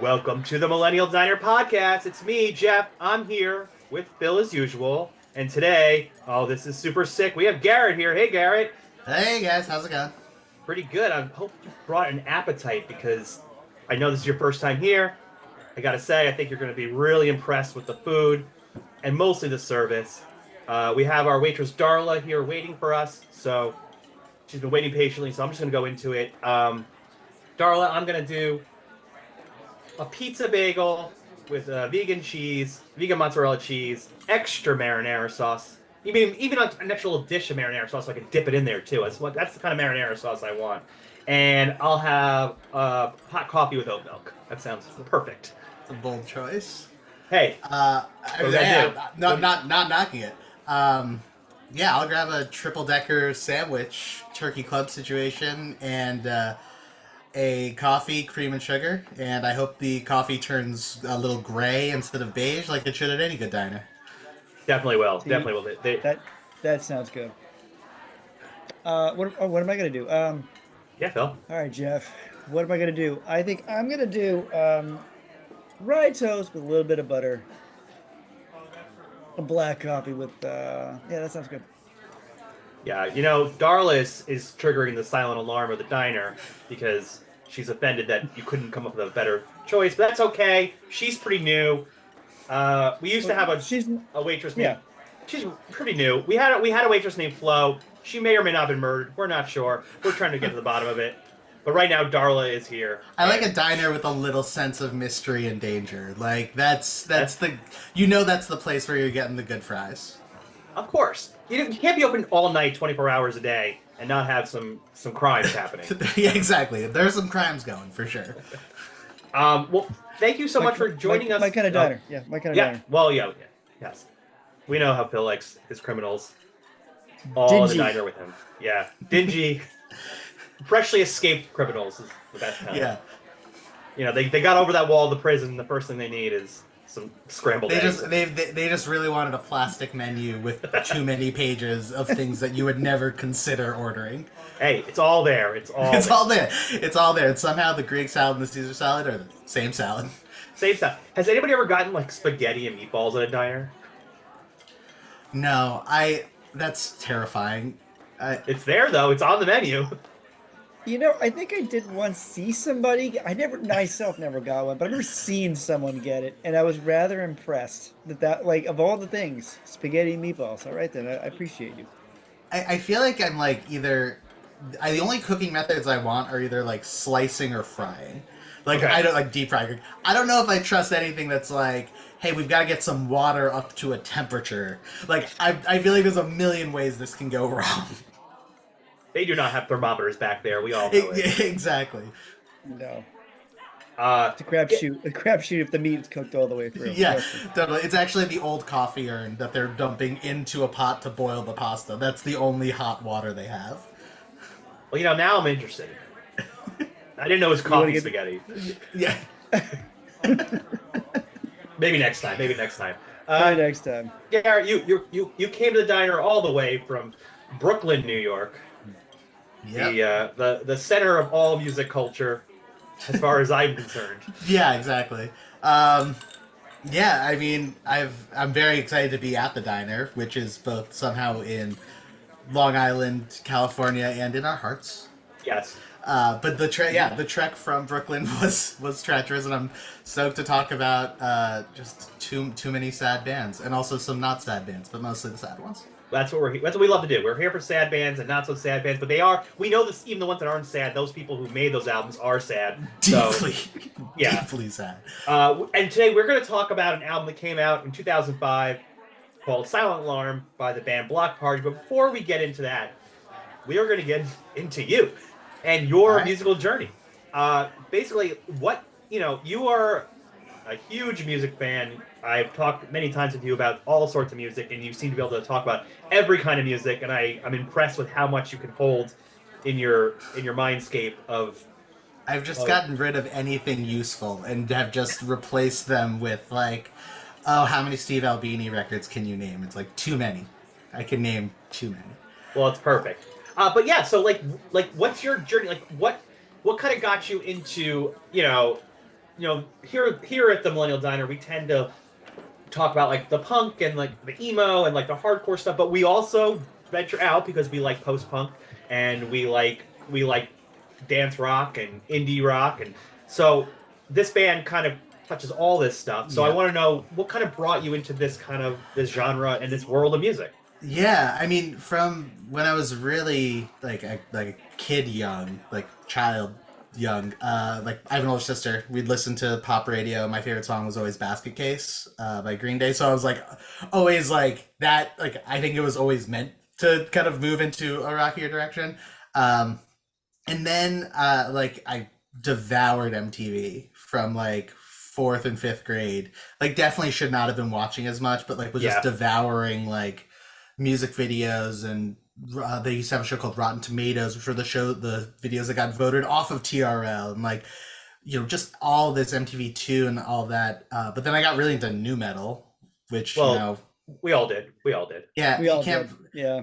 Welcome to the Millennial Diner podcast. It's me, Jeff. I'm here with Phil as usual. And today, this is super sick. We have Garrett here. Hey, Garrett. Hey guys, how's it going? Pretty good. I hope you brought an appetite because I know this is your first time here. I gotta say, I think you're gonna be really impressed with the food and mostly the service. We have our waitress Darla here waiting for us, so she's been waiting patiently. So I'm just gonna go into it. Darla, I'm gonna do a pizza bagel with vegan cheese, vegan mozzarella cheese, extra marinara sauce. Even an actual dish of marinara sauce, so I can dip it in there too. That's the kind of marinara sauce I want. And I'll have hot coffee with oat milk. That sounds perfect. It's a bold choice. Hey, not knocking it. Yeah, I'll grab a triple decker sandwich, turkey club situation, and a coffee, cream and sugar. And I hope the coffee turns a little gray instead of beige, like it should at any good diner. Definitely will. Definitely will. That sounds good. What am I gonna do? Yeah, Phil. All right, Jeff. What am I gonna do? I think I'm gonna do rye toast with a little bit of butter. A black coffee with yeah, that sounds good. Yeah, Darla is triggering the silent alarm of the diner because she's offended that you couldn't come up with a better choice, but that's okay. She's pretty new. We used to have a waitress named. Yeah. She's pretty new. We had a waitress named Flo. She may or may not have been murdered. We're not sure. We're trying to get to the bottom of it. But right now, Darla is here. I like a diner with a little sense of mystery and danger. Like that's that's the place where you're getting the good fries. Of course. You can't be open all night, 24 hours a day, and not have some crimes happening. Yeah, exactly. There's some crimes going for sure. Well, thank you so much for joining us. My kind of diner. Yeah, my kind of diner. Well, yeah, yes. We know how Phil likes his criminals. All in the diner with him. Yeah, dingy, freshly escaped criminals is the best kind. Yeah. They got over that wall of the prison. The first thing they need is some scrambled eggs. They just really wanted a plastic menu with too many pages of things that you would never consider ordering. Hey, it's all there. It's all there. It's all there. And somehow the Greek salad and the Caesar salad are the same salad. Same stuff. Has anybody ever gotten like spaghetti and meatballs at a diner? No, that's terrifying. It's there though. It's on the menu. I think I did once see somebody. I myself never got one, but I remember seeing someone get it, and I was rather impressed that like of all the things, spaghetti and meatballs. All right then, I appreciate you. I feel like I'm like the only cooking methods I want are either like slicing or frying. Like okay. I don't like deep frying. I don't know if I trust anything that's like, hey, we've got to get some water up to a temperature. Like I feel like there's a million ways this can go wrong. They do not have thermometers back there. We all know it. Exactly. No. It's a crapshoot. A crapshoot if the meat's cooked all the way through. Yeah, totally. It's actually the old coffee urn that they're dumping into a pot to boil the pasta. That's the only hot water they have. Well, now I'm interested. I didn't know it was coffee spaghetti. Yeah. Maybe next time. Maybe next time. Garrett, you came to the diner all the way from Brooklyn, New York. Yep. The center of all music culture, as far as I'm concerned. Yeah, exactly. Yeah, I mean, I'm very excited to be at the diner, which is both somehow in Long Island, California, and in our hearts. Yes. But the trek from Brooklyn was treacherous, and I'm stoked to talk about just too many sad bands, and also some not sad bands, but mostly the sad ones. That's what we love to do. We're here for sad bands and not so sad bands, but we know this. Even the ones that aren't sad, those people who made those albums are sad. Deeply sad. And today we're going to talk about an album that came out in 2005 called "Silent Alarm" by the band Bloc Party. But before we get into that, we are going to get into you and your musical journey. Basically, you are a huge music fan. I've talked many times with you about all sorts of music, and you seem to be able to talk about every kind of music, and I'm impressed with how much you can hold in your mindscape of... I've just gotten rid of anything useful and have just replaced them with, like, how many Steve Albini records can you name? It's like, too many. I can name too many. Well, it's perfect. But yeah, so, like, what's your journey? Like, what kind of got you into, here at the Millennial Diner, we tend to talk about like the punk and like the emo and like the hardcore stuff, but we also venture out because we like post punk and we like dance rock and indie rock, and so this band kind of touches all this stuff. So I Yeah. want to know what kind of brought you into this genre and this world of music. Yeah, I mean, from when I was really like a kid young, like child young, like I have an older sister. We'd listen to pop radio. My favorite song was always "Basket Case" by Green Day. So I was like, always like that. Like I think it was always meant to kind of move into a rockier direction. Um, and then like I devoured MTV from like fourth and fifth grade. Like definitely should not have been watching as much, but like was just Yeah. devouring like music videos. And they used to have a show called Rotten Tomatoes, which were the videos that got voted off of TRL, and like just all this MTV2 and all that. But then I got really into new metal, which Well, we all did. We all did. yeah, We you all can't. did. Yeah.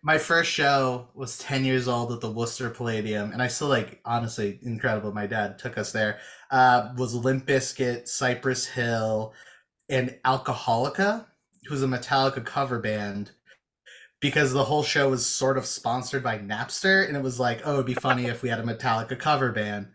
My first show was 10 years old at the Worcester Palladium, and I still like honestly incredible. My dad took us there. Was Limp Bizkit, Cypress Hill, and Alcoholica, who's a Metallica cover band, because the whole show was sort of sponsored by Napster, and it was like, oh, it'd be funny if we had a Metallica cover band.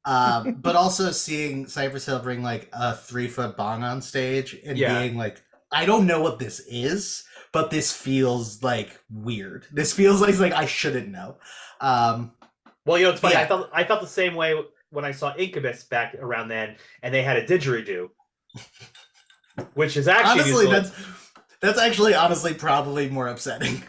But also seeing Cypress Hill bring like a 3-foot bong on stage and Yeah. being like, I don't know what this is, but this feels like weird. This feels like I shouldn't know. Well, it's funny. Yeah. I felt the same way when I saw Incubus back around then, and they had a didgeridoo, which is actually Honestly, musical. that's actually honestly probably more upsetting.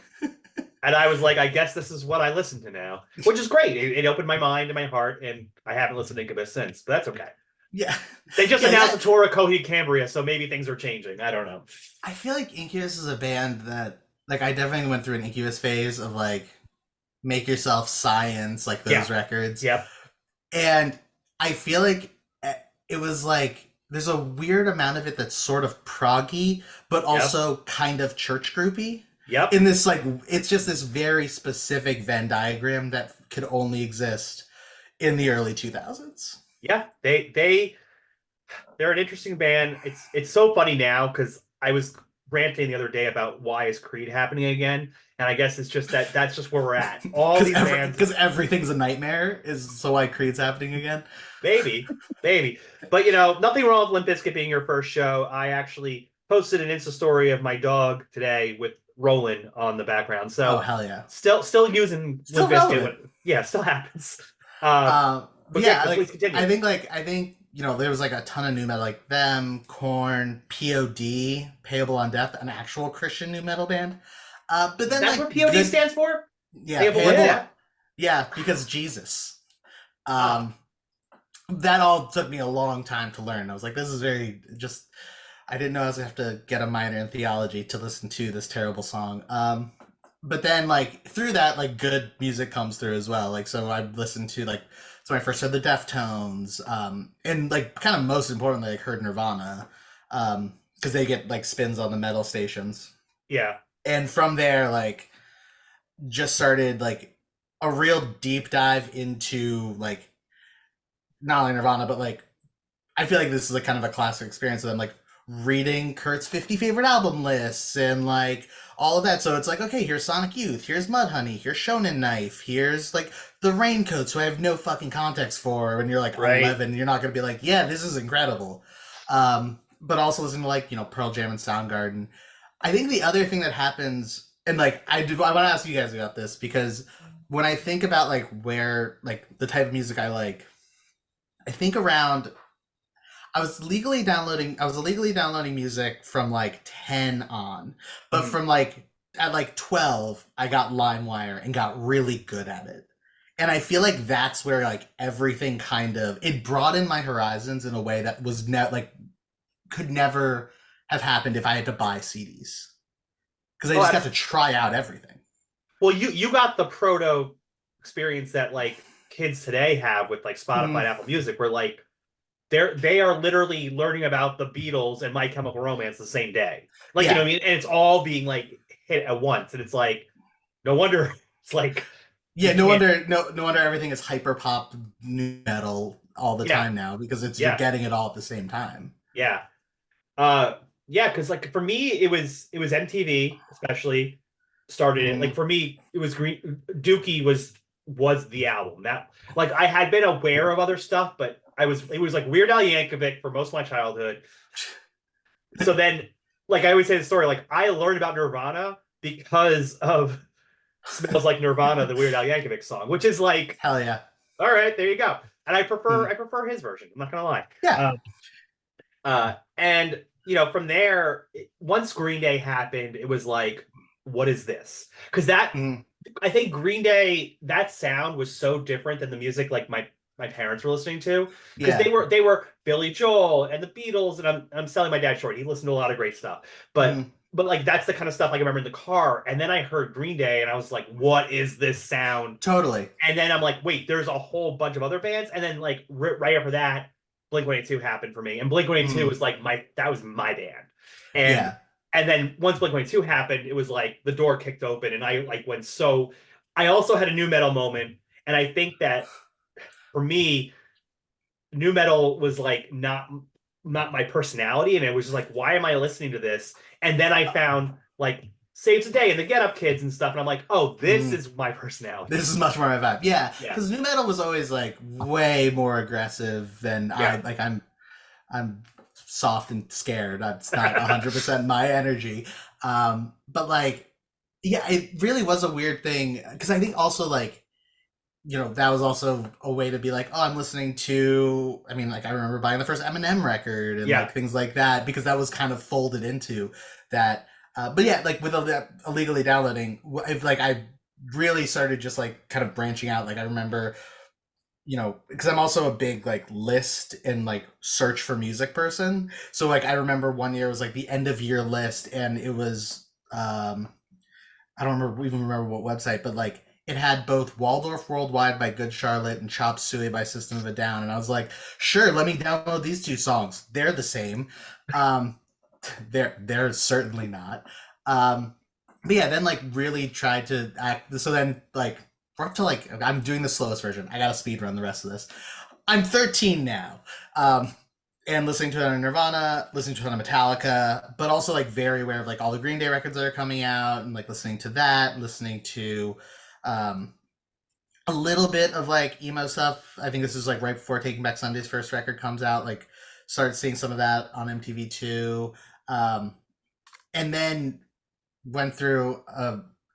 And I was like, I guess this is what I listen to now, which is great. It opened my mind and my heart, and I haven't listened to Incubus since, but that's okay. Yeah. They just Yeah, announced that- a tour of Coheed Cambria, so maybe things are changing. I don't know. I feel like Incubus is a band that like I definitely went through an Incubus phase of like Make Yourself Science, like those records. Yep. And I feel like it was like there's a weird amount of it that's sort of proggy, but also kind of church groupy. Yep. In this like it's just this very specific Venn diagram that could only exist in the early 2000s. Yeah. They're an interesting band. It's so funny now because I was ranting the other day about why is Creed happening again, and I guess it's just that's just where we're at. All these bands, Because everything's a nightmare is so why Creed's happening again. maybe. But nothing wrong with Limp Bizkit being your first show. I actually posted an Insta story of my dog today with Roland on the background. So Oh hell yeah. still using Still Limp Bizkit. relevant. Yeah, still happens. But But yeah, please like, continue. I think there was like a ton of new metal, like them, Korn, POD, Payable on Death, an actual Christian new metal band. But then That's like what POD stands for? Yeah, Payable on Death? Yeah, because Jesus. That all took me a long time to learn. I was like, this is very just. I didn't know I was gonna have to get a minor in theology to listen to this terrible song. But then like through that, like good music comes through as well. Like so, I listened to like so when I first heard the Deftones, and like kind of most importantly, like heard Nirvana, because they get like spins on the metal stations. Yeah. And from there, like just started like a real deep dive into like not only Nirvana, but like I feel like this is a kind of a classic experience of them like reading Kurt's 50 favorite album lists and like all of that. So it's like, okay, here's Sonic Youth, here's Mudhoney, here's Shonen Knife, here's like the Raincoats, who I have no fucking context for. When you're like Right. 11, you're not gonna be like, yeah, this is incredible. But also listen to like Pearl Jam and Soundgarden. I think the other thing that happens, and like I want to ask you guys about this, because when I think about like where like the type of music I like, I think around I was illegally downloading music from like 10 on, but Mhm. from like at like 12 I got LimeWire and got really good at it. And I feel like that's where like everything kind of it broadened my horizons in a way that was could never have happened if I had to buy CDs. Because I just got to try out everything. Well, you got the proto experience that like kids today have with like Spotify and Apple Music, where like they are literally learning about the Beatles and My Chemical Romance the same day. Like you know what I mean? And it's all being like hit at once. And it's like no wonder it's like no wonder everything is hyper pop new metal. all the Yeah, time now because it's you're yeah, getting it all at the same time. yeah. Yeah, because like for me, it was MTV especially started it. Like Mm, for me, it was Green Dookie was the album that like I had been aware of other stuff, but it was like Weird Al Yankovic for most of my childhood. So then, like I always say the story, like I learned about Nirvana because of Smells Like Nirvana, the Weird Al Yankovic song, which is like, hell yeah. all right, there you go. And Mm, I prefer his version. I'm not gonna lie. yeah. And from there, once Green Day happened, it was like, what is this? Because Mm, I think Green Day, that sound was so different than the music like my parents were listening to, because yeah. they were Billy Joel and the Beatles, and I'm selling my dad short. He listened to a lot of great stuff, but Mm, like that's the kind of stuff like I remember in the car, and then I heard Green Day, and I was like, what is this sound? totally. And then I'm like, wait, there's a whole bunch of other bands. And then like right after that, Blink-182 happened for me. And Blink-182 Mm, was like that was my band. And yeah. and then once Blink-182 happened, it was like the door kicked open and I like went so I also had a new metal moment. And I think that for me, new metal was like not my personality. And it was just like, why am I listening to this? And then I found like Saves the Day and the Get Up Kids and stuff. And I'm like, oh, this Mm, is my personality. this is much more my vibe. Yeah, Yeah. because new metal was always like way more aggressive than Yeah. I like. I'm soft and scared. That's not 100% my energy. But like, yeah, it really was a weird thing because I think also like that was also a way to be like, oh, I'm listening to. I mean, like I remember buying the first Eminem record and Yeah. like things like that because that was kind of folded into that. But yeah, like with illegally downloading, if like I really started just like kind of branching out. Like I remember because I'm also a big like list and like search for music person. So like I remember one year was like the end of year list, and it was I don't even remember what website, but like it had both Waldorf Worldwide by Good Charlotte and Chop Suey by System of a Down, and I was like, sure, let me download these two songs. They're the same. Um, they're certainly not. But yeah, then like really tried to act. So then like we're up to like I'm doing the slowest version. I got to speed run the rest of this. I'm 13 now. And listening to it on Nirvana, listening to it on Metallica, but also like very aware of like all the Green Day records that are coming out and like listening to that, listening to um, a little bit of like emo stuff. I think this is like right before Taking Back Sunday's first record comes out. Like started seeing some of that on MTV too, um, and then went through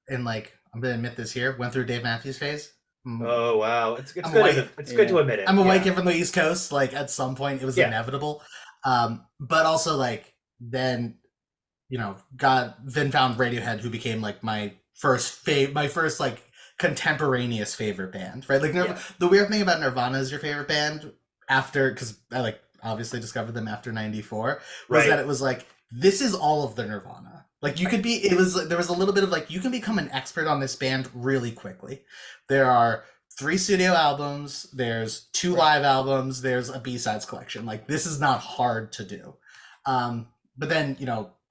and like I'm gonna admit this here, went through Dave Matthews phase. Mm, Oh wow, it's I'm a white it's good to Yeah. admit it. I'm a white Yeah, kid from the East Coast. Like at some point, it was yeah, inevitable. But also like then got then found Radiohead, who became like my first like contemporaneous favorite band. Right, like yeah, The weird thing about Nirvana is your favorite band after because I like obviously discovered them after '94 was that right, it was like this is all of the Nirvana. Like you could be, it was there was a little bit of like you can become an expert on this band really quickly. There are three studio albums, there's two right. live albums, there's a B-sides collection. Like this is not hard to do. But then,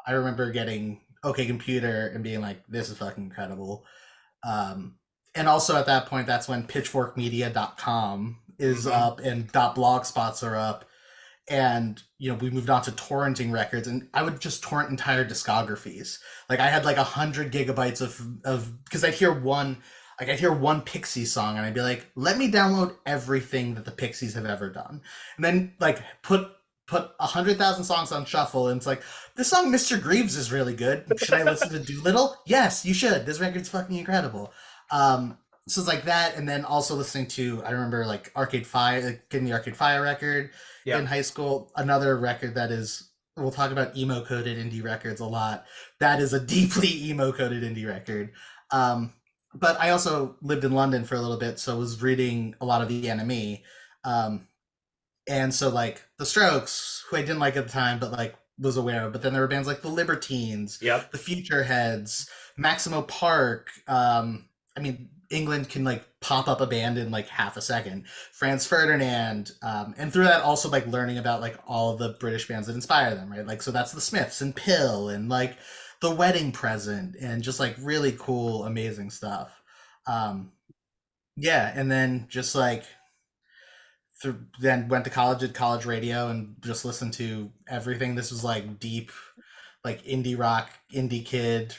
I remember getting OK Computer and being like, this is fucking incredible. And also at that point, that's when pitchforkmedia.com is Hmm. up and .blogspots are up, and we moved on to torrenting records, and I would just torrent entire discographies. Like I had like 100 gigabytes of because I'd hear one Pixies song and I'd be like, let me download everything that the Pixies have ever done, and then like put 100,000 songs on shuffle, and it's like this song Mr. Greaves is really good. Should I listen to Doolittle? Yes, you should. This record's fucking incredible. So it's like that, and then also listening to, I remember like Arcade Fire, like getting the Arcade Fire record in Yeah, high school. Another record that is, we'll talk about emo coded indie records a lot. That is a deeply emo coded indie record. Um, but I also lived in London for a little bit, so I was reading a lot of the enemy. Um, and so like the Strokes, who I didn't like at the time, but like was aware of. But then there were bands like the Libertines, yep, the Future Heads, Maximo Park. I mean, England can like pop up a band in like half a second. Franz Ferdinand, and through that also like learning about like all of the British bands that inspire them, right? Like so that's the Smiths and Pill and like the Wedding Present and just like really cool, amazing stuff. Um, yeah, and then just like then went to college, did college radio, and just listened to everything. This was like deep, like indie rock, indie kid.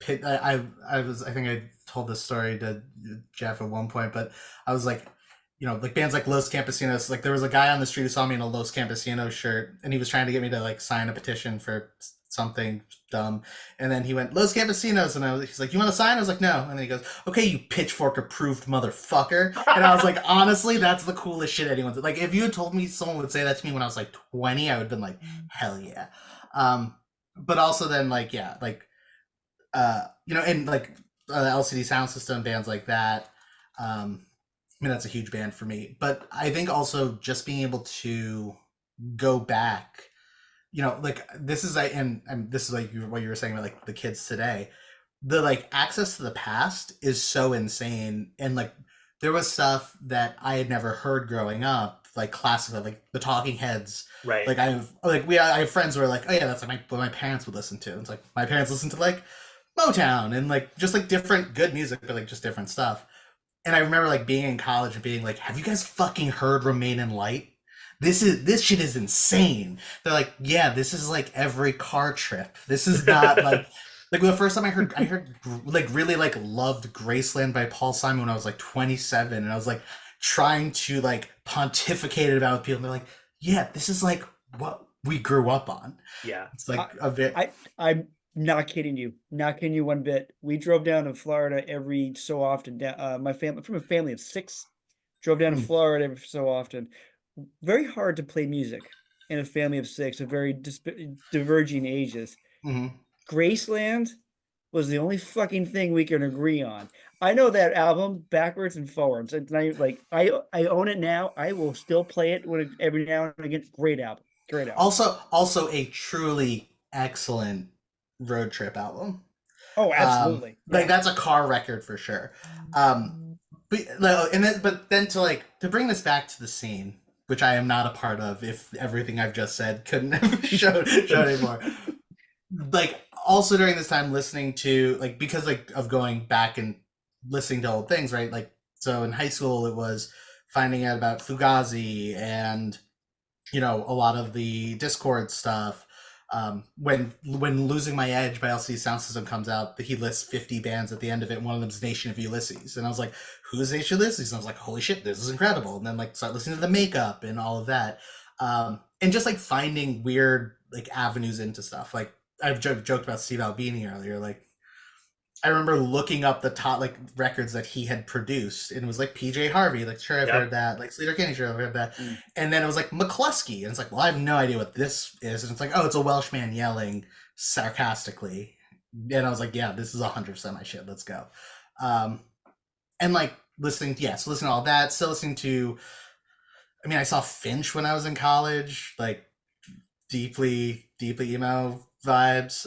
I think I told this story to Jeff at one point, but I was like, like bands like Los Campesinos. Like there was a guy on the street who saw me in a Los Campesinos shirt, and he was trying to get me to like sign a petition for something dumb. And then he went, Los Campesinos, and he's like, you want to sign? I was like, no. And then he goes, okay, you pitchfork approved motherfucker. And I was like, honestly, that's the coolest shit anyone's like. If you had told me someone would say that to me when I was like 20, I would have been like, hell yeah. But also then like, yeah, like and like LCD Sound System, bands like that. I mean, that's a huge band for me. But I think also just being able to go back, like this is and this is like what you were saying about like the kids today. The like access to the past is so insane, and like there was stuff that I had never heard growing up, like classical, like the Talking Heads. Right. Like I have friends who are like, oh yeah, that's like what my parents would listen to. It's like my parents listened to like Motown and like just like different good music, but like just different stuff. And I remember like being in college and being like, have you guys fucking heard Remain in Light? This shit is insane. They're like, yeah, this is like every car trip. This is not like the first time I heard like really like loved Graceland by Paul Simon when I was like 27, and I was like trying to like pontificate about it with people, and they're like, yeah, this is like what we grew up on. Yeah. It's like a bit. I'm not kidding you. Not kidding you one bit. We drove down to Florida every so often. My family, from a family of 6, drove down to Florida every so often. Very hard to play music in a family of 6 of very diverging ages. Mm-hmm. Graceland was the only fucking thing we can agree on. I know that album backwards and forwards. It's not like I own it now. I will still play it every now and again. Great album. Great album. Also a truly excellent road trip album. Oh, absolutely. Like that's a car record for sure. But then to bring this back to the scene, which I am not a part of, if everything I've just said couldn't have shown anymore. Like also during this time listening to like, because like of going back and listening to old things, right? Like so in high school it was finding out about Fugazi and a lot of the Discord stuff. When Losing My Edge by LCD Sound System comes out, he lists 50 bands at the end of it, and one of them is Nation of Ulysses. And I was like, who's Nation of Ulysses? And I was like, holy shit, this is incredible. And then like start listening to the Makeup and all of that. And just like finding weird like avenues into stuff. Like I've joked about Steve Albini earlier. Like I remember looking up the top like records that he had produced, and it was like PJ Harvey, like sure I've heard that, like Sleater Kinney, sure I've heard that, and then it was like McCluskey, and it's like, well, I have no idea what this is, and it's like, oh, it's a Welsh man yelling sarcastically, and I was like, yeah, this is 100% my shit. Let's go, and like listening to all that, still listening to. I mean, I saw Finch when I was in college, like deeply emo vibes.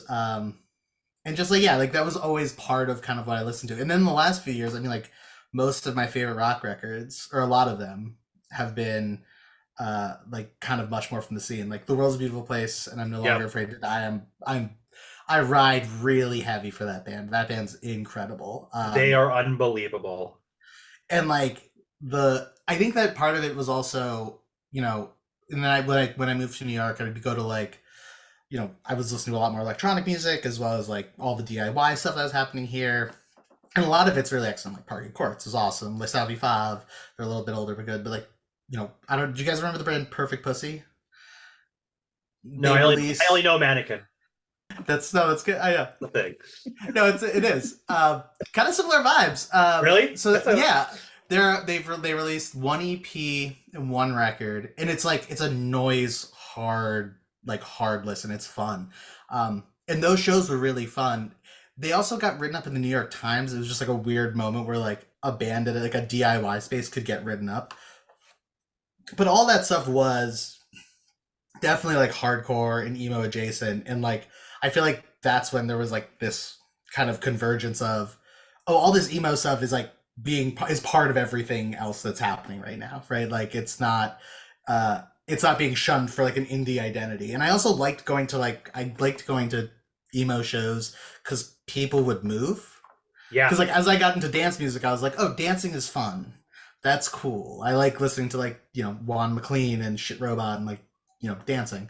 And just like, yeah, like that was always part of kind of what I listened to. And then the last few years, I mean, like most of my favorite rock records, or a lot of them, have been like kind of much more from the scene. Like The World's a Beautiful Place and I'm No Longer Afraid to Die. I ride really heavy for that band. That band's incredible. They are unbelievable. And like I think that part of it was also, and then when I moved to New York, I would go to like, I was listening to a lot more electronic music, as well as like all the DIY stuff that was happening here. And a lot of it's really excellent. Like Parking Courts is awesome. Les Avis Fav, they're a little bit older but good. But like, do you guys remember the brand Perfect Pussy? No, I only know Mannequin. That's good. I know. The thing. No, it is. Kind of similar vibes. Really? So yeah. They released one EP and one record, and it's a noise hard listen. It's fun. And those shows were really fun. They also got written up in the New York Times. It was just like a weird moment where like a band at like a DIY space could get written up. But all that stuff was definitely like hardcore and emo adjacent. And like, I feel like that's when there was like this kind of convergence of, oh, all this emo stuff is like is part of everything else that's happening right now. Right. Like it's not being shunned for like an indie identity. And I also liked going to emo shows because people would move. Yeah. Because like as I got into dance music, I was like, oh, dancing is fun. That's cool. I like listening to like, Juan McLean and Shit Robot and like, dancing.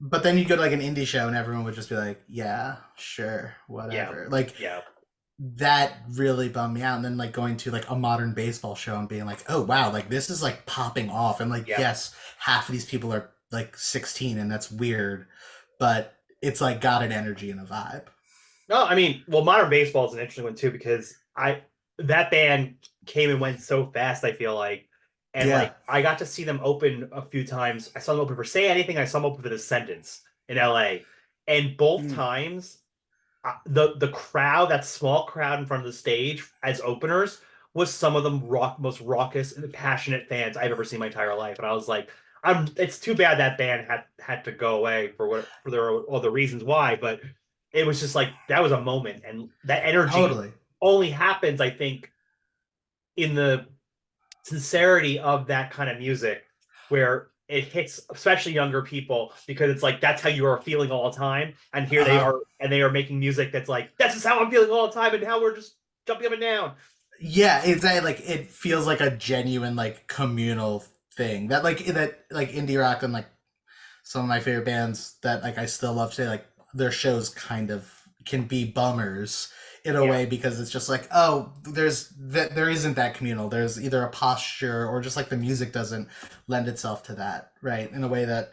But then you go to like an indie show and everyone would just be like, yeah, sure, Yeah, whatever. Like yeah, that really bummed me out. And then like going to like a modern baseball show and being like, oh wow, like this is like popping off. And like, yeah. yes, half of these people are like 16 and that's weird, but it's like got an energy and a vibe. No, I mean, well, modern baseball is an interesting one too because that band came and went so fast. I feel like, and Yeah. like I got to see them open a few times. I saw them open for Say Anything. I saw them open for The Descendants in L.A. And both times, the crowd, that small crowd in front of the stage as openers, was some of the most raucous and passionate fans I've ever seen in my entire life. And I was like, it's too bad that band had to go away for all the reasons why, but it was just like that was a moment, and that energy Totally. only happens, I think, in the sincerity of that kind of music, where it hits especially younger people because it's like that's how you are feeling all the time, and here they are, and they are making music that's like that's just how I'm feeling all the time, and now we're just jumping up and down. Yeah, exactly. Like it feels like a genuine like communal thing that indie rock and like some of my favorite bands that like I still love today, like their shows kind of can be bummers in a way because it's just like, oh, there isn't that communal. There's either a posture or just like the music doesn't lend itself to that, right? In a way that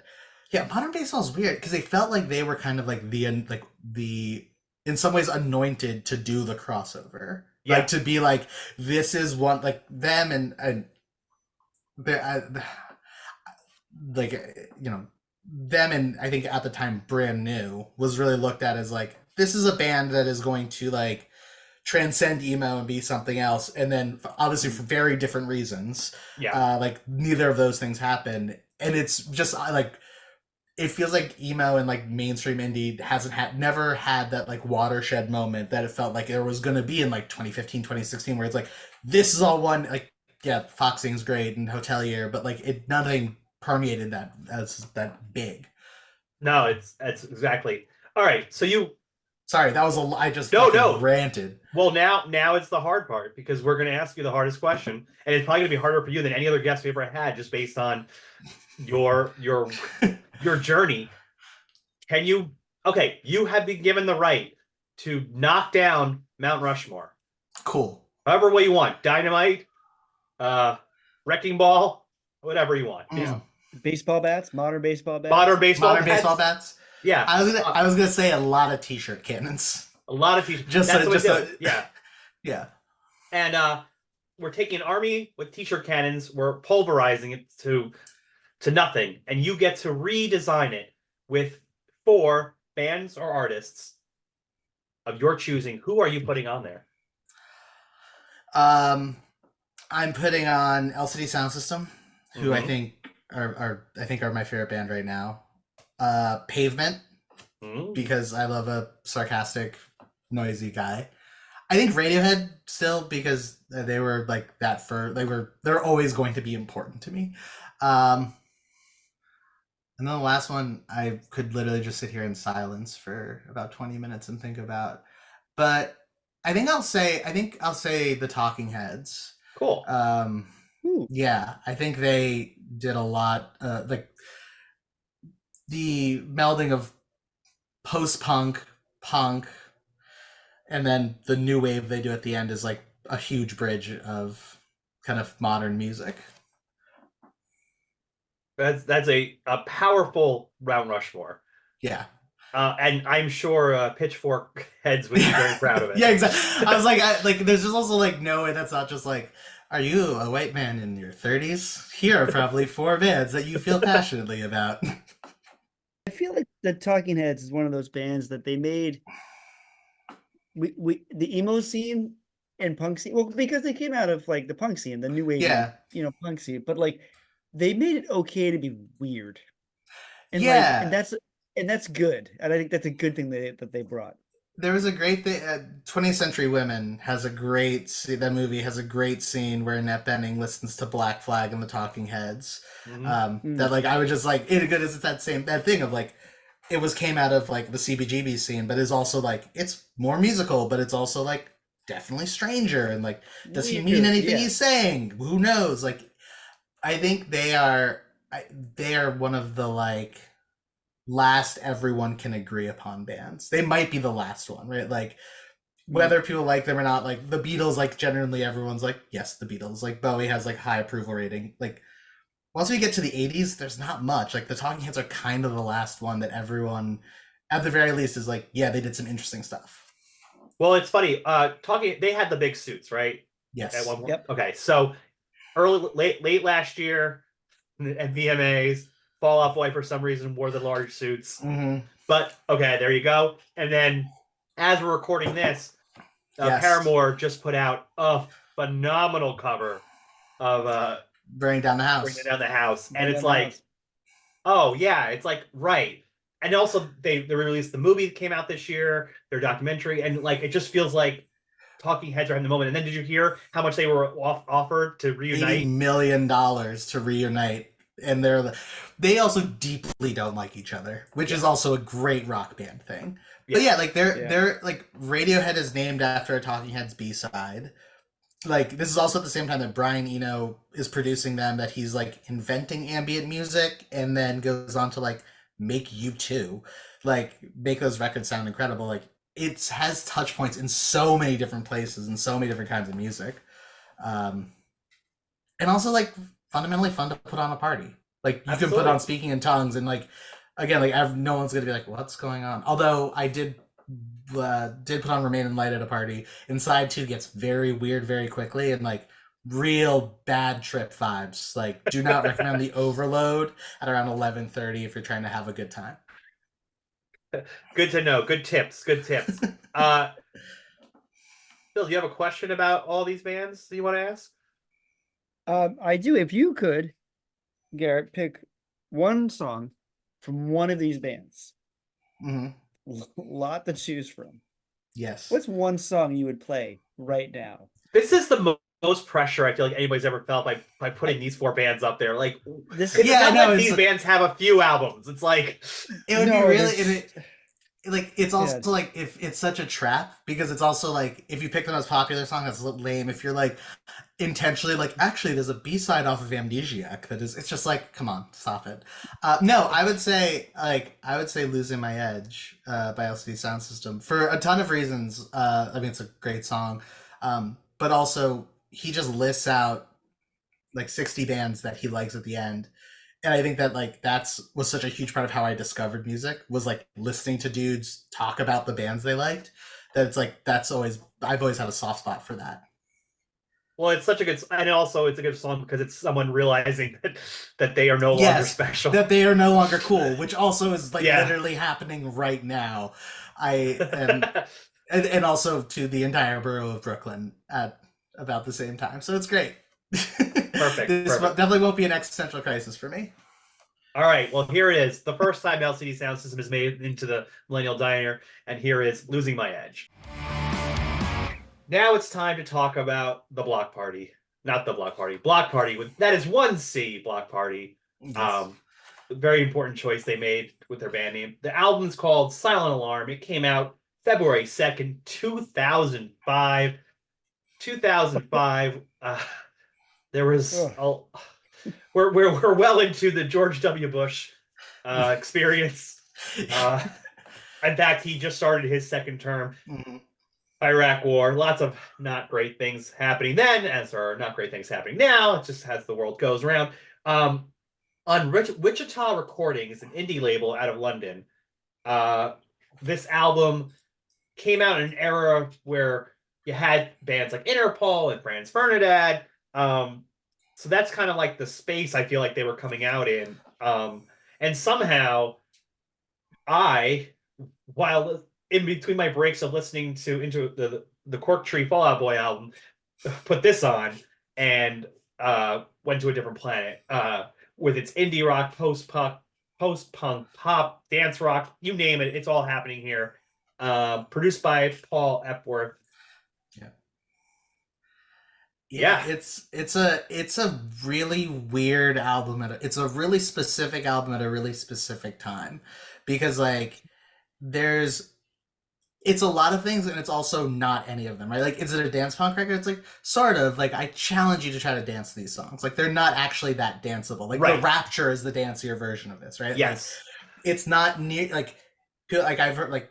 modern baseball is weird because they felt like they were kind of like the in some ways anointed to do the crossover. Yeah. Like to be like, this is one, like them and like, them and I think at the time Brand New was really looked at as like, this is a band that is going to like transcend emo and be something else. And then obviously for very different reasons, like neither of those things happen. And it's just like, it feels like emo and like mainstream indie never had that like watershed moment that it felt like there was going to be in like 2015, 2016, where it's like, this is all one, like, yeah, Foxing's great and Hotelier, but like nothing permeated that as that big. No, it's exactly. All right. So sorry, that was I just ranted. Well, now it's the hard part because we're going to ask you the hardest question, and it's probably going to be harder for you than any other guest we ever had, just based on your journey. You have been given the right to knock down Mount Rushmore. Cool. However way you want. Dynamite, wrecking ball, whatever you want. Baseball bats, modern baseball bats. Modern baseball bats. Yeah. I was gonna say a lot of t-shirt cannons. A lot of t-shirts. Yeah. And we're taking an army with t-shirt cannons, we're pulverizing it to nothing, and you get to redesign it with 4 bands or artists of your choosing. Who are you putting on there? I'm putting on LCD Sound System, who I think are my favorite band right now. Pavement, because I love a sarcastic, noisy guy. I think Radiohead still, because they were like that they're always going to be important to me. And then the last one, I could literally just sit here in silence for about 20 minutes and think about. But I think I'll say the Talking Heads. Cool. Yeah, I think they did a lot. Like the melding of post-punk, punk, and then the new wave they do at the end is like a huge bridge of kind of modern music. That's a powerful Mount Rushmore. Yeah. And I'm sure Pitchfork heads would be very proud of it. Yeah, exactly. I was like, there's just also like no way that's not just like, are you a white man in your 30s? Here are probably 4 bands that you feel passionately about. I feel like the Talking Heads is one of those bands that they made the emo scene and punk scene. Well, because they came out of like the punk scene, the new wave, punk scene. But like they made it okay to be weird, and and that's good. And I think that's a good thing that they brought. There was a great thing. 20th Century Women has a great. That movie has a great scene where Annette Bening listens to Black Flag and the Talking Heads. That like I was just like it good as that thing of like it came out of like the CBGB scene, but it's also like it's more musical, but it's also like definitely stranger, and like, does he Weird, mean anything yeah. he's saying? Who knows? Like, I think they are one of the like last everyone can agree upon bands. They might be the last one, right? Like, whether people like them or not, like the Beatles, like generally everyone's like, yes, the Beatles. Like Bowie has like high approval rating. Like once we get to the 80s, there's not much. Like the Talking Heads are kind of the last one that everyone, at the very least, is like, yeah, they did some interesting stuff. Well, it's funny. They had the big suits, right? At Yes. one point. Yep. Okay, so late last year at VMAs, Fall Out Boy for some reason wore the large suits. Mm-hmm. But okay, there you go. And then as we're recording this, Yes. Paramore just put out a phenomenal cover of Bring Down the House. Bringing Down the House, and Bring it's Down the like, House. oh yeah, it's like right. And also they released the movie that came out this year, their documentary, and like it just feels like Talking Heads are in the moment. And then did you hear how much they were offered to reunite? $80 million to reunite, and they also deeply don't like each other, which is also a great rock band thing. But yeah, like they're like Radiohead is named after a Talking Heads B-side. Like this is also at the same time that Brian Eno is producing them, that he's like inventing ambient music and then goes on to like make U2, like make those records sound incredible. Like it has touch points in so many different places and so many different kinds of music. And also like fundamentally fun to put on a party. Like you can put on Speaking in Tongues and like, again, like no one's gonna be like, what's going on? Although I did put on Remain in Light at a party, and side 2 gets very weird very quickly and like real bad trip vibes. Like do not recommend the Overload at around 11:30 if you're trying to have a good time. Good to know. Good tips. Good tips. Bill, do you have a question about all these bands that you want to ask? I do. If you could, Garrett, pick one song from one of these bands. Mm-hmm. Lot to choose from. Yes. What's one song you would play right now? This is the most pressure I feel like anybody's ever felt by putting these 4 bands up there. Like, this, it's yeah, not no, like these bands have a few albums. It's like it would be really. Like it's also like if it's such a trap because it's also like if you pick the most popular song that's lame. If you're like intentionally like actually there's a B-side off of Amnesiac that is, it's just like come on, stop it. No, I would say Losing My Edge by LCD Sound System for a ton of reasons. I mean it's a great song, but also he just lists out like 60 bands that he likes at the end. And I think that like was such a huge part of how I discovered music, was like listening to dudes talk about the bands they liked. That it's like I've always had a soft spot for that. Well, it's such a good, and also it's a good song because it's someone realizing that they are no longer special, that they are no longer cool, which also is like literally happening right now. And also to the entire borough of Brooklyn at about the same time. So it's great. Perfect. Definitely won't be an existential crisis for me. All right. Well, here it is. The first time LCD Sound System is made into the Millennial Diner, and here is Losing My Edge. Now it's time to talk about the Bloc Party. Not the Bloc Party. Bloc Party. That is 1C Bloc Party. Yes. Very important choice they made with their band name. The album's called Silent Alarm. It came out February 2nd, 2005. 2005. There was we're well into the George W. Bush experience. In fact, he just started his second term. Mm-hmm. Iraq War, lots of not great things happening then, as there are not great things happening now. It just as the world goes around. On Wichita Recordings, an indie label out of London, this album came out in an era where you had bands like Interpol and Franz Ferdinand. So that's kind of like the space I feel like they were coming out in. And somehow while in between my breaks of listening into the Cork Tree Fall Out Boy album, put this on and went to a different planet with its indie rock, post-punk, pop, dance rock, you name it, it's all happening here. Produced by Paul Epworth. Yeah, it's a really weird album. It's a really specific album at a really specific time, because like there's it's a lot of things, and it's also not any of them, right? Like, is it a dance punk record? It's like sort of. Like, I challenge you to try to dance these songs. Like, they're not actually that danceable. Like, the Right. Rapture is the dancier version of this, right? Like, Yes. it's not near like I've heard like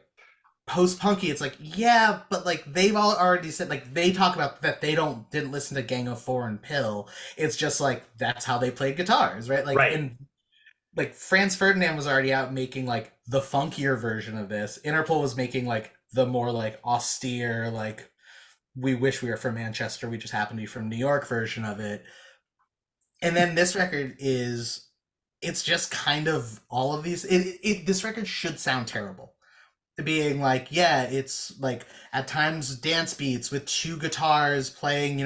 post punky. It's like, yeah, but like they've all already said, like, they talk about that they didn't listen to Gang of Four and Pill. It's just like that's how they played guitars, right? Like, Right. and like Franz Ferdinand was already out making like the funkier version of this. Interpol was making like the more like austere, like, we wish we were from Manchester, we just happen to be from New York version of it. And then this record is, it's just kind of all of these. This record should sound terrible. Being like, yeah, it's like at times dance beats with two guitars playing,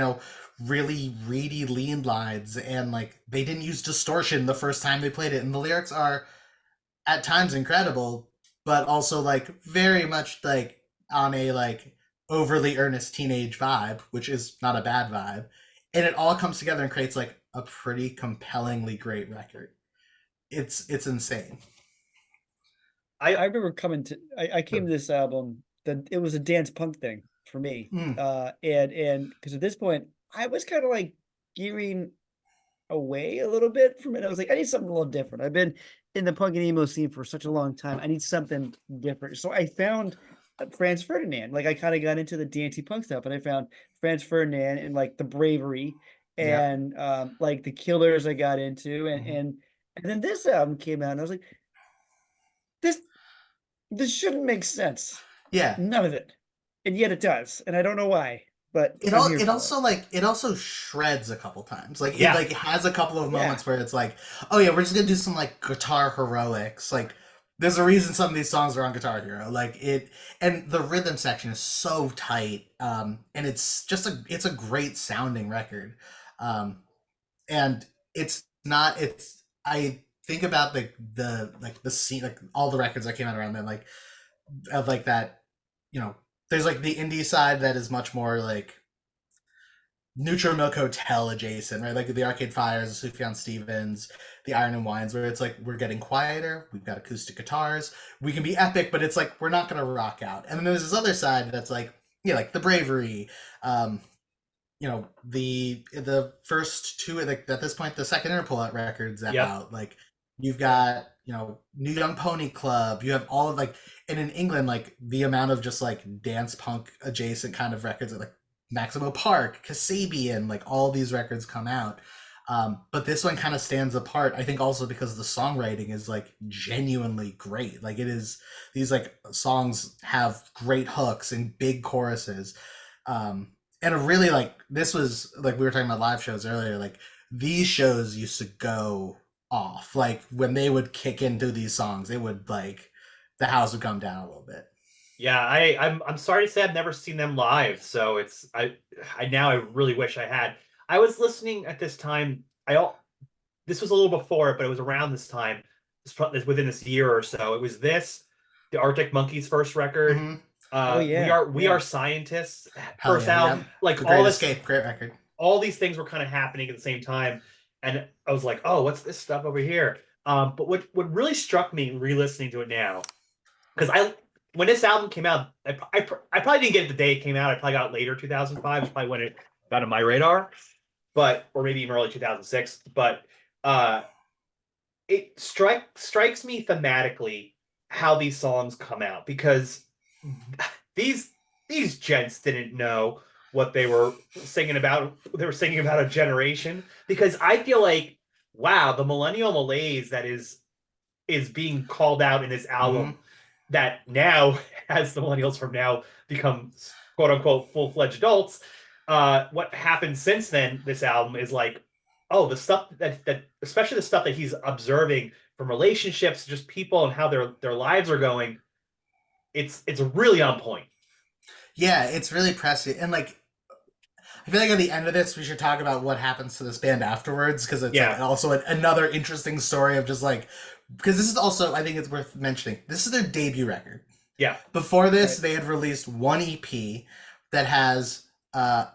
really reedy lead lines, and like they didn't use distortion the first time they played it, and the lyrics are at times incredible, but also like very much like on a like overly earnest teenage vibe, which is not a bad vibe, and it all comes together and creates like a pretty compellingly great record. It's insane. I I remember I came to this album that it was a dance punk thing for me. Mm, And because at this point I was kind of like gearing away a little bit from it. I was like, I need something a little different. I've been in the punk and emo scene for such a long time. I need something different. So I found Franz Ferdinand. Like I kind of got into the dancey punk stuff, and I found Franz Ferdinand and like the Bravery yep. and like the Killers I got into, and Mhm. and then this album came out, and I was like, this this shouldn't make sense. Yeah. None of it. And yet it does. And I don't know why, but It I'm all here it for it. also like it also shreds a couple times. Like, it yeah. like has a couple of Yeah. moments where it's like, oh yeah, we're just gonna do some like guitar heroics. Like, there's a reason some of these songs are on Guitar Hero. Like, it, and the rhythm section is so tight. And it's a great sounding record. And it's not it's I think about the scene, like all the records that came out around then, like of like that, there's like the indie side that is much more like Neutral Milk Hotel adjacent, right? Like the Arcade Fires, the Sufjan Stevens, the Iron and Wines, where it's like we're getting quieter, we've got acoustic guitars, we can be epic, but it's like we're not gonna rock out. And then there's this other side that's like, yeah, like the Bravery, um, the first two, like at this point the second Interpol records Yep. out, like you've got New Young Pony Club, you have all of like, and in England like the amount of just like dance punk adjacent kind of records like Maximo Park, Kasabian, like all these records come out. But this one kind of stands apart, I think, also because the songwriting is like genuinely great. Like, it is, these like songs have great hooks and big choruses. And a really like, this was like, we were talking about live shows earlier, like these shows used to go off. Like, when they would kick into these songs, it would like, the house would come down a little bit. Yeah, I'm sorry to say I've never seen them live, so it's I now I really wish I had. I was listening at this time. This was a little before it, but it was around this time. Within this year or so. It was the Arctic Monkeys' first record. Mm-hmm. Oh yeah. We Yeah. are scientists. Hell First yeah, album, yeah. like The Great Escape, great record. all these things were kind of happening at the same time, and I was like, oh, what's this stuff over here? But what really struck me re-listening to it now, because when this album came out, I probably didn't get it the day it came out. I probably got it later, 2005. Is probably when it got on my radar, but or maybe even early 2006. But it strikes me thematically how these songs come out, because these these gents didn't know what they were singing about. They were singing about a generation, because I feel like, wow, the millennial malaise that is being called out in this album, Mm-hmm. that now, as the millennials from now become quote unquote full-fledged adults, what happened since then, this album is like, oh, the stuff that especially the stuff that he's observing from relationships, just people and how their lives are going, it's really on point. Yeah, it's really pressing. And like, I feel like at the end of this, we should talk about what happens to this band afterwards, because it's like Yeah. also another interesting story of just like, because this is also, I think it's worth mentioning, this is their debut record. Yeah. Before this, Right. they had released one EP that has a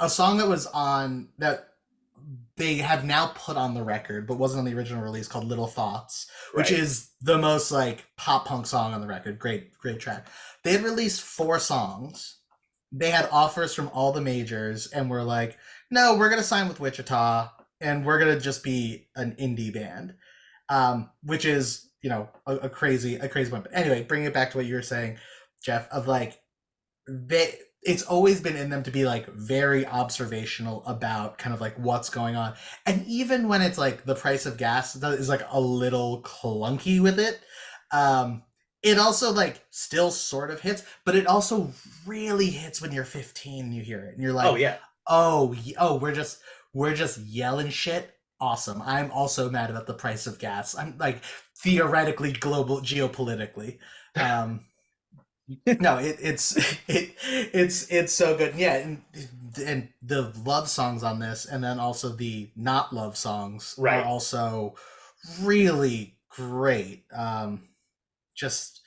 song that was on that they have now put on the record, but wasn't on the original release, called Little Thoughts, which Right. is the most like pop punk song on the record. Great track. They had released 4 songs. They had offers from all the majors and were like, no, we're gonna sign with Wichita and we're gonna just be an indie band. Which is, a crazy one. But anyway, bringing it back to what you were saying, Jeff, of like it's always been in them to be like very observational about kind of like what's going on. And even when it's like the price of gas is like a little clunky with it, it also like still sort of hits, but it also really hits when you're 15 and you hear it and you're Oh like, yeah. oh, we're just yelling shit. Awesome. I'm also mad about the price of gas. I'm like theoretically global geopolitically. No, it's so good. Yeah, and the love songs on this, and then also the not love songs are Right. also really great. Just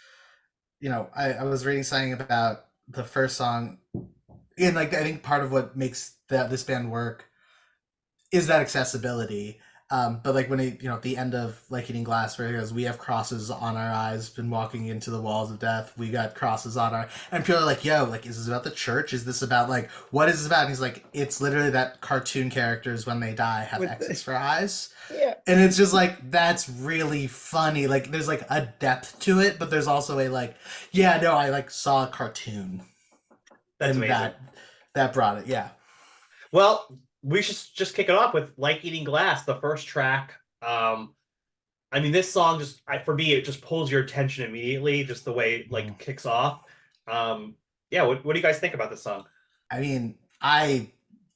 I was reading something about the first song, and like I think part of what makes this band work is that accessibility. But like when at the end of Like Eating Glass, where he goes, "We have crosses on our eyes, been walking into the walls of death. We got crosses on our," and people are like, "Yo, like, is this about the church? Is this about like what is this about?" And he's like, "It's literally that cartoon characters when they die have With the, X's for eyes." yeah, And it's just like that's really funny. Like there's like a depth to it, but there's also a like, yeah, no, I like saw a cartoon, That's and amazing. that brought it. Yeah. Well, we should just kick it off with Like Eating Glass, the first track. I mean, this song for me, it just pulls your attention immediately, just the way it like kicks off. Yeah, what do you guys think about this song? I mean, I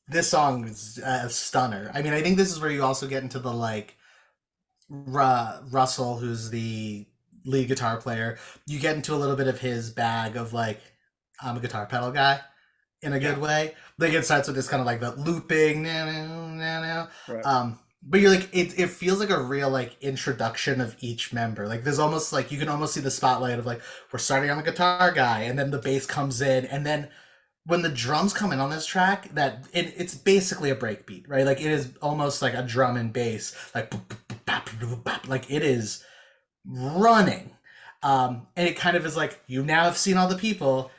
this song is a stunner. I mean, I think this is where you also get into the like Russell, who's the lead guitar player. You get into a little bit of his bag of like, I'm a guitar pedal guy in a Yeah. good way. Like it starts with this kind of like the looping, right. but you're like it feels like a real like introduction of each member. Like there's almost like you can almost see the spotlight of like we're starting on the guitar guy, and then the bass comes in, and then when the drums come in on this track, it's basically a breakbeat, right? Like it is almost like a drum and bass, like it is running, and it kind of is like you now have seen all the people.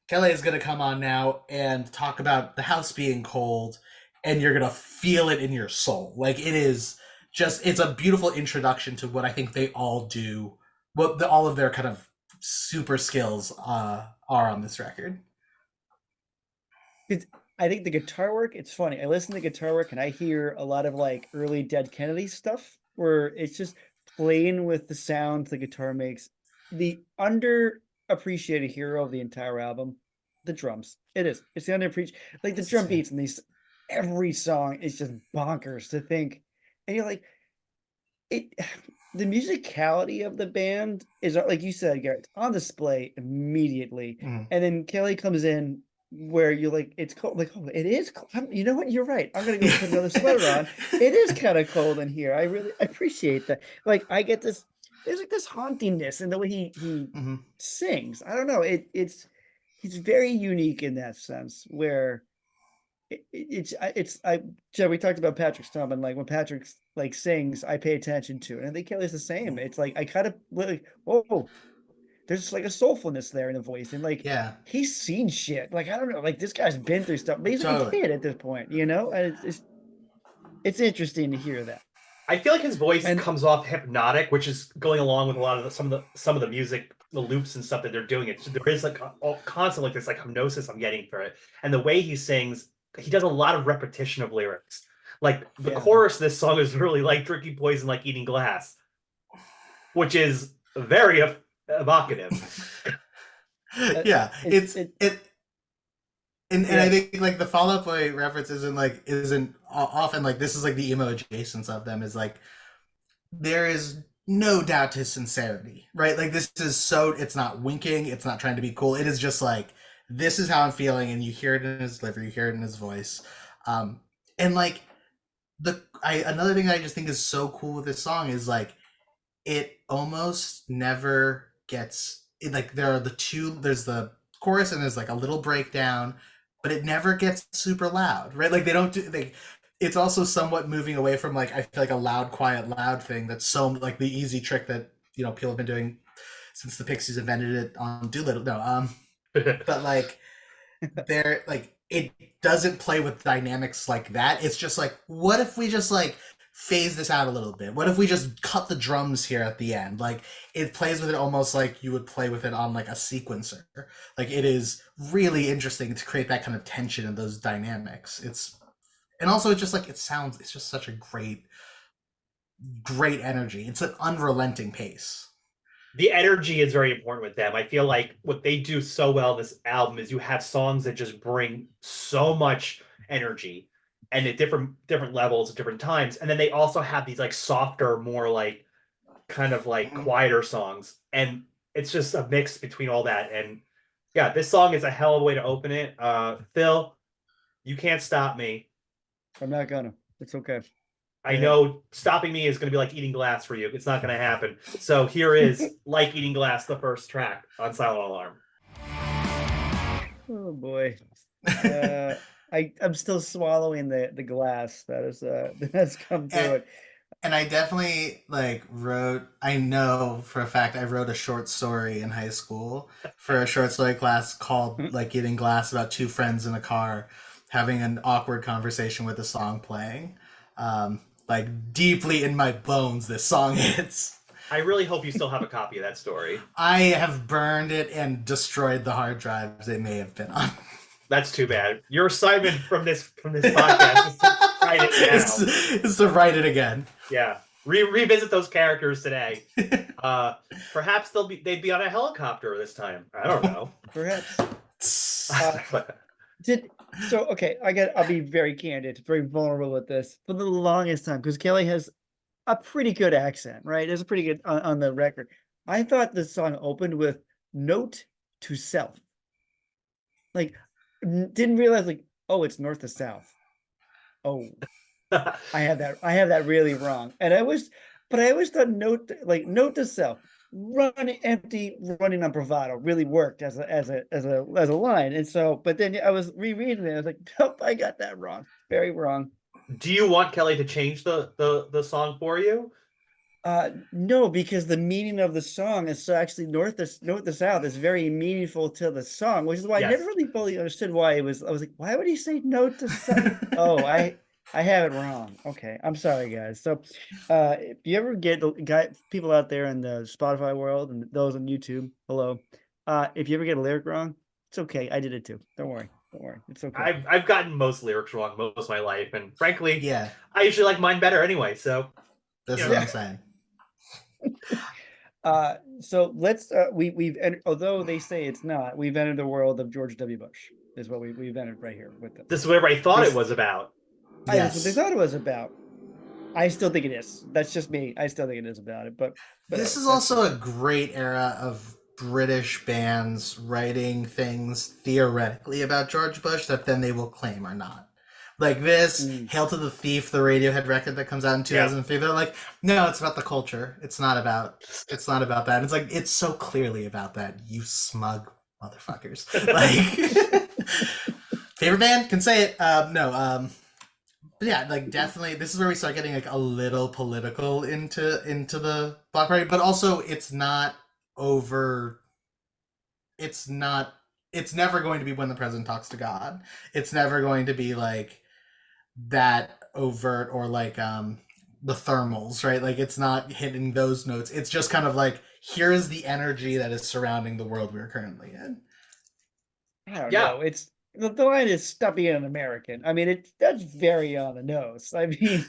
Kelly is gonna come on now and talk about the house being cold, and you're gonna feel it in your soul. Like it's a beautiful introduction to what I think they all do, all of their kind of super skills are on this record. It's, I think the guitar work, it's funny. I listen to guitar work and I hear a lot of like early Dead Kennedy stuff where it's just playing with the sounds the guitar makes. The underappreciated hero of the entire album, the drums. It is. It's the underappreciated, like the drum beats in these. Every song is just bonkers to think, and you're like, it. The musicality of the band is like you said, Garrett, on display immediately, Mm. and then Kelly comes in where you're like, it's cold. Like, oh, it is cold. You know what? You're right. I'm gonna go put another sweater on. It is kind of cold in here. I really appreciate that. Like, I get this. There's like this hauntingness in the way he Mm-hmm. sings. I don't know. It's he's very unique in that sense where it's I Joe, we talked about Patrick Stump and like when Patrick like sings, I pay attention to it. And I think Kelly's the same. It's like I kind of like, whoa, there's like a soulfulness there in the voice. And like Yeah, he's seen shit. Like I don't know, like this guy's been through stuff, but he's like a totally. kid at this point, you know? And it's interesting to hear that. I feel like his voice And comes off hypnotic, which is going along with a lot of some of the music, the loops and stuff that they're doing. There is like constant like this like hypnosis I'm getting for it, and the way he sings, he does a lot of repetition of lyrics. Like the yeah, chorus, of this song is really like drinking poison, like eating glass, which is very evocative. Yeah, it's it it and I yeah, think like the Fall Out Boy reference isn't often like this is like the emo adjacence of them is like there is no doubt to his sincerity, right? Like this is so it's not winking, it's not trying to be cool. It is just like this is how I'm feeling, and you hear it in his delivery, you hear it in his voice, and like another thing I just think is so cool with this song is like it almost never gets like there's the chorus and there's like a little breakdown, but it never gets super loud, right? Like they don't do it's also somewhat moving away from like I feel like a loud, quiet, loud thing. That's so like the easy trick that people have been doing since the Pixies invented it on Doolittle. No, but like they're like it doesn't play with dynamics like that. It's just like, what if we just like phase this out a little bit? What if we just cut the drums here at the end? Like it plays with it almost like you would play with it on like a sequencer. Like it is really interesting to create that kind of tension and those dynamics. And also it's just like it's just such a great energy. It's an unrelenting pace. The energy is very important with them. I feel like what they do so well in this album is you have songs that just bring so much energy and at different levels at different times. And then they also have these like softer, more like kind of like quieter songs. And it's just a mix between all that. And yeah, this song is a hell of a way to open it. Phil, you can't stop me. I'm not gonna. It's okay. I know stopping me is going to be like eating glass for you. It's not going to happen. So here is Like Eating Glass, the first track on Silent Alarm. Oh boy. I'm still swallowing the glass that is that's come through it. And I definitely I know for a fact I wrote a short story in high school for a short story class called Like Eating Glass, about two friends in a car having an awkward conversation with a song playing. Like deeply in my bones, this song hits. I really hope you still have a copy of that story. I have burned it and destroyed the hard drives it may have been on. That's too bad. Your assignment from this podcast is to write it now. It's to write it again. Yeah. Revisit those characters today. Perhaps they'd be on a helicopter this time. I don't know. Perhaps. I'll be very candid, very vulnerable with this. For the longest time, because Kelly has a pretty good accent, right? It's pretty good on the record. I thought this song opened with "Note to Self." Like, didn't realize it's north to south. Oh, I have that really wrong. And I always thought note to self, running on bravado really worked as a line. And so, but then I was rereading it. I was like, nope, I got that wrong. Very wrong. Do you want Kelly to change the song for you? No, because the meaning of the song is so actually north to south is very meaningful to the song, which is why I never really fully understood why it was. I was like, why would he say note to south? Oh, I have it wrong. Okay, I'm sorry, guys. So, if you ever get people out there in the Spotify world and those on YouTube, hello. If you ever get a lyric wrong, it's okay. I did it too. Don't worry. It's okay. I've gotten most lyrics wrong most of my life, and frankly, yeah, I usually like mine better anyway. So that's what I'm saying. So let's we've entered, although they say it's not, we've entered the world of George W. Bush is what we've entered right here with them. This is what everybody thought it was about. That's what they thought it was about. I still think it is. That's just me. I still think it is about it. But this is also a great era of British bands writing things theoretically about George Bush that then they will claim are not. Like this, Hail to the Thief, the Radiohead record that comes out in 2003. They're like, no, it's about the culture. It's not about that. And it's like, it's so clearly about that, you smug motherfuckers. Like, favorite band? Can say it. No. But yeah, like definitely, this is where we start getting like a little political into the Bloc Party, but also it's not over. It's never going to be When the President Talks to God. It's never going to be like that overt or like the Thermals, right? Like it's not hitting those notes. It's just kind of like, here is the energy that is surrounding the world we're currently in. I don't know. It's the line is "stop being an American." I mean, that's very on the nose. I mean,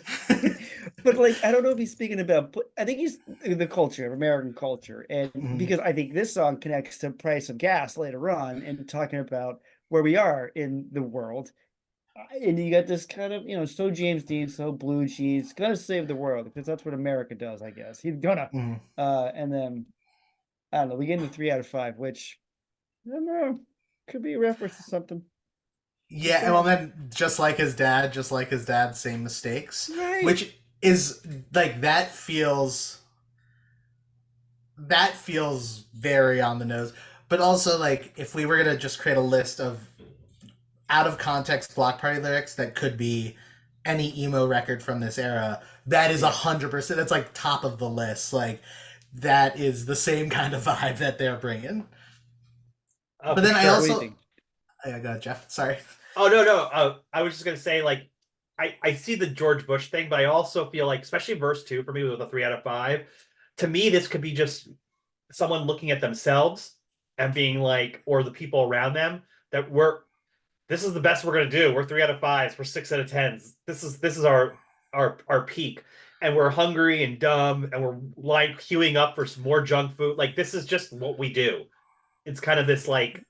but like, I don't know if he's speaking about. I think he's the culture of American culture, and because I think this song connects to price of gas later on, and talking about where we are in the world. And you got this kind of, so James Dean, so blue cheese, gonna save the world because that's what America does, I guess. He's gonna. And then I don't know. We get into 3 out of 5, which I don't know, could be a reference to something. Yeah, and well, then just like his dad, same mistakes, right. Which is like that feels very on the nose. But also, like, if we were gonna just create a list of out of context Bloc Party lyrics that could be any emo record from this era, that is 100%. That's like top of the list. Like that is the same kind of vibe that they're bringing. But For then I sure. What do you also, think? yeah, go ahead, Jeff. Sorry. Oh no, no. I was just gonna say, like, I see the George Bush thing, but I also feel like, especially verse two for me with a 3 out of 5. To me, this could be just someone looking at themselves and being like, or the people around them, that this is the best we're gonna do. We're 3 out of 5s. We're 6 out of 10s. This is our peak, and we're hungry and dumb, and we're like queuing up for some more junk food. Like this is just what we do. It's kind of this like,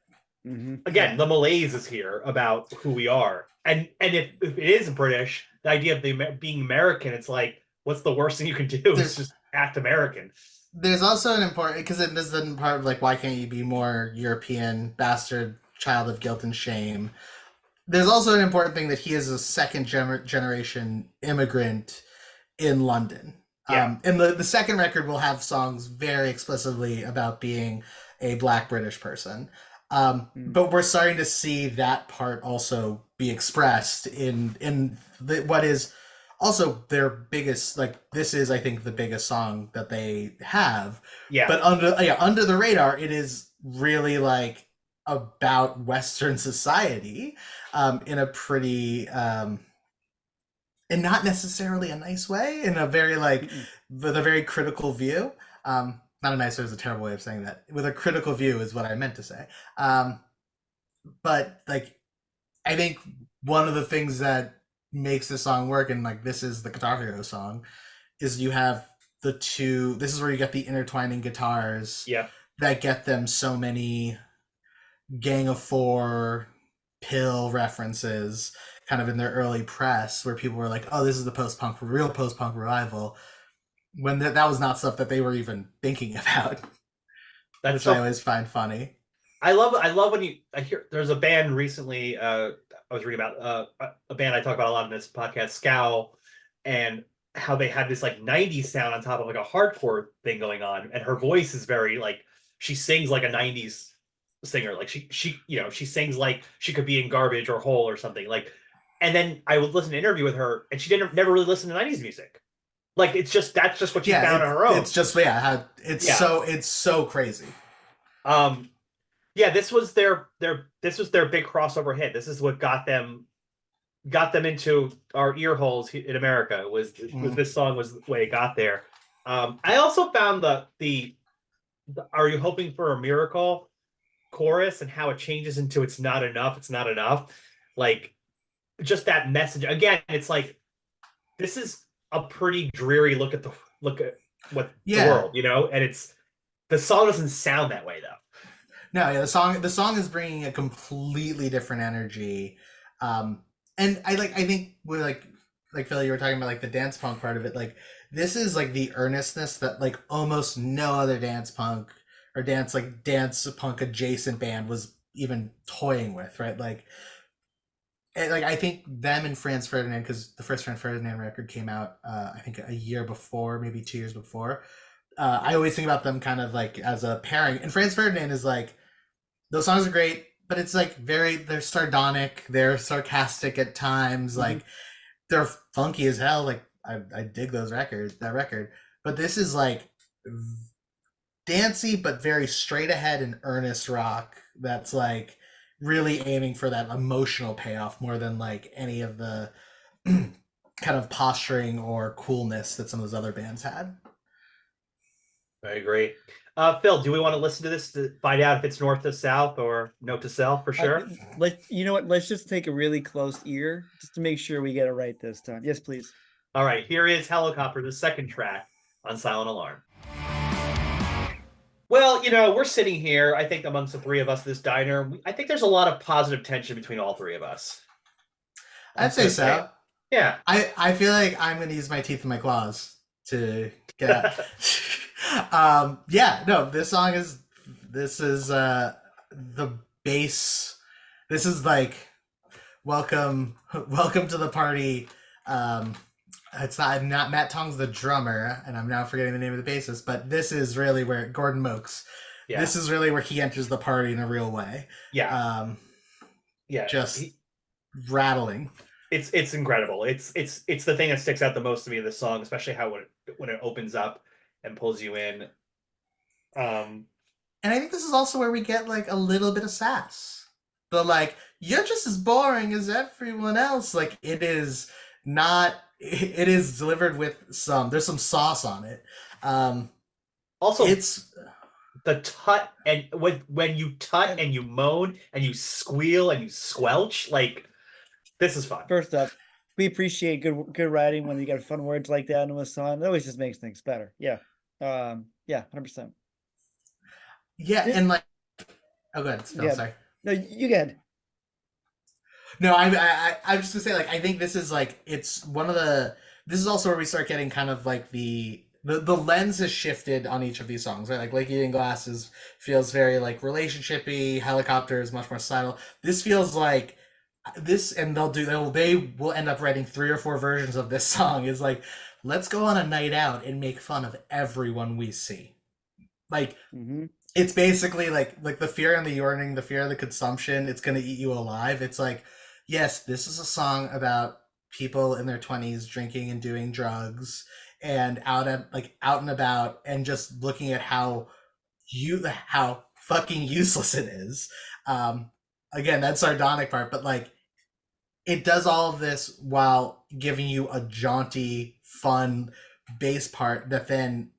again, the malaise is here about who we are, and if it is British, the idea of being American, it's like, what's the worst thing you can do? It's just act American. There's also an important, because it is the part of like, why can't you be more European, bastard child of guilt and shame? There's also an important thing that he is a second generation immigrant in London. Yeah. And the second record will have songs very explicitly about being a Black British person. But we're starting to see that part also be expressed in what is also their biggest, like, this is, I think, the biggest song that they have. Yeah. But under the radar, it is really like about Western society, in a pretty and not necessarily a nice way, in a very like with a very critical view. Not a nice way is a terrible way of saying that. With a critical view is what I meant to say. But like, I think one of the things that makes this song work, and like this is the Guitar Hero song, is you have the two. This is where you get the intertwining guitars. Yeah. That get them so many Gang of Four, Pill references, kind of in their early press, where people were like, "Oh, this is the real post-punk revival," when that was not stuff that they were even thinking about. That's which so, I always find funny. I love when I hear there's a band recently. I was reading about a band I talk about a lot in this podcast, Scowl, and how they had this like '90s sound on top of like a hardcore thing going on, and her voice is very like, she sings like a '90s singer, like she sings like she could be in Garbage or Hole or something like. And then I would listen to an interview with her, and she never really listened to '90s music. Like that's just what she found on her own. It's just it's so crazy. Yeah, this was their big crossover hit. This is what got them into our ear holes in America. Was this song was the way it got there. I also found the "Are You Hoping for a Miracle" chorus and how it changes into "It's not enough, it's not enough." Like, just that message again. It's like, this is a pretty dreary look at what the world, and the song doesn't sound that way though. No, yeah, the song is bringing a completely different energy, and I think with like Phil, you were talking about like the dance punk part of it. Like, this is like the earnestness that like almost no other dance punk or dance punk adjacent band was even toying with, right? Like I think them and Franz Ferdinand, because the first Franz Ferdinand record came out I think a year before, maybe 2 years before. I always think about them kind of like as a pairing, and Franz Ferdinand is like, those songs are great, but it's like they're sardonic, they're sarcastic at times, like they're funky as hell. Like I dig that record, but this is like dancey but very straight ahead and earnest rock that's like really aiming for that emotional payoff more than like any of the kind of posturing or coolness that some of those other bands had. I agree. Phil, do we want to listen to this to find out if it's north to south or note to self for sure? You know what? Let's just take a really close ear just to make sure we get it right this time. Yes, please. All right, here is Helicopter, the second track on Silent Alarm. Well, we're sitting here, I think, amongst the three of us, this diner. I think there's a lot of positive tension between all three of us. I'd say so. Yeah. I feel like I'm going to use my teeth and my claws to get out. Yeah, no, this is the bass. This is like welcome to the party. I'm not Matt Tong's the drummer, and I'm now forgetting the name of the bassist, but this is really where Gordon Mokes. Yeah. This is really where he enters the party in a real way. Yeah. Rattling. it's incredible. It's the thing that sticks out the most to me in the song, especially how when it opens up and pulls you in. Um, And I think this is also where we get like a little bit of sass. The like, you're just as boring as everyone else. Like it is not. It is delivered with there's some sauce on it. Um, Also, it's the tut and when you tut And and you moan and you squeal and you squelch, like this is fun. first up, we appreciate good writing when you got fun words like that in a song. It always just makes things better. Yeah. Yeah, 100%. yeah, This and like, oh, good, Phil. yeah. Sorry. No, you get No, I was just gonna say like I think this is like it's one of the this is also where we start getting kind of like the lens has shifted on each of these songs, right? Like Lake Eating Glasses feels very like relationshipy, Helicopter is much more subtle. This feels like this, and they will end up writing 3 or 4 versions of this song. Is like let's go on a night out and make fun of everyone we see. Like hmm it's basically like the fear and the yearning, the fear of the consumption. It's gonna eat you alive. It's like, yes, this is a song about people in their 20s drinking and doing drugs and out and about and just looking at how fucking useless it is. Um, Again, that sardonic part, but like it does all of this while giving you a jaunty, fun bass part that then,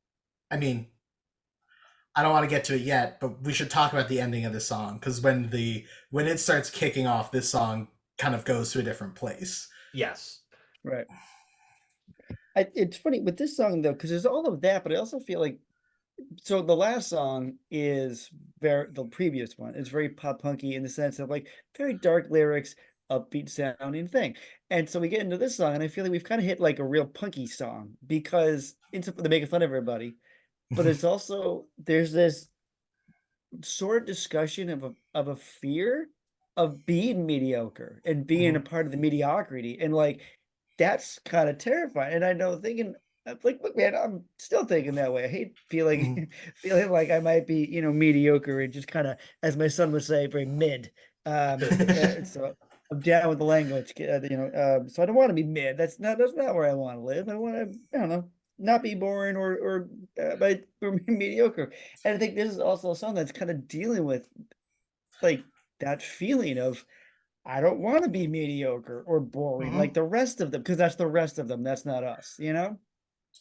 I mean, I don't want to get to it yet, but we should talk about the ending of the song because when it starts kicking off, this song kind of goes to a different place. Yes. right. It's funny with this song though, because there's all of that, but I also feel like so the last song is the previous one is very pop punky in the sense of like very dark lyrics, upbeat sounding thing. And so we get into this song, and I feel like we've kind of hit like a real punky song because it's they're making fun of everybody, but it's also there's this sort of discussion of a fear of being mediocre and being a Mhm. part of the mediocrity, and like that's kind of terrifying. And I know thinking like, look, man, I'm still thinking that way. I hate Mhm. feeling feeling like I might be, mediocre and just kind of, as my son would say, very mid. So I'm down with the language, so I don't want to be mid. That's not where I want to live. I want to, I don't know, not be boring or mediocre. And I think this is also a song that's kind of dealing with like that feeling of I don't want to be mediocre or boring Mhm. like the rest of them because that's the rest of them. That's not us, you know?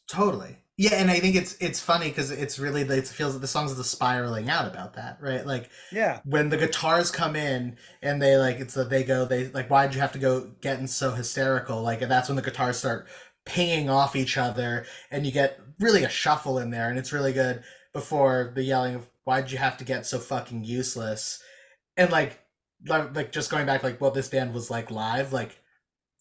Totally. Yeah, and I think it's funny because it's really it feels that the songs are spiraling out about that, right? Like Yeah. when the guitars come in and they like it's that they like why'd you have to go getting so hysterical? Like and that's when the guitars start pinging off each other and you get really a shuffle in there and it's really good before the yelling of why'd you have to get so fucking useless and like just going back like what this band was like live like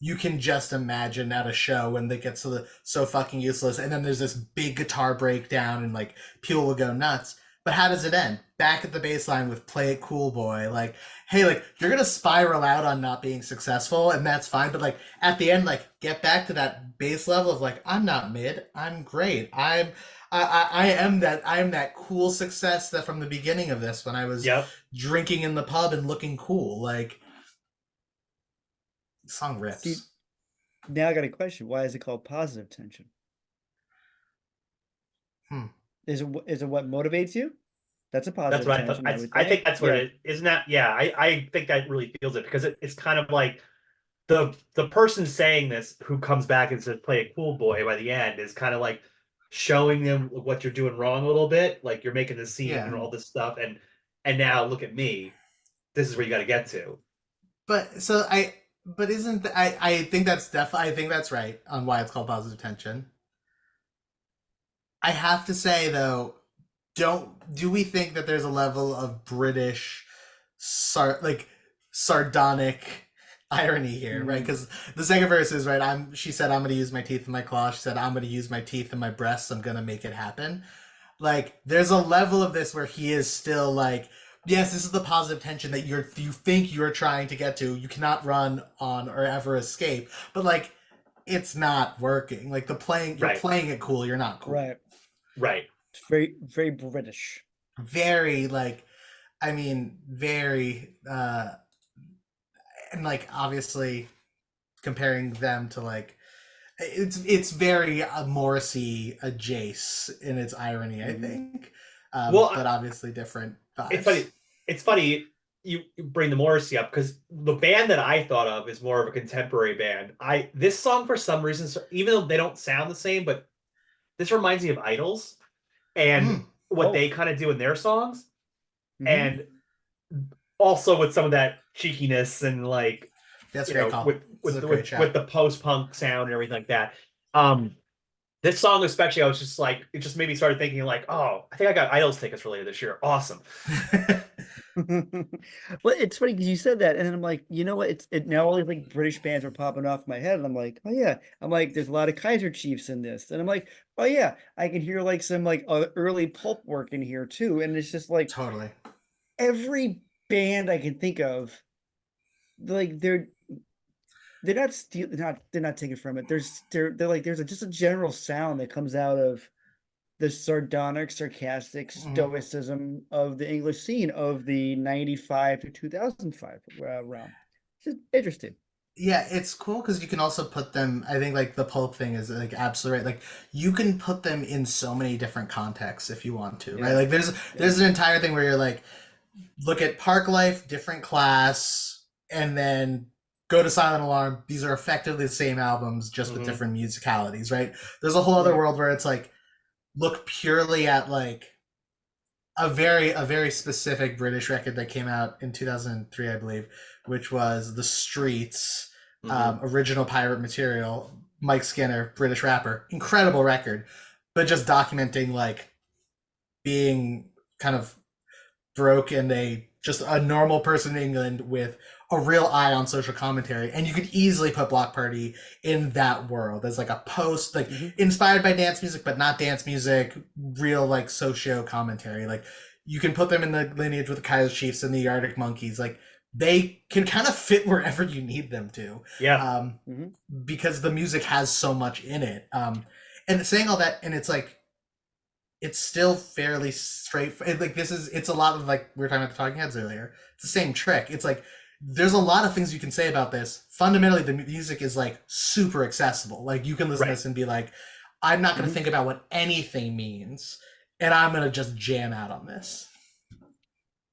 you can just imagine at a show when they get so fucking useless and then there's this big guitar breakdown and like people will go nuts but how does it end back at the bass line with play it cool boy like hey like you're gonna spiral out on not being successful and that's fine but like at the end like get back to that base level of like I'm not mid I'm great I am that cool success that from the beginning of this when I was Yep. drinking in the pub and looking cool like the song See, rips. now I got a question. Why is it called positive tension? Hmm. Is it what motivates you? That's a That's positive what I thought. tension, I would I think think. that's what Yeah. it is. Isn't that? Yeah, I think that really feels it because it's kind of like the person saying this who comes back and says play a cool boy by the end is kind of like showing them what you're doing wrong a little bit. Like you're making the scene and Yeah. Mm. all this stuff, and now look at me. This is where you got to get to. But so I but isn't I think that's definitely I think that's right on why it's called positive tension. I have to say though, don't do we think that there's a level of British like sardonic irony here, right? Mm. Because the second verse is right. She said I'm gonna use my teeth and my claws. She said I'm gonna use my teeth and my breasts. I'm gonna make it happen. Like there's a level of this where he is still like yes this is the positive tension that you think you're trying to get to you cannot run on or ever escape but like it's not working like you're Right, playing it cool you're not cool Right. right. It's very, very British. very like I mean very and like obviously comparing them to like it's very Morrissey adjacent in its irony, I think, Well, but obviously different it's vibes. funny. It's funny you bring the Morrissey up because the band that I thought of is more of a contemporary band. This song for some reason, even though they don't sound the same, but this reminds me of Idols and Mm, what Oh. they kind of do in their songs, Hmm. and also with some of that cheekiness and like that's a great call. with This is with a the great with shot. the post punk sound and everything like that. Um, this song especially, I was just like, it just made me started thinking like, oh, I think I got Idols tickets for later this year. Awesome. Well, it's funny because you said that, and then I'm like, you know what? It now all these like British bands are popping off my head, and I'm like, oh yeah. I'm like, there's a lot of Kaiser Chiefs in this, and I'm like, oh yeah, I can hear like some like early pulp work in here too, and it's just like Totally. every band I can think of, like they're not steal they're not taking from it. They're like there's just a general sound that comes out of the sardonic, sarcastic Mhm. stoicism of the English scene of the 95 to 2005 realm. It's just interesting. Yeah, it's cool because you can also put them. I think like the pulp thing is like absolutely right. Like you can put them in so many different contexts if you want to, right? Yeah. Like Yeah. there's an entire thing where you're like, look at Park Life, different class, and then go to Silent Alarm. These are effectively the same albums, just with Hmm. different musicalities, right? There's a whole other Right. world where it's like, look purely at like a very specific British record that came out in 2003, I believe, which was The Streets, Hmm. original pirate material. Mike Skinner, British rapper, incredible record, but just documenting like being kind of broke and a just a normal person in England with a real eye on social commentary. And you could easily put Block Party in that world as like a post, like Hmm. inspired by dance music, but not dance music, real like socio commentary. Like you can put them in the lineage with the Kaiser Chiefs and the Arctic Monkeys. Like they can kind of fit wherever you need them to. Yeah. Um, Hmm. because the music has so much in it. And saying all that, and it's like it's still fairly straight. Like this is it's a lot of like we were talking about the Talking Heads earlier. It's the same trick. It's like there's a lot of things you can say about this. Fundamentally, the music is like super accessible. Like you can listen to Right. this and be like, I'm not going to Hmm. think about what anything means, and I'm going to just jam out on this.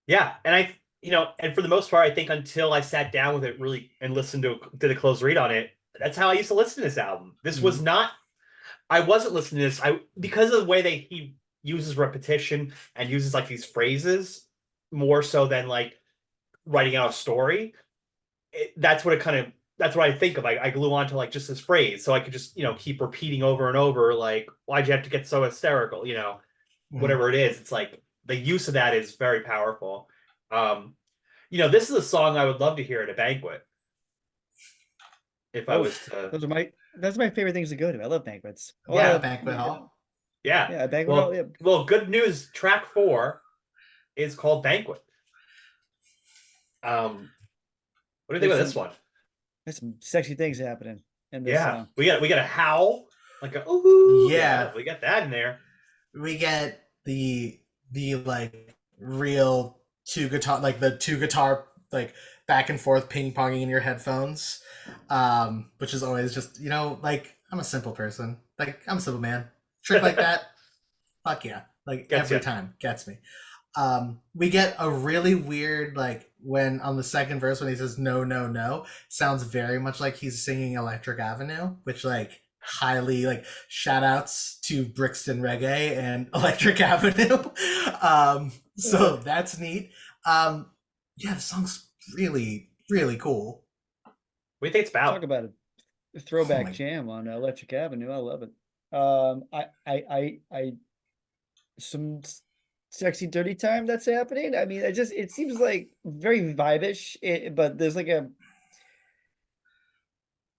Yeah. And and for the most part, I think until I sat down with it really and listened to did a close read on it, that's how I used to listen to this album. This was Mm-hmm. not I wasn't listening to this. I because of the way he uses repetition and uses like these phrases more so than like writing out a story. That's what it kind of that's what I think of. I glue on to like just this phrase, so I could just keep repeating over and over like, why'd you have to get so hysterical? Mm-hmm. Whatever it is, it's like the use of that is very powerful. Um, this is a song I would love to hear at a banquet if I Oh, was to. that's my favorite things to go to. I love banquets. Yeah, Yeah, banquet hall. yeah. Yeah, a banquet hall. Well, Yeah. well, good news. Track 4 is called Banquet. What do you think There's of this some one? there's some sexy things happening in this Yeah, song. we got a howl like a ooh Yeah, yeah, we got that in there. we get the like real two guitar like back and forth ping ponging in your headphones, which is always just like I'm a simple person, like I'm a simple man. Trick like that, fuck yeah, like Gets every you. time gets me. We get a really weird like when on the second verse when he says no no no sounds very much like he's singing Electric Avenue, which like highly like shout outs to Brixton Reggae and Electric Avenue. So that's neat. Yeah, the song's really cool. What do you think it's Talk about? about a Oh throwback my jam on Electric Avenue. I love it. I some sexy dirty time that's happening. I mean, it seems like very vibish, but there's like a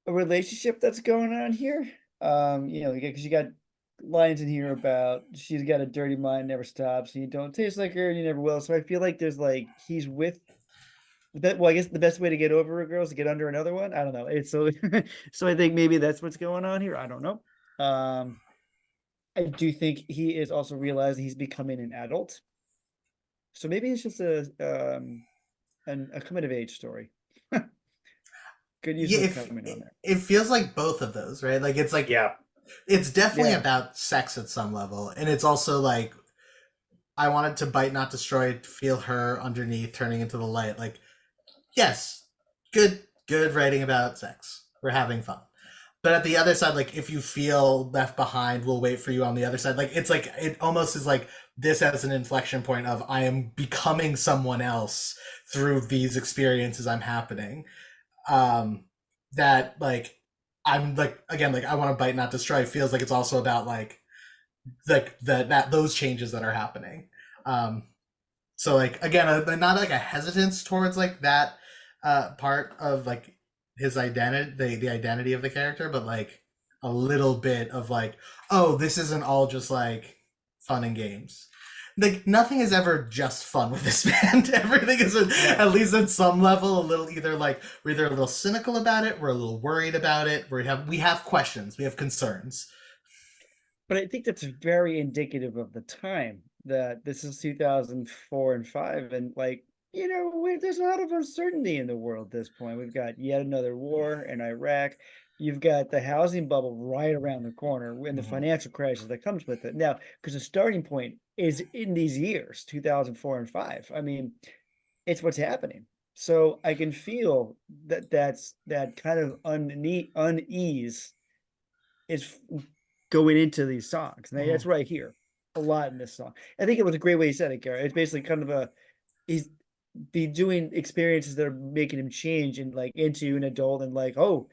relationship that's going on here. Because you got lines in here about she's got a dirty mind, never stops, and you don't taste like her, and you never will. So I feel like there's like he's with that. Well, I guess the best way to get over a girl is to get under another one. I don't know. It's so so I think maybe that's what's going on here. I don't know. Um, I do think he is also realizing he's becoming an adult. So maybe it's just a coming of age story. Good use Yeah, of coming on there. it feels like both of those, right? Like Yeah. it's definitely Yeah. about sex at some level, and it's also like I wanted to bite, not destroy, feel her underneath, turning into the light. Like, yes, good writing about sex. We're having fun. But at the other side, like if you feel left behind, we'll wait for you on the other side. Like it's like it almost is like this as an inflection point of I am becoming someone else through these experiences I'm happening. That like I'm like again like I want to bite not destroy feels like it's also about like that those changes that are happening. Um so like again not like a hesitance towards like that part of like his identity the identity of the character, but like a little bit of like, oh, this isn't all just like fun and games. Like nothing is ever just fun with this band. Everything is at least at some level a little either like we're either a little cynical about it, we're a little worried about it, we have questions, we have concerns. But I think that's very indicative of the time that this is 2004 and 5, and like there's a lot of uncertainty in the world at this point. We've got yet another war in Iraq. You've got the housing bubble right around the corner and the financial crisis that comes with it. Now, because the starting point is in these years, 2004 and 5. I mean, it's what's happening. So I can feel that's that kind of unease is going into these songs. And that's what I hear a lot in this song. I think it was a great way he said it, Garrett. It's basically kind of he's be doing experiences that are making him change and like into an adult and like, oh,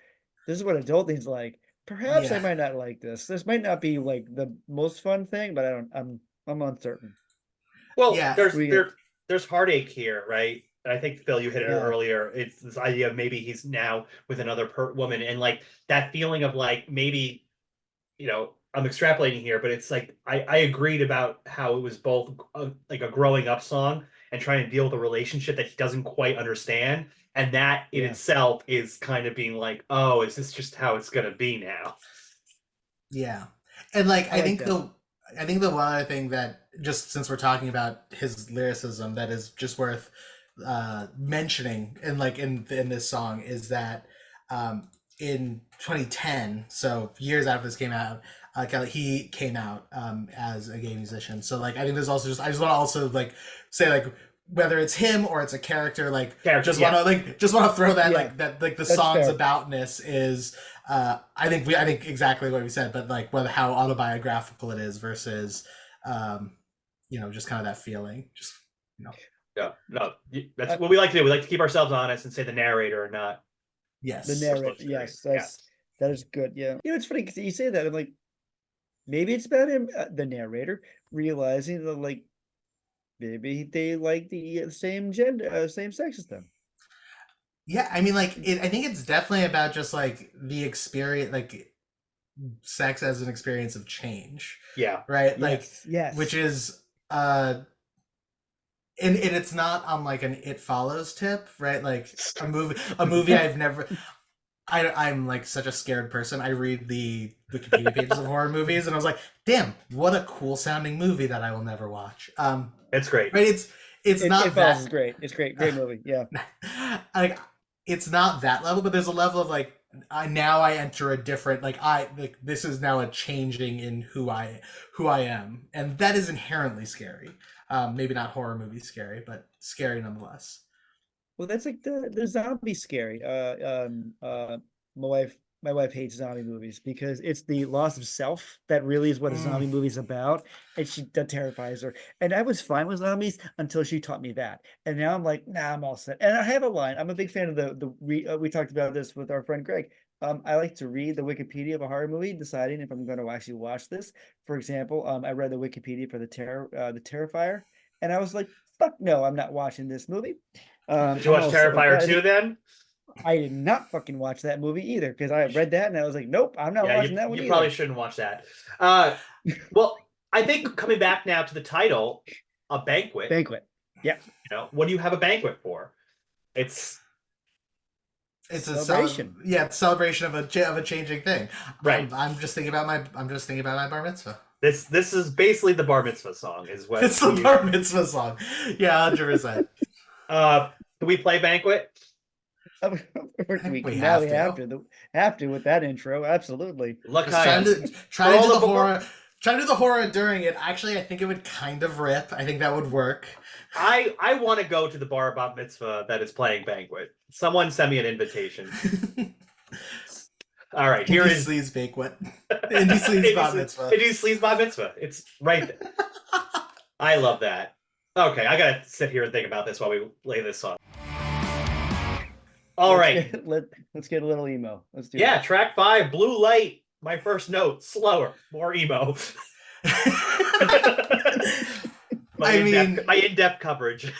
this is what adulting's like. Perhaps I might not like this. This might not be like the most fun thing, but I'm uncertain. Well, Yeah. there's heartache here, right? And I think Phil, you hit it earlier. It's this idea of maybe he's now with another woman, and like that feeling of like maybe, I'm extrapolating here, but it's like I agreed about how it was both like a growing up song and trying to deal with a relationship that he doesn't quite understand, and that in itself is kind of being like, oh, is this just how it's gonna be now? Yeah. And like I think that. I think the one other thing that just since we're talking about his lyricism that is just worth mentioning and like in this song is that in 2010, so years after this came out, he came out as a gay musician. So like I think there's also just I just want to also like say like whether it's him or it's a character like just want to throw that like that like the That's song's fair. aboutness is I think exactly what we said, but like whether how autobiographical it is versus just kind of that feeling, just Yeah, no, that's what we like to do. We like to keep ourselves honest and say the narrator or not. yes, The narrator. Yes, that is good. Yeah, it's funny because you say that. I'm like, maybe it's about him, the narrator, realizing that like maybe they like the same gender, same sex as them. Yeah, I mean, like, I think it's definitely about just like the experience, like sex as an experience of change. Yeah. Right. Yes. Which is, and it's not on like an It Follows tip, right? Like a movie I've never. I'm like such a scared person. I read the Wikipedia pages of horror movies, and I was like, "Damn, what a cool sounding movie that I will never watch." It's great. Right? It's not It that. Follows is great. It's great movie. Yeah. Like, it's not that level, but there's a level of like I enter a different this is now a changing in who I am, and that is inherently scary. Maybe not horror movie scary, but scary nonetheless. Well, that's like the zombie scary. My wife hates zombie movies because it's the loss of self that really is what a zombie movie is about, and that terrifies her. And I was fine with zombies until she taught me that, and now I'm like, nah, I'm all set. And I have a line. I'm a big fan of we talked about this with our friend Greg. I like to read the Wikipedia of a horror movie, deciding if I'm going to actually watch this. For example, I read the Wikipedia for the Terrifier, and I was like, fuck no, I'm not watching this movie. Did you watch Terrifier 2 then? I did not fucking watch that movie either because I read that and I was like, nope, I'm not watching that one you either. Probably shouldn't watch that. Well, I think coming back now to the title, A Banquet. Banquet. Yeah. What do you have a banquet for? It's a celebration. It's a celebration of a changing thing. Right. I'm just thinking about my bar mitzvah. This is basically the bar mitzvah song, is what it's the bar mitzvah song. Yeah, 100%. Can we play Banquet? think we Now have we have to. have to with that intro. Absolutely. Just trying to For all do the the horror. Try to do the horror during it. Actually, I think it would kind of rip. I think that would work. I want to go to the bar bat mitzvah that is playing Banquet. Someone send me an invitation. All right, here Indie is Sleaze Banquet. Indie Sleaze Bat Mitzvah. Indie Sleaze bat mitzvah. It's right there. I love that. Okay, I gotta sit here and think about this while we lay this song. All right. Let's get a little emo. Let's do Yeah, track 5, Blue Light. My first note, slower, more emo. my in-depth coverage.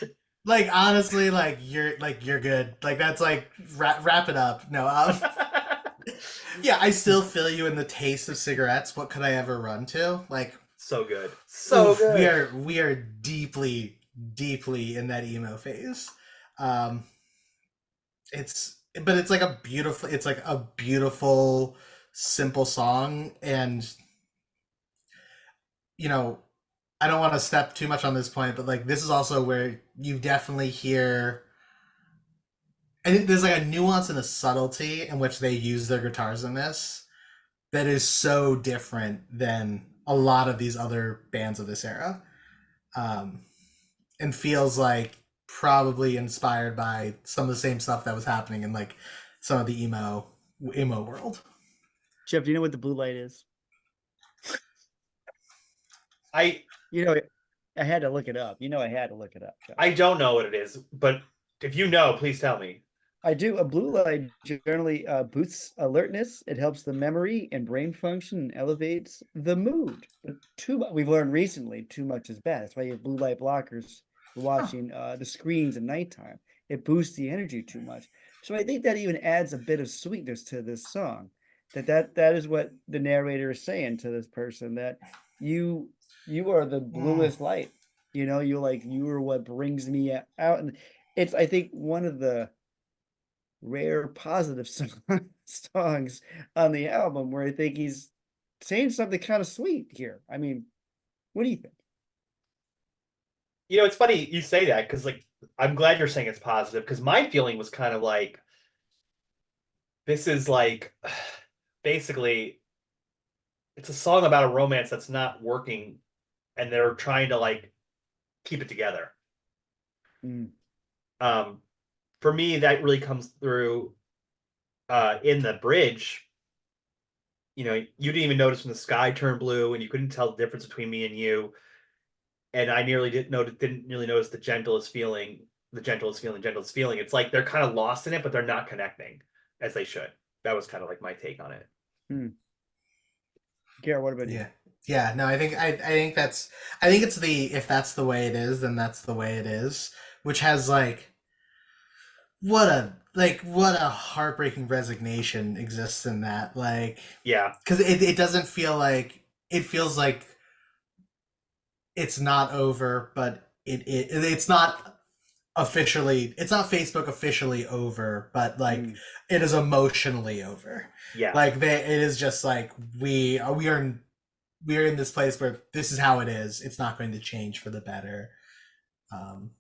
Like honestly, like you're good. Like that's like wrap it up. No, yeah, I still feel you in the taste of cigarettes. What could I ever run to? Like so good, so good. We are deeply in that emo phase. It's like a beautiful simple song, and you know, I don't want to step too much on this point, but like this is also where you definitely hear, I think there's like a nuance and a subtlety in which they use their guitars in this that is so different than a lot of these other bands of this era, and feels like probably inspired by some of the same stuff that was happening in like some of the emo world. Jeff, do you know what the blue light is? I had to look it up. I had to look it up. Jeff. I don't know what it is, but if you know, please tell me. I do. A blue light generally boosts alertness. It helps the memory and brain function and elevates the mood. We've learned recently, too much is bad. That's why you have blue light blockers for watching the screens at nighttime. It boosts the energy too much. So I think that even adds a bit of sweetness to this song. That is what the narrator is saying to this person, that you are the bluest light. You are what brings me out. And it's, I think, one of the rare positive songs on the album where I think he's saying something kind of sweet here. I mean, what do you think? It's funny you say that, because like I'm glad you're saying it's positive, because my feeling was kind of like, this is like basically it's a song about a romance that's not working and they're trying to like keep it together. For me, that really comes through in the bridge. You didn't even notice when the sky turned blue and you couldn't tell the difference between me and you. And I didn't really notice the gentlest feeling. It's like they're kind of lost in it, but they're not connecting as they should. That was kind of like my take on it. Garrett, what about you? Yeah, no, I think it's if that's the way it is, then that's the way it is, which has like what a heartbreaking resignation exists in that. Like, yeah, because it doesn't feel like, it feels like it's not over, but it's not officially, it's not Facebook officially over, but like it is emotionally over. Yeah, like it is just like we are in this place where this is how it is. It's not going to change for the better. And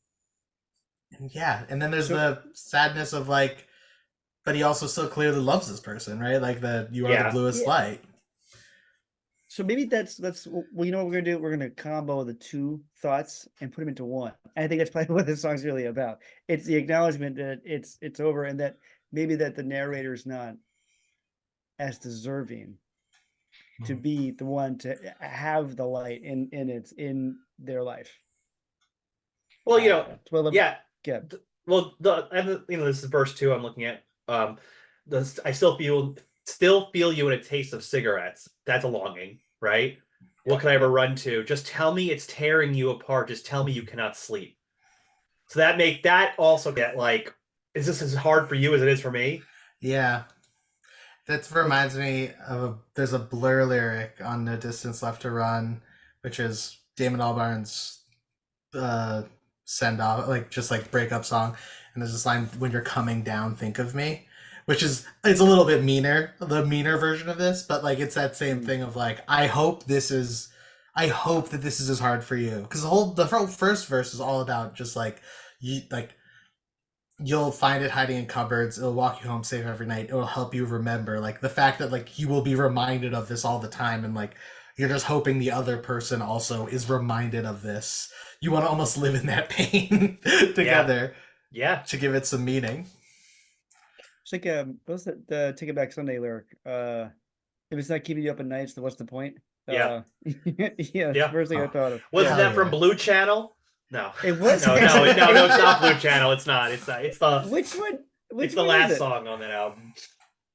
then there's the sadness of like, but he also still clearly loves this person, right? Like you are the bluest light. So maybe that's well, you know what we're gonna do? We're gonna combo the two thoughts and put them into one. And I think that's probably what this song's really about. It's the acknowledgement that it's over, and that maybe that the narrator is not as deserving to be the one to have the light in their life. Well, Well, this is verse 2 I'm looking at. I still feel you in a taste of cigarettes. That's a longing, right? What can I ever run to? Just tell me it's tearing you apart. Just tell me you cannot sleep. So that also get like, is this as hard for you as it is for me? Yeah. That reminds me of there's a Blur lyric on No Distance Left to Run, which is Damon Albarn's send off, like just like breakup song, and there's this line, "When you're coming down, think of me," which is, it's a little bit meaner, the meaner version of this, but like it's that same thing of like, I hope that this is as hard for you, because the whole first verse is all about just like you, like you'll find it hiding in cupboards. It'll walk you home safe every night. It'll help you remember, like the fact that like you will be reminded of this all the time, and like you're just hoping the other person also is reminded of this. You want to almost live in that pain together. Yeah. To give it some meaning. It's like what was the Take It Back Sunday lyric? If it's not keeping you up at night, so what's the point? Yeah. Yeah, that's the first thing I thought of. Wasn't that from Blue Channel? No. It was. No, it's not Blue Channel. It's not. It's the Which one? It's the last song on that album,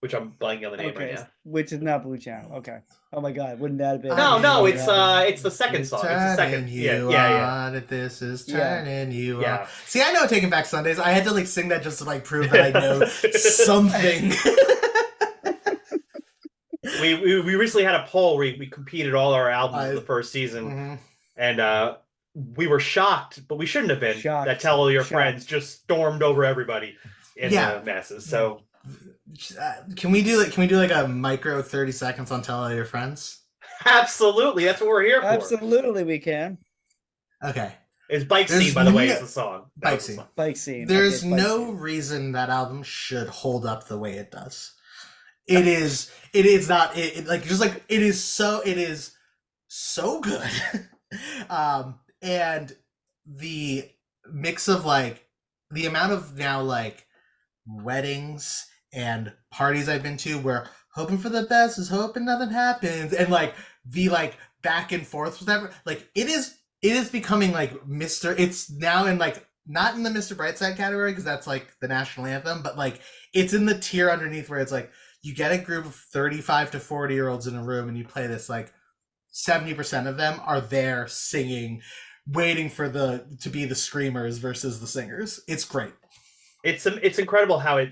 which I'm blanking on the name right now. Which is not Blue Channel. Okay. Oh my God, wouldn't that have been? No, it's the second song. It's the second. Yeah. This is turning you on. See, I know Taking Back Sundays. I had to like sing that just to like prove that I know something. We recently had a poll where we competed all our albums in the first season, and we were shocked, but we shouldn't have been. That Tell All Your Friends just stormed over everybody in the masses. So, can we do like a micro 30 seconds on Tell All Your Friends? Absolutely, that's what we're here for. Absolutely, we can. Okay. It's Bike Scene, by the way, is the song. Bike Scene. Bike Scene. There's no reason that album should hold up the way it does. It is so good. And the mix of like the amount of now like weddings and parties I've been to where hoping for the best is hoping nothing happens, and like the like back and forth with that, like it is becoming like it's now in like not in the Mr. Brightside category because that's like the national anthem, but like it's in the tier underneath where it's like you get a group of 35 to 40-year-olds in a room and you play this, like 70% of them are there singing, waiting for to be the screamers versus the singers. It's great. It's incredible how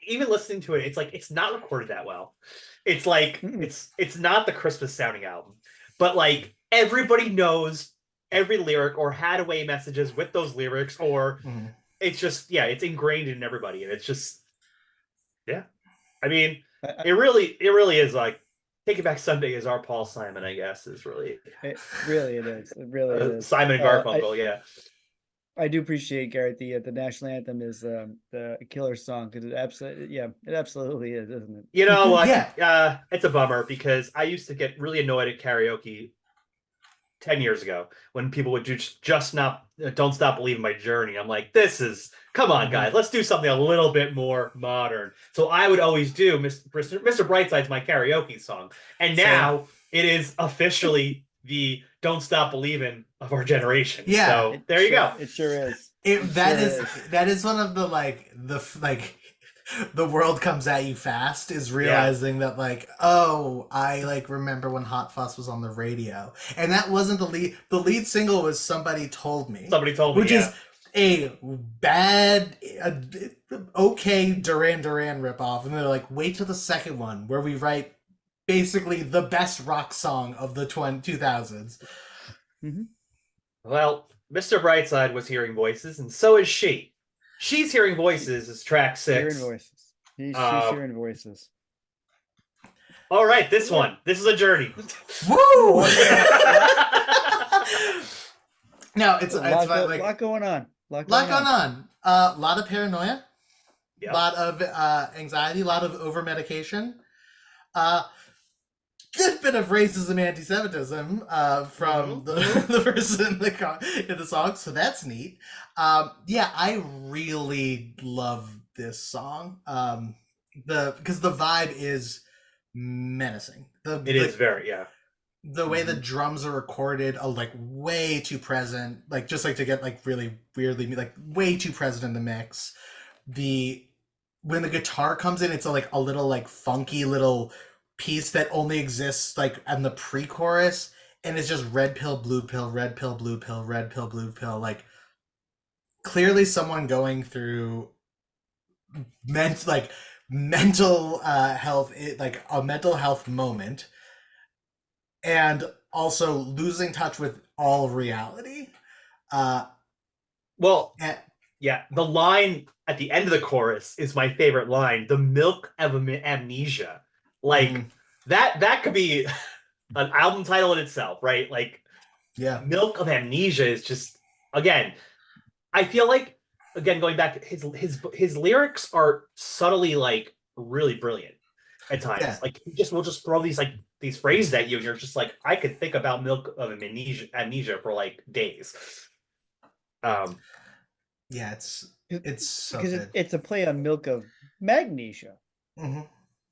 even listening to it, it's like it's not recorded that well. It's like it's not the Christmas sounding album, but like everybody knows every lyric or had away messages with those lyrics, or it's just it's ingrained in everybody, and it's just I mean, it really is like Take It Back Sunday is our Paul Simon, I guess, is really. It really is. It really is. Simon and Garfunkel, I do appreciate, Garrett, the national anthem is the killer song, because it absolutely is, isn't it? You know what? It's a bummer because I used to get really annoyed at karaoke 10 years ago when people would just not Don't Stop Believing My Journey. I'm like, come on, guys, let's do something a little bit more modern. So I would always do Mr. Brightside's my karaoke song. And now it is officially the Don't Stop Believing of our generation. Yeah. So there you go. It sure is. That is one of the world comes at you fast is realizing that like, oh, I like remember when Hot Fuss was on the radio, and that wasn't the lead single was Somebody Told Me, which is a bad okay Duran Duran ripoff, and they're like, wait till the second one where we write basically the best rock song of the 2000s. Well, Mr. Brightside was hearing voices, and so is she. She's Hearing Voices is track 6. Hearing Voices. She's hearing voices. All right, this is a journey. Woo! No, it's a lot going on. A lot of paranoia. Yep. A lot of anxiety. A lot of over medication. Good bit of racism, anti-Semitism from the person in the song, so that's neat. I really love this song. Because the vibe is menacing. It is very The way the drums are recorded are like way too present, like just like to get like really weirdly like way too present in the mix. When the guitar comes in, it's like a little like funky little piece that only exists like in the pre-chorus, and it's just red pill, blue pill, red pill, blue pill, red pill, blue pill. Like clearly someone going through mental health, like a mental health moment, and also losing touch with all reality. The line at the end of the chorus is my favorite line. The milk of amnesia. Like that could be an album title in itself, right? Like, Milk of Amnesia is just, again, I feel like again, going back, his lyrics are subtly like really brilliant at Yeah. times. Like he just will just throw these phrases at you, and you're just like, I could think about Milk of Amnesia for like days. Um, Yeah, it's so because good. it's a play on Milk of Magnesia, Hmm.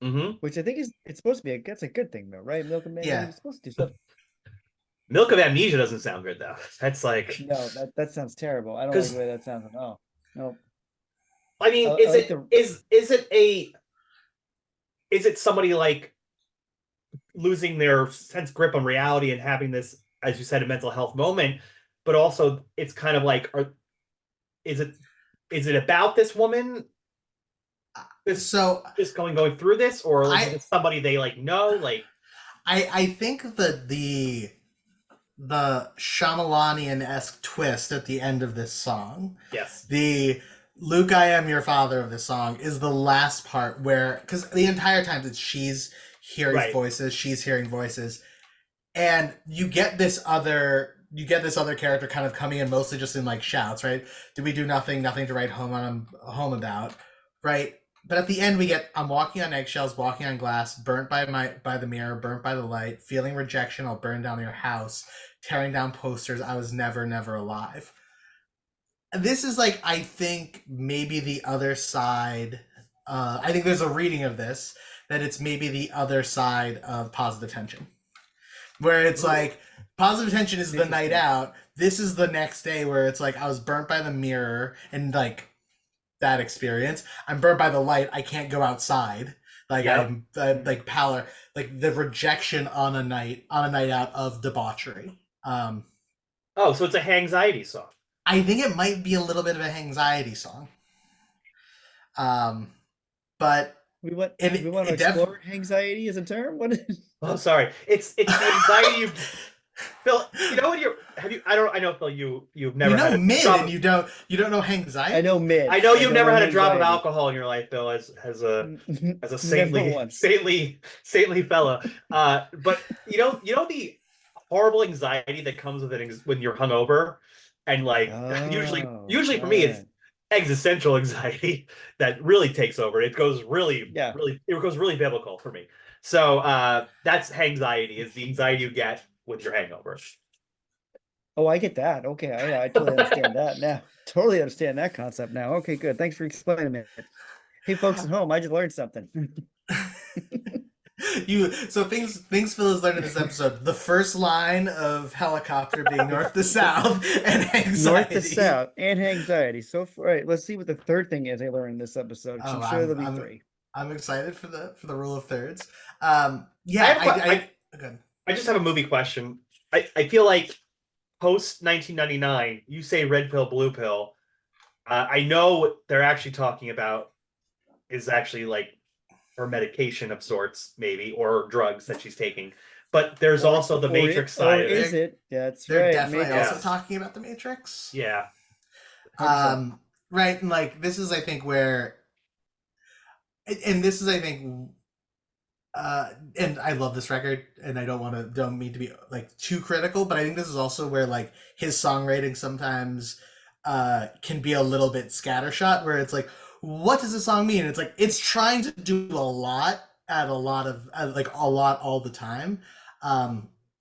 mhm. which I think it's supposed to be that's a good thing though, right? Milk of Magnesia Yeah. is supposed to do something. Milk of Amnesia doesn't sound good though. That's like No, that sounds terrible. I don't like the because way that sounds at all. No, I mean, I like the is it somebody like losing their sense grip on reality and having this, as you said, a mental health moment, but also it's kind of like, is it is it about this woman this So just going through this, or like is I it somebody they like know like I think that the Shyamalanian-esque twist at the end of this song, yes the Luke, I am your father of this song, is the last part where, because the entire time that she's hearing right voices, she's hearing voices, and you get this other character kind of coming in mostly just in like shouts, right? Did we do nothing to write home about, right? But at the end we get, I'm walking on eggshells, walking on glass, burnt by the mirror, burnt by the light, feeling rejection, I'll burn down your house, tearing down posters, I was never alive. This is like, I think maybe the other side. I think there's a reading of this that it's maybe the other side of positive tension, where it's Ooh. like positive tension is the night Interesting. out. This is the next day where it's like I was burnt by the mirror and like that experience. I'm burnt by the light. I can't go outside. Like yep I'm like pallor, like the rejection on a night out of debauchery. oh so it's a anxiety song I think it might be a little bit of an anxiety song. Um, but we want to it def explore anxiety as a term. What is oh sorry it's anxiety you Phil, you know what you're have you I know Phil you've you never know had a mid drop and of, you don't know I anxiety. know mid. I know I you've don't never know had a drop of anxiety. alcohol in your life, Bill, as a Never once. saintly fella. But you know the horrible anxiety that comes with it when you're hungover, and like Oh, usually for me it's right. existential anxiety that really takes over. It goes Yeah. it goes really biblical for me. So that's anxiety is the anxiety you get with your hangover. Oh, I get that. Okay, I totally understand that now. Totally understand that concept now. Okay, good. Thanks for explaining it. Hey, folks at home, I just learned something. Things Phil has learned in this episode. The first line of helicopter being north to south and North to anxiety. south and anxiety. So, all right, let's see what the third thing is I learned in this episode. 'Cause Oh, I'm sure there'll be three. I'm excited for the rule of thirds. I Yeah, have good. I just have a movie question. I feel like post 1999, you say red pill, blue pill. I know what they're actually talking about is actually like her medication of sorts, maybe, or drugs that she's taking. But there's also the Matrix Or side of is it. it? That's They're right. definitely also Matrix. Yes. talking about the Matrix. Yeah. 100%. Right, and like this is, I think, where, and this is, I think, and I love this record, and I don't mean to be like too critical, but I think this is also where like his songwriting sometimes can be a little bit scattershot, where it's like, what does this song mean? And it's like it's trying to do a lot at a lot of like a lot all the time.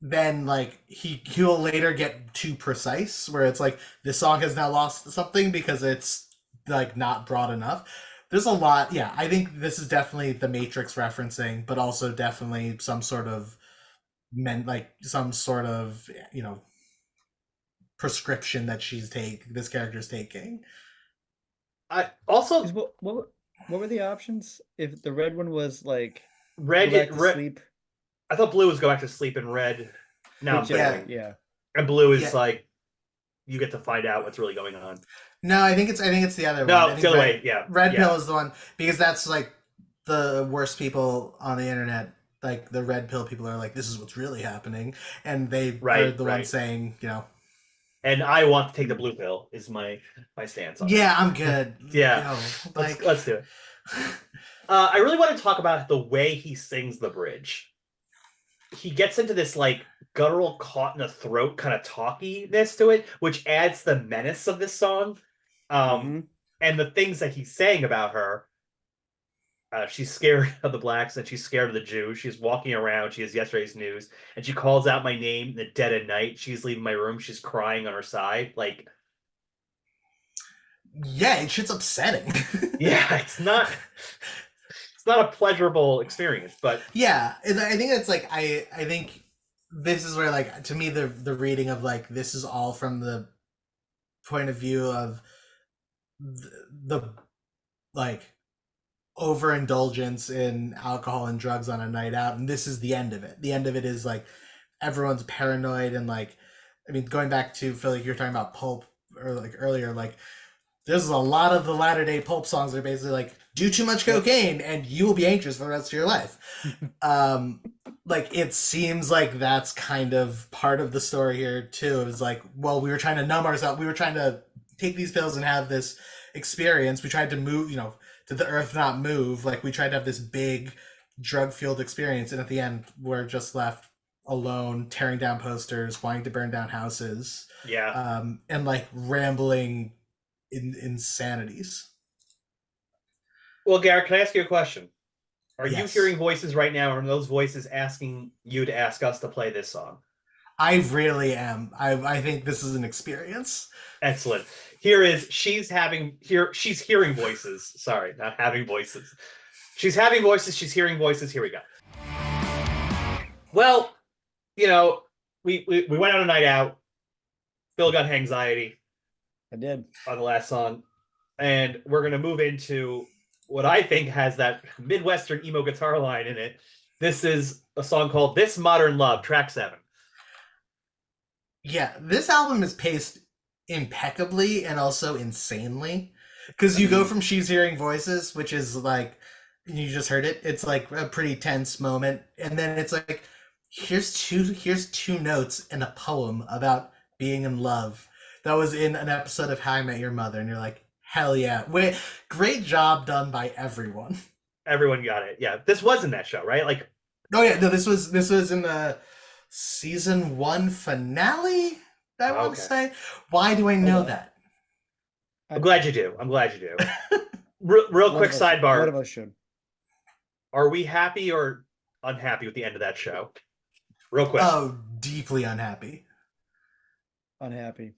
Then like he'll later get too precise, where it's like this song has now lost something because it's like not broad enough. There's a lot. Yeah, I think this is definitely the Matrix referencing, but also definitely some sort of some sort of prescription that this character's taking. I also What were the options? If the red one was like go red back to red. sleep, I thought blue was go back to sleep, and red. Now I'm whichever. Yeah, thinking, Yeah. and blue is yeah. like you get to find out what's really going on. No, I think it's the other one. No, I it's think the other way. Yeah, red yeah, pill is the one, because that's like the worst people on the internet. Like the red pill people are like, this is what's really happening, and they are right, the ones right. saying, And I want to take the blue pill. Is my stance on it. yeah, I'm good. Yeah, let's do it. I really want to talk about the way he sings the bridge. He gets into this like guttural, caught in a throat kind of talkiness to it, which adds the menace of this song. Um, Mm-hmm. and the things that he's saying about her, she's scared of the blacks and she's scared of the Jews. She's walking around. She has yesterday's news, and she calls out my name in the dead of night. She's leaving my room. She's crying on her side. Like, Yeah, it shit's upsetting. yeah, it's not a pleasurable experience, but Yeah, and I think that's like I think this is where like to me the reading of like this is all from the point of view of the like overindulgence in alcohol and drugs on a night out, and this is the end of it. The end of it is like everyone's paranoid and like I mean going back to Phil, like you were talking about Pulp or like earlier, like there's a lot of the latter day Pulp songs that are basically like do too much cocaine and you will be anxious for the rest of your life. Like it seems like that's kind of part of the story here too. It was like, well, we were trying to numb ourselves. We were trying to take these pills and have this experience. We tried to move, you know, did the earth not move? Like we tried to have this big drug fueled experience, and at the end we're just left alone, tearing down posters, wanting to burn down houses, yeah. and like rambling insanities. Well, Garrett, can I ask you a question? Are you Yes. hearing voices right now, or are those voices asking you to ask us to play this song? I really am. I think this is an experience. Excellent. She's hearing voices. Sorry, not having voices. She's having voices, she's hearing voices. Here we go. Well, you know, we went on a night out. Phil got anxiety I did. on the last song, and we're gonna move into what I think has that Midwestern emo guitar line in it. This is a song called This Modern Love, track 7. Yeah, this album is paced impeccably and also insanely. Because you go from She's Hearing Voices, which is like, you just heard it, it's like a pretty tense moment. And then it's like, here's two notes in a poem about being in love that was in an episode of How I Met Your Mother. And you're like, hell yeah. Wait, great job done by everyone. Everyone got it. Yeah, this was in that show, right? Like, Oh yeah, no, this was in the season 1 finale, I want to say. Why do I know that? I'm glad you do. Real quick One sidebar. of us should. Are we happy or unhappy with the end of that show? Real quick. Oh, deeply unhappy. Unhappy.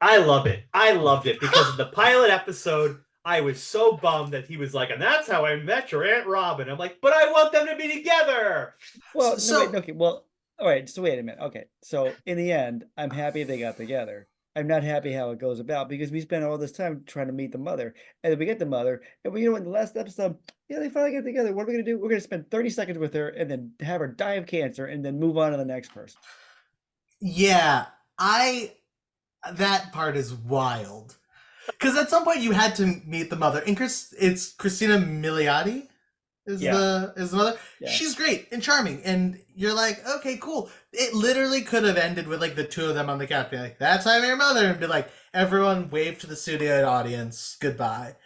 I love it. I loved it because of the pilot episode. I was so bummed that he was like, and that's how I met your Aunt Robin. I'm like, but I want them to be together. Well, So- no, wait, okay. Well, all right. So wait a minute. Okay. So in the end, I'm happy they got together. I'm not happy how it goes about because we spent all this time trying to meet the mother, and then we get the mother, and we, you know, in the last episode, yeah, they finally get together. What are we gonna do? We're gonna spend 30 seconds with her, and then have her die of cancer, and then move on to the next person. Yeah, that part is wild. Because at some point you had to meet the mother. And it's Christina Milioti is Yeah. the mother. Yeah. She's great and charming. And you're like, okay, cool. It literally could have ended with like the two of them on the couch being like, that's how I met your mother, and be like, everyone wave to the studio audience, goodbye.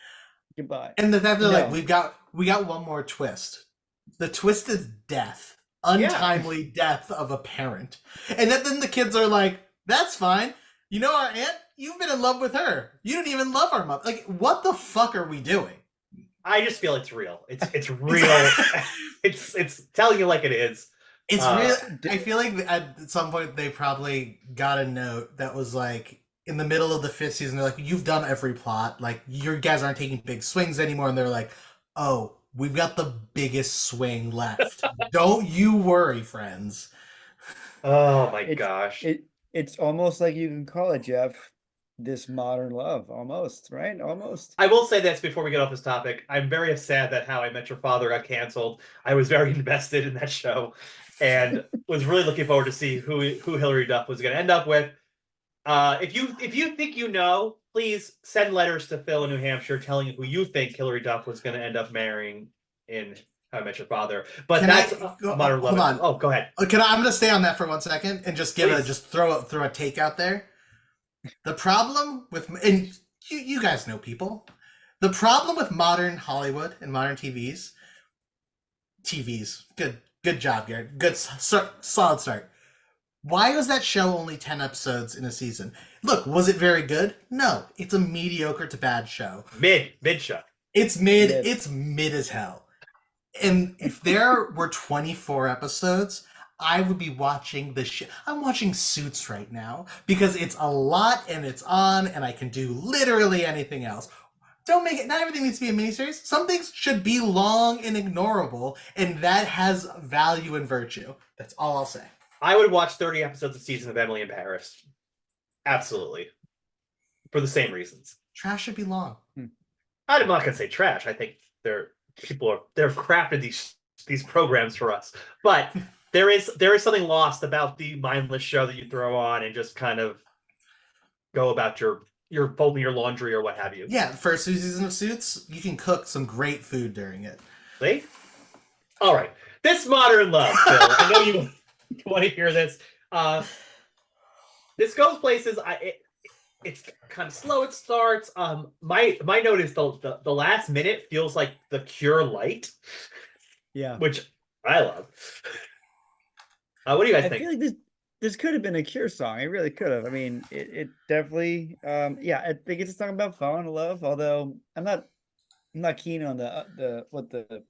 Goodbye. And the fact that like No. we got one more twist. The twist is death. Untimely death of a parent. And then the kids are like, that's fine. You know our aunt? You've been in love with her. You didn't even love our mother. Like, what the fuck are we doing? I just feel it's real. It's real. it's telling you like it is. It's real. I feel like at some point they probably got a note that was like in the middle of the 5th season. They're like, "You've done every plot. Like, your guys aren't taking big swings anymore." And they're like, "Oh, we've got the biggest swing left. Don't you worry, friends." Oh my gosh. It's almost like you can call it, Jeff, this modern love, almost, right? Almost. I will say this before we get off this topic. I'm very sad that How I Met Your Father got canceled. I was very invested in that show and was really looking forward to see who Hilary Duff was going to end up with. If you think you know, please send letters to Phil in New Hampshire telling who you think Hilary Duff was going to end up marrying in How I Met Your Father. But that's a modern love. Hold on. Oh, go ahead. I'm gonna stay on that for 1 second and just throw a take out there. The problem with, and you guys know people, the problem with modern Hollywood and modern TVs, good job, Garrett, good solid start. Why was that show only 10 episodes in a season? Look, was it very good? No, it's a mediocre to bad show. Mid show. It's mid. It's mid as hell. And if there were 24 episodes, I would be watching the shit. I'm watching Suits right now because it's a lot and it's on, and I can do literally anything else. Don't make it. Not everything needs to be a miniseries. Some things should be long and ignorable, and that has value and virtue. That's all I'll say. I would watch 30 episodes a season of Emily in Paris. Absolutely. For the same reasons. Trash should be long. I'm not gonna say trash. I think they're crafted these programs for us. But there is something lost about the mindless show that you throw on and just kind of go about your folding your laundry or what have you. Yeah, first season of Suits, you can cook some great food during it. See? All right. This Modern Love, Phil. I know you want to hear this. This goes places. It's kind of slow. It starts. My note is the last minute feels like the Cure light. Yeah, which I love. What do you guys think? I feel like this could have been a Cure song. It really could have. I mean, it definitely. Yeah, I think it's a song about falling in love. Although I'm not keen on the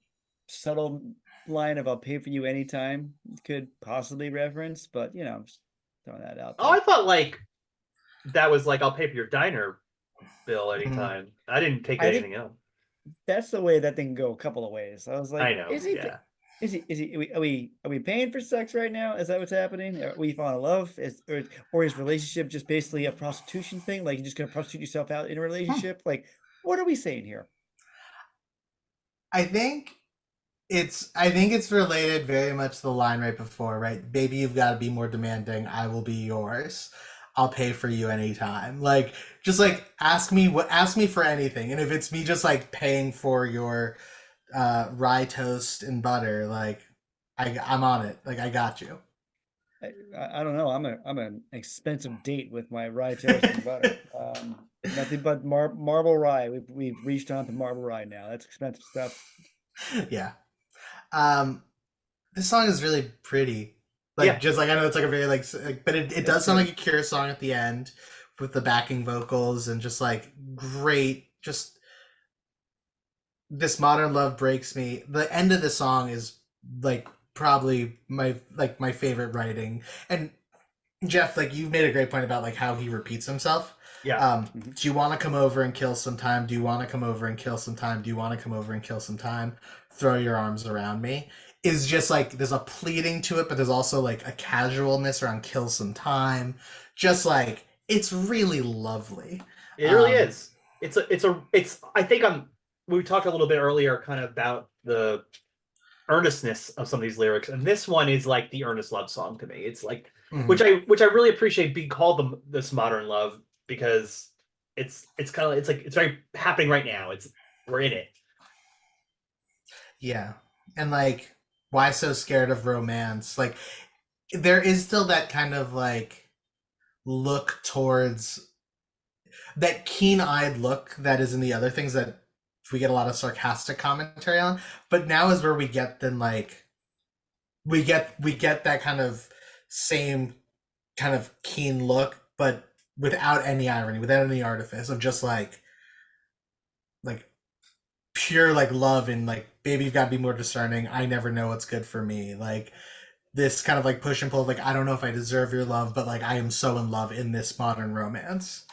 subtle line of "I'll pay for you anytime" could possibly reference, but I'm just throwing that out there. Oh, I thought like that was like I'll pay for your diner bill anytime. I didn't take anything else. That's the way that thing can go a couple of ways. I was like, I know. Is he? Are we paying for sex right now? Is that what's happening? Are we falling in love? Or is relationship just basically a prostitution thing? Like you're just gonna prostitute yourself out in a relationship? Like, what are we saying here? I think it's related very much to the line right before, right? Baby, you've got to be more demanding. I will be yours. I'll pay for you anytime. Like, just like ask me for anything. And if it's me just like paying for your rye toast and butter, like I'm on it. Like I got you. I don't know. I'm an expensive date with my rye toast and butter. Nothing but marble rye. We've reached on to marble rye now. That's expensive stuff. Yeah. This song is really pretty. Like just like I know it's like a very like but it does sound like a Cure song at the end with the backing vocals and just like great just This Modern Love breaks me. The end of the song is like probably my favorite writing. And Jeff, like you made a great point about like how he repeats himself. Yeah. Do you want to come over and kill some time? Do you want to come over and kill some time? Do you want to come over and kill some time? Throw your arms around me. Is just like there's a pleading to it, but there's also like a casualness around kill some time. Just like it's really lovely. It really is. It's I think we talked a little bit earlier kind of about the earnestness of some of these lyrics, and this one is like the earnest love song to me. It's like which I really appreciate being called this Modern Love because it's kind of it's very happening right now. We're in it. Yeah. And like why so scared of romance? Like there is still that kind of like look towards that keen-eyed look that is in the other things that we get a lot of sarcastic commentary on, but now is where we get then like we get that kind of same kind of keen look, but without any irony, without any artifice of just like pure like love and like baby you've got to be more discerning. I never know what's good for me. Like this kind of like push and pull of like I don't know if I deserve your love, but like I am so in love in this modern romance.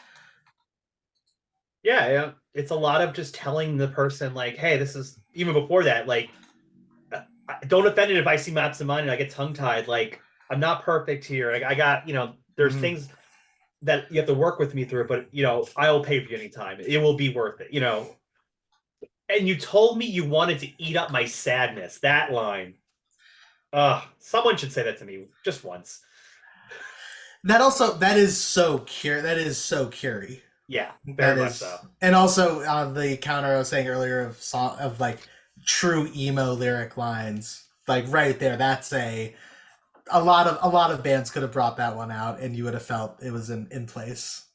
Yeah, it's a lot of just telling the person like, hey, this is even before that, like don't offend it if I see maps in mine and I get tongue tied. Like I'm not perfect here. Like I got, there's things that you have to work with me through, but I'll pay for you anytime. It will be worth it, And you told me you wanted to eat up my sadness. That line. Someone should say that to me just once. That is so Cure. That is so Curie. Yeah, very much so. And also the counter I was saying earlier of like true emo lyric lines, like right there. That's a lot of bands could have brought that one out, and you would have felt it was in place.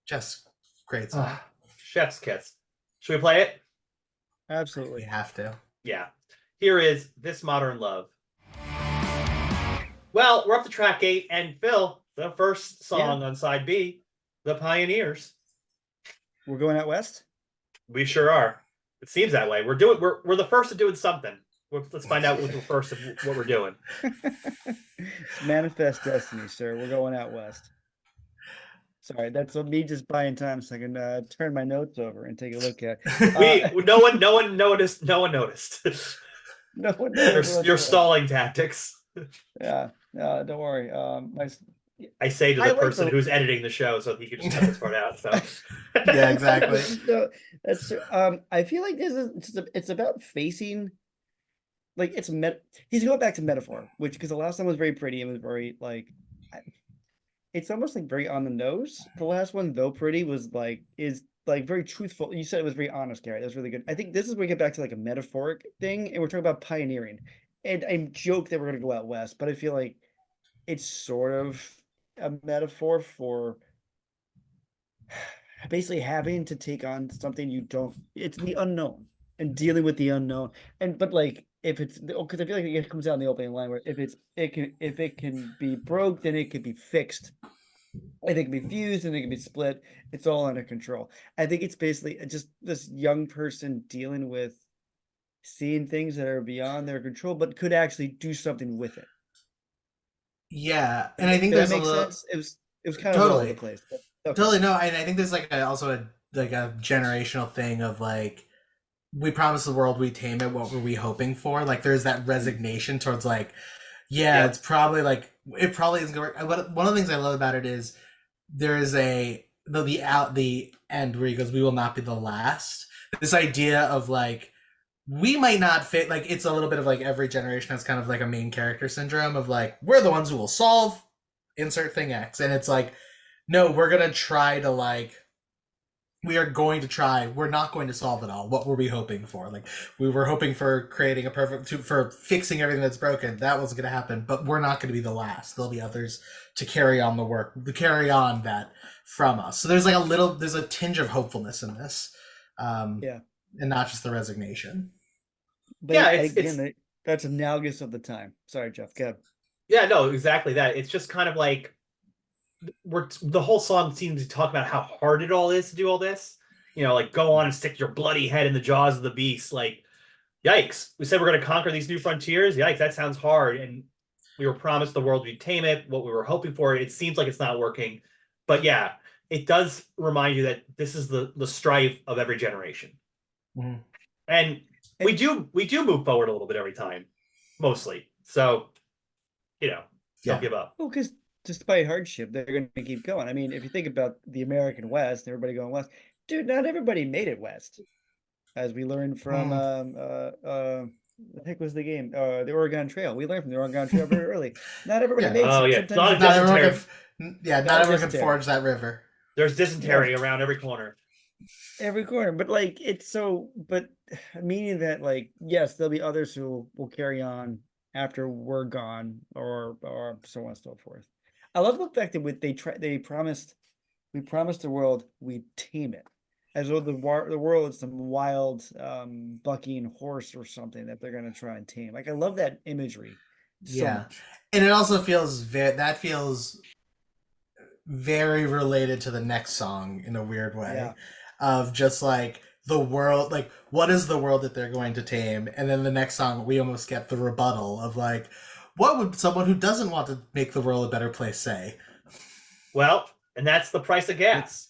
Just great song. Chef's kiss. Should we play it? Absolutely. We have to. Yeah. Here is This Modern Love. Well, we're up to track 8, and Phil, the first song Yeah. on side B, The Pioneers. We're going out west. We sure are. It seems that way. We're the first to doing something. Let's find out what we're first of what we're doing. It's manifest destiny, sir. We're going out west. Sorry, that's me just buying time so I can turn my notes over and take a look at. No one noticed. No one noticed. No one knows Your stalling tactics. Yeah, don't worry. I say to I the like person who's editing the show so he could just cut this part out. So Yeah, exactly. So that's I feel like this is it's about facing like he's going back to metaphor, which because the last one was very pretty and was very like it's almost like very on the nose. The last one, though pretty, was like is like very truthful. You said it was very honest, Garrett. That's really good. I think this is where we get back to like a metaphoric thing, and we're talking about pioneering. And I joke that we're gonna go out west, but I feel like it's sort of a metaphor for basically having to take on something you don't. It's the unknown and dealing with the unknown. And but like if it's because I feel like it comes out in the opening line where if it can be broke, then it can be fixed. I think it can be fused and it can be split. It's all under control. I think it's basically just this young person dealing with seeing things that are beyond their control, but could actually do something with it. Yeah, and I think Did there's that a make little sense? It was kind of all over totally, the place. But okay. totally no, and I think there's like also a generational thing of like we promise the world, we tame it. What were we hoping for? Like there's that resignation towards like, yeah, Yep. it's probably like it probably isn't gonna work. But one of the things I love about it is there is the end where he goes, "We will not be the last." This idea of like we might not fit. Like it's a little bit of like every generation has kind of like a main character syndrome of like we're the ones who will solve insert thing X, and it's like no, we're gonna try to like we are going to try. We're not going to solve it all. What were we hoping for? Like we were hoping for creating a for fixing everything that's broken. That wasn't going to happen. But we're not going to be the last. There'll be others to carry on the work, to carry on that from us. So there's like there's a tinge of hopefulness in this, Yeah. and not just the resignation. But Yeah, again, that's analogous of the time. Sorry, Jeff. Go ahead. yeah, no, exactly that. It's just kind of like the whole song seems to talk about how hard it all is to do all this. You know, like go on and stick your bloody head in the jaws of the beast. Like, yikes! We said we're going to conquer these new frontiers. Yikes, that sounds hard. And we were promised the world we'd tame it. What we were hoping for. It seems like it's not working. But yeah, it does remind you that this is the strife of every generation. Mm-hmm. And we do move forward a little bit every time, mostly. So, don't give up. Well, because despite hardship, they're going to keep going. I mean, if you think about the American West, everybody going west, dude, not everybody made it west, as we learned from what the heck was the game? The Oregon Trail. We learned from the Oregon Trail very early. Not everybody makes it. Yeah. Sometimes not everyone can forge that river. There's dysentery around every corner. Every corner, but like but meaning that like yes, there'll be others who will carry on after we're gone, or so on and so forth. I love the fact that we promised the world we tame it, as though the world is some wild bucking horse or something that they're gonna try and tame. Like I love that imagery. So much. And it also feels feels very related to the next song in a weird way. Yeah. Of just like the world, like what is the world that they're going to tame? And then the next song, we almost get the rebuttal of like, what would someone who doesn't want to make the world a better place say? Well, and that's the price of gas.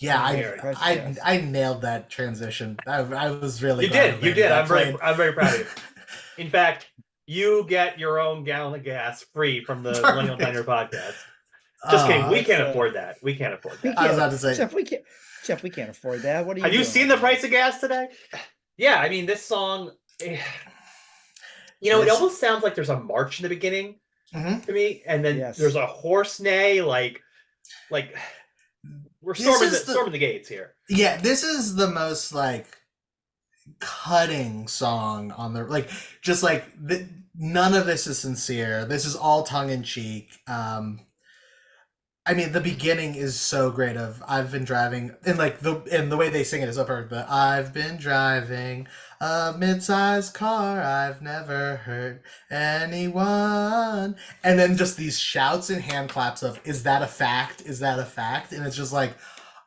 Yeah, I nailed that transition. I was really you did. I'm very proud of you. In fact, you get your own gallon of gas free from the Millennial Diner podcast. Just kidding. We can't afford that. We can't afford that. I was about to say, Jeff, we can't afford that. What are you? Have you seen the price of gas today? Yeah, I mean, this song, it almost sounds like there's a march in the beginning to me, and then there's a horse neigh, like we're storming the gates here. Yeah, this is the most like cutting song on the just like none of this is sincere. This is all tongue in cheek. I mean, the beginning is so great. Of I've been driving, and like the way they sing it is so perfect. But I've been driving a mid-sized car. I've never hurt anyone. And then just these shouts and hand claps of "Is that a fact? Is that a fact?" And it's just like,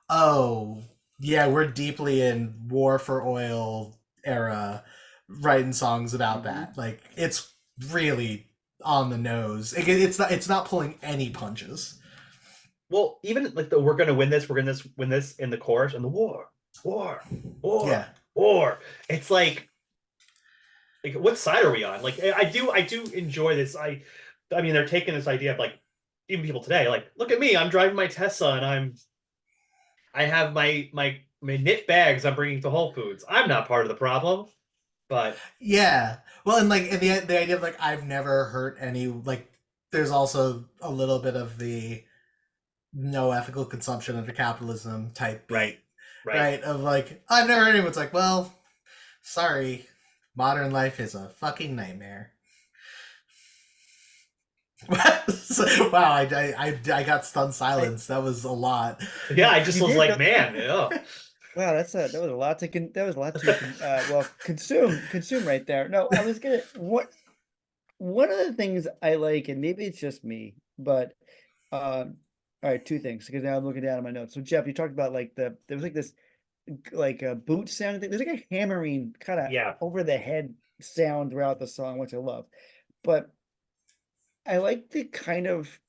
oh yeah, we're deeply in war for oil era, writing songs about Hmm. that. Like it's really on the nose. It's not pulling any punches. Well, even like the "we're gonna win this, we're gonna win this" in the chorus and the war, Yeah. war. It's like what side are we on? Like I do enjoy this. I mean they're taking this idea of like even people today like look at me, I'm driving my Tesla and I have my knit bags I'm bringing to Whole Foods. I'm not part of the problem, but Yeah. Well, and like the idea of like I've never hurt any like there's also a little bit of the no ethical consumption under capitalism type right, beat, right. right? Of like I've never heard anyone's like, well, sorry, modern life is a fucking nightmare. Wow, I got stunned I silence. That was a lot. Yeah, I just you was did like, know. man, oh, Wow, that was a lot to that was a lot to well consume right there. No, I was gonna what one of the things I like, and maybe it's just me, but all right, two things because now I'm looking down at my notes. So Jeff, you talked about like there was like this like a boot sound thing. There's like a hammering kind of yeah. over the head sound throughout the song, which I love. But I like the kind of,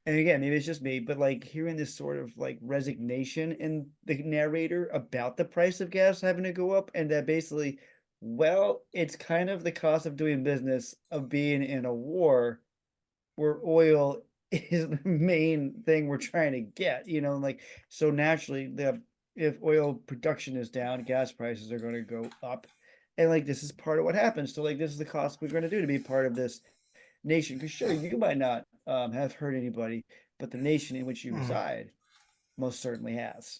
and again, maybe it's just me, but like hearing this sort of like resignation in the narrator about the price of gas having to go up, and that basically, well, it's kind of the cost of doing business of being in a war where oil is the main thing we're trying to get, like so naturally the if oil production is down, gas prices are going to go up. And like this is part of what happens. So like this is the cost we're going to do to be part of this nation. Because sure, you might not have hurt anybody, but the nation in which you Hmm. reside most certainly has.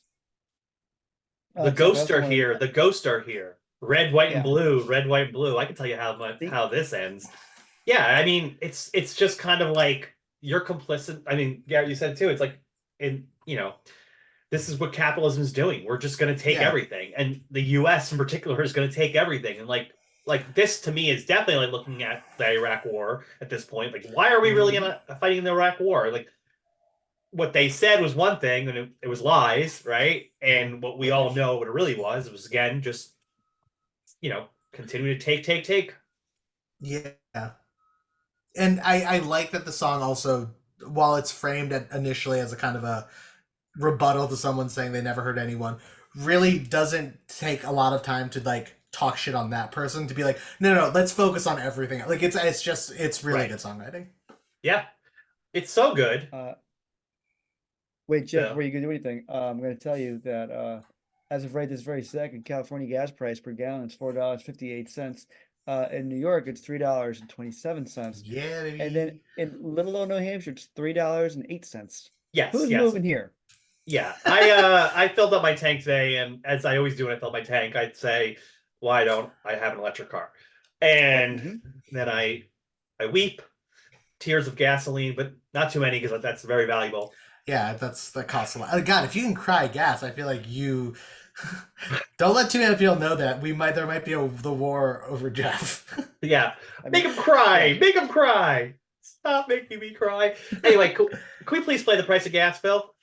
The Jeff, I ghosts also are wanted, here. The ghosts are here. Red, white, and yeah, blue. Red, white, and blue. I can tell you see, how this ends. Yeah, I mean, it's just kind of like you're complicit. I mean, Garrett, you said it too. It's like in this is what capitalism is doing. We're just going to take Yeah. everything, and the U.S. in particular is going to take everything. And like this to me is definitely like looking at the Iraq War at this point. Like, why are we really Hmm. gonna fighting the Iraq War? Like, what they said was one thing, and it was lies, right? And what we all know what it really was, it was again just continue to take. Yeah. And I like that the song also, while it's framed initially as a kind of a rebuttal to someone saying they never hurt anyone, really doesn't take a lot of time to like talk shit on that person to be like, no, let's focus on everything. Like it's really Right. good songwriting. Yeah. It's so good. uh, wait, Jeff, The before you can do anything, I'm going to tell you that as of right this very second, California gas price per gallon is $4.58. In New York, it's $3.27, Yeah, and then baby. in little old New Hampshire, it's $3.08. yes, Who's yes. moving here? Yeah. I filled up my tank today, and as I always do when I fill my tank, I'd say, why don't I have an electric car? And Hmm. then I weep tears of gasoline, but not too many because that's very valuable. Yeah, that costs a lot. God, if you can cry gas, I feel like you don't let too many people know that there might be the war over Jeff. But yeah, I make mean, him cry, yeah, make him cry. Stop making me cry. Anyway, can we please play the price of gas, Phil?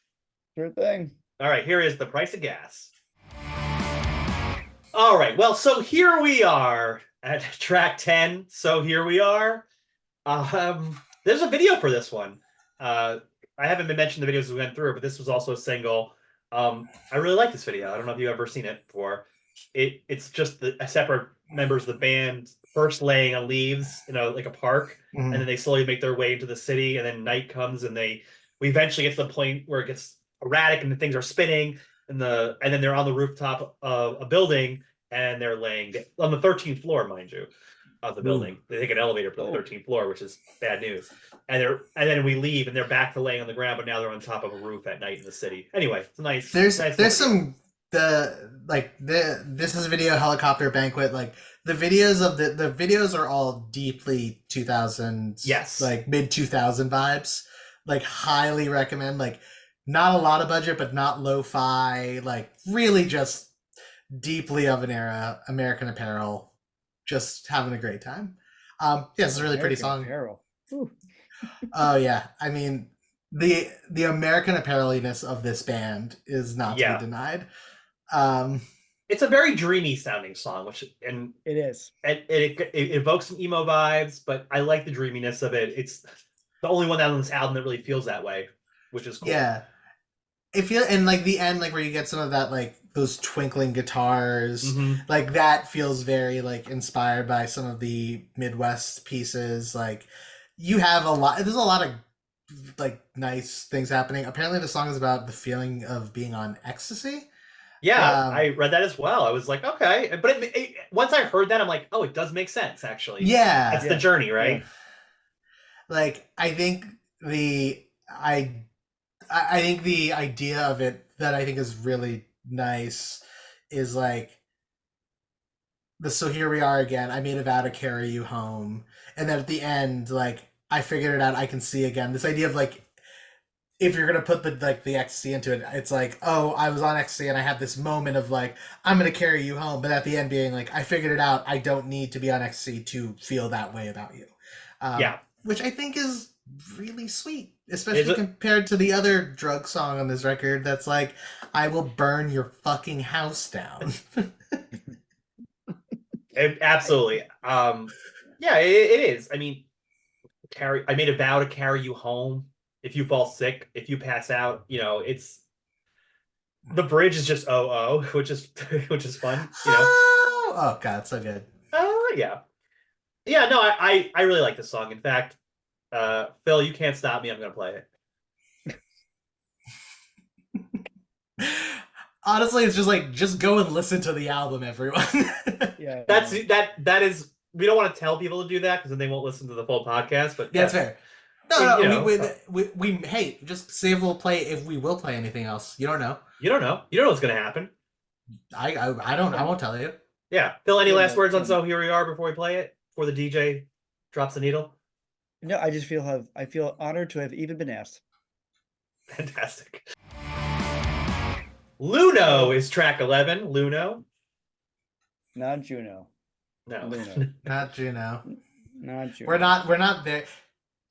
sure thing. All right, here is the price of gas. All right, well, so here we are at track 10. So here we are. There's a video for this one. Uh, I haven't been mentioning the videos we went through, but this was also a single. I really like this video. I don't know if you've ever seen it before. It's just a separate members of the band first laying on leaves, like a park, and then Mhm. they slowly make their way into the city, and then night comes, and we eventually get to the point where it gets erratic and the things are spinning, and then they're on the rooftop of a building, and they're laying on the 13th floor, mind you, of the Ooh. building. They take an elevator for the Oh, 13th floor, which is bad news. And then we leave, and they're back to laying on the ground, but now they're on top of a roof at night in the city. Anyway, it's a nice There's little video. some this is a video helicopter banquet like the videos of the videos are all deeply 2000s Yes. like mid 2000 vibes Like highly recommend. Like not a lot of budget, but not lo-fi. Like really just deeply of an era. American Apparel, just having a great time. Yeah, it's a really pretty American song. Apparel. Ooh. Oh yeah, I mean the American Appareliness of this band is not to be Yeah, denied. Um, it's a very dreamy sounding song, which and It is. it evokes some emo vibes, but I like the dreaminess of it. It's the only one on this album that really feels that way, which is cool. yeah, if you and like the end, like where you get some of that, like those twinkling guitars, Hmm. like that feels very like inspired by some of the Midwest pieces. Like you have a lot. There's a lot of like nice things happening. Apparently, the song is about the feeling of being on ecstasy. Yeah, Um, I read that as well. I was like, okay, but once I heard that, I'm like, oh, it does make sense actually. yeah, That's the Yeah. journey, Yeah. right? like I think the I think the idea of it that I think is really nice is like the so here we are again. I made a vow to carry you home, and then at the end, like I figured it out. I can see again. This idea of like if you're gonna put the like the ecstasy into it, it's like oh I was on ecstasy and I have this moment of like I'm gonna carry you home, but at the end being like I figured it out. I don't need to be on ecstasy to feel that way about you, Yeah. which I think is really sweet, Is especially it? compared to the other drug song on this record that's like I will burn your fucking house down. Absolutely. Yeah, it is. I mean, I made a vow to carry you home. If you fall sick, if you pass out, it's the bridge is just which is which is fun. Oh god, so good. Yeah, yeah. No, I really like this song. In fact, Phil, you can't stop me. I'm gonna play it. Honestly, it's just like just go and listen to the album, everyone. Yeah. That is. We don't want to tell people to do that because then they won't listen to the full podcast. But Yeah, it's yes, fair. No, you no, know, we hey, just say if we'll play if we will play anything else. You don't know. you don't know. You don't know what's gonna happen. I don't. I won't tell you. Yeah. Phil, any Yeah, last but, words on So Here We Are before we play it? Before the DJ drops the needle? no, I feel honored to have even been asked. Fantastic. Luno is track 11. Luno. Not Juno. No. Luno. Not Juno. Not Juno. We're not there.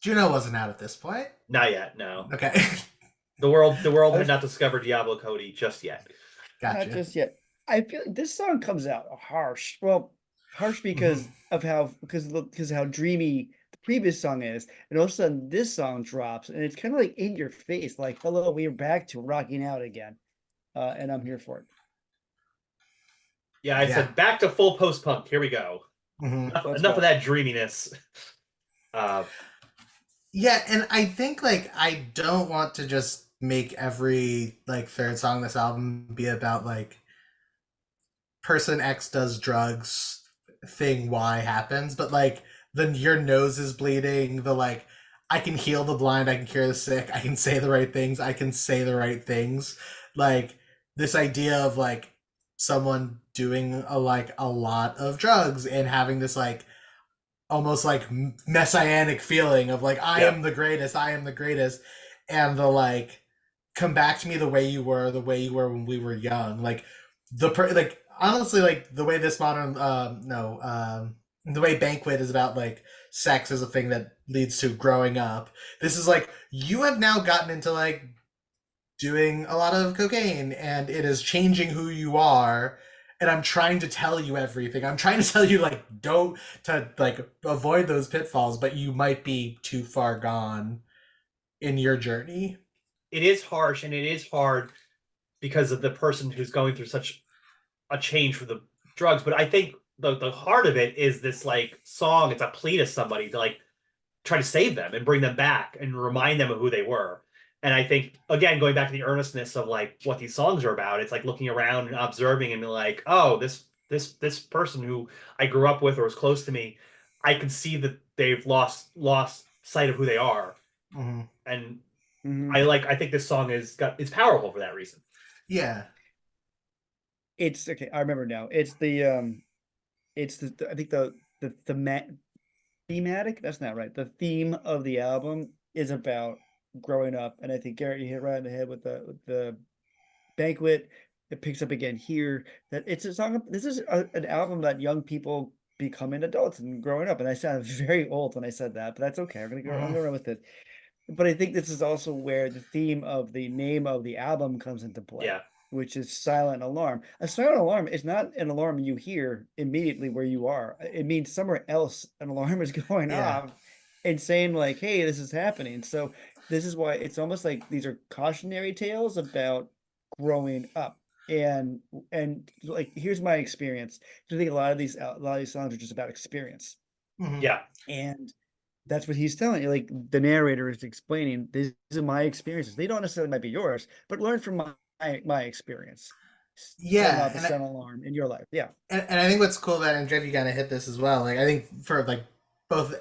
Juno wasn't out at this point. Not yet, no. Okay. The world had not discovered Diablo Cody just yet. Not Gotcha. just yet. I feel this song comes out harsh. Well, harsh because of how dreamy the previous song is, and all of a sudden this song drops, and it's kind of like in your face, like hello, we are back to rocking out again, and I'm here for it. Yeah, I said back to full post punk. Here we go. Mm-hmm. Enough of that dreaminess. Yeah, and I think like I don't want to just make every like third song on this album be about like person X does drugs, thing Y happens, but like your nose is bleeding, the like I can heal the blind, I can cure the sick, I can say the right things, I can say the right things. Like this idea of like someone doing a lot of drugs and having this like almost like messianic feeling of like I am the greatest, and the like come back to me the way you were when we were young. Like like honestly like the way this modern the way Banquet is about like sex as a thing that leads to growing up. This is like you have now gotten into like doing a lot of cocaine and it is changing who you are, and I'm trying to tell you everything. I'm trying to tell you like don't to like avoid those pitfalls, but you might be too far gone in your journey. It is harsh and it is hard because of the person who's going through such a change for the drugs. But I think the heart of it is this like song. It's a plea to somebody to like try to save them and bring them back and remind them of who they were. And I think, again, going back to the earnestness of like what these songs are about, it's like looking around and observing and being like, oh, this person who I grew up with or was close to me, I can see that they've lost sight of who they are. Mm-hmm. And Mm-hmm. I think this song it's powerful for that reason. Yeah. It's okay. I remember now. It's the I think the thematic. That's not right. The theme of the album is about growing up, and I think Garrett, you hit right on the head with the banquet. It picks up again here. That it's a song. This is an album that young people becoming adults and growing up. And I sound very old when I said that, but that's okay. I'm gonna run with it. But I think this is also where the theme of the name of the album comes into play, Yeah. which is silent alarm. A silent alarm is not an alarm you hear immediately where you are. It means somewhere else an alarm is going Yeah. off and saying like, hey, this is happening. So this is why it's almost like these are cautionary tales about growing up. And like here's my experience. I think a lot of these songs are just about experience. Mhm. Yeah. And that's what he's telling you. Like the narrator is explaining, these are my experiences. They don't necessarily might be yours, but learn from my experience. Setting Yeah, off a silent alarm in your life. Yeah. and I think what's cool about it, and Jeff, you kind of hit this as well. Like I think for like both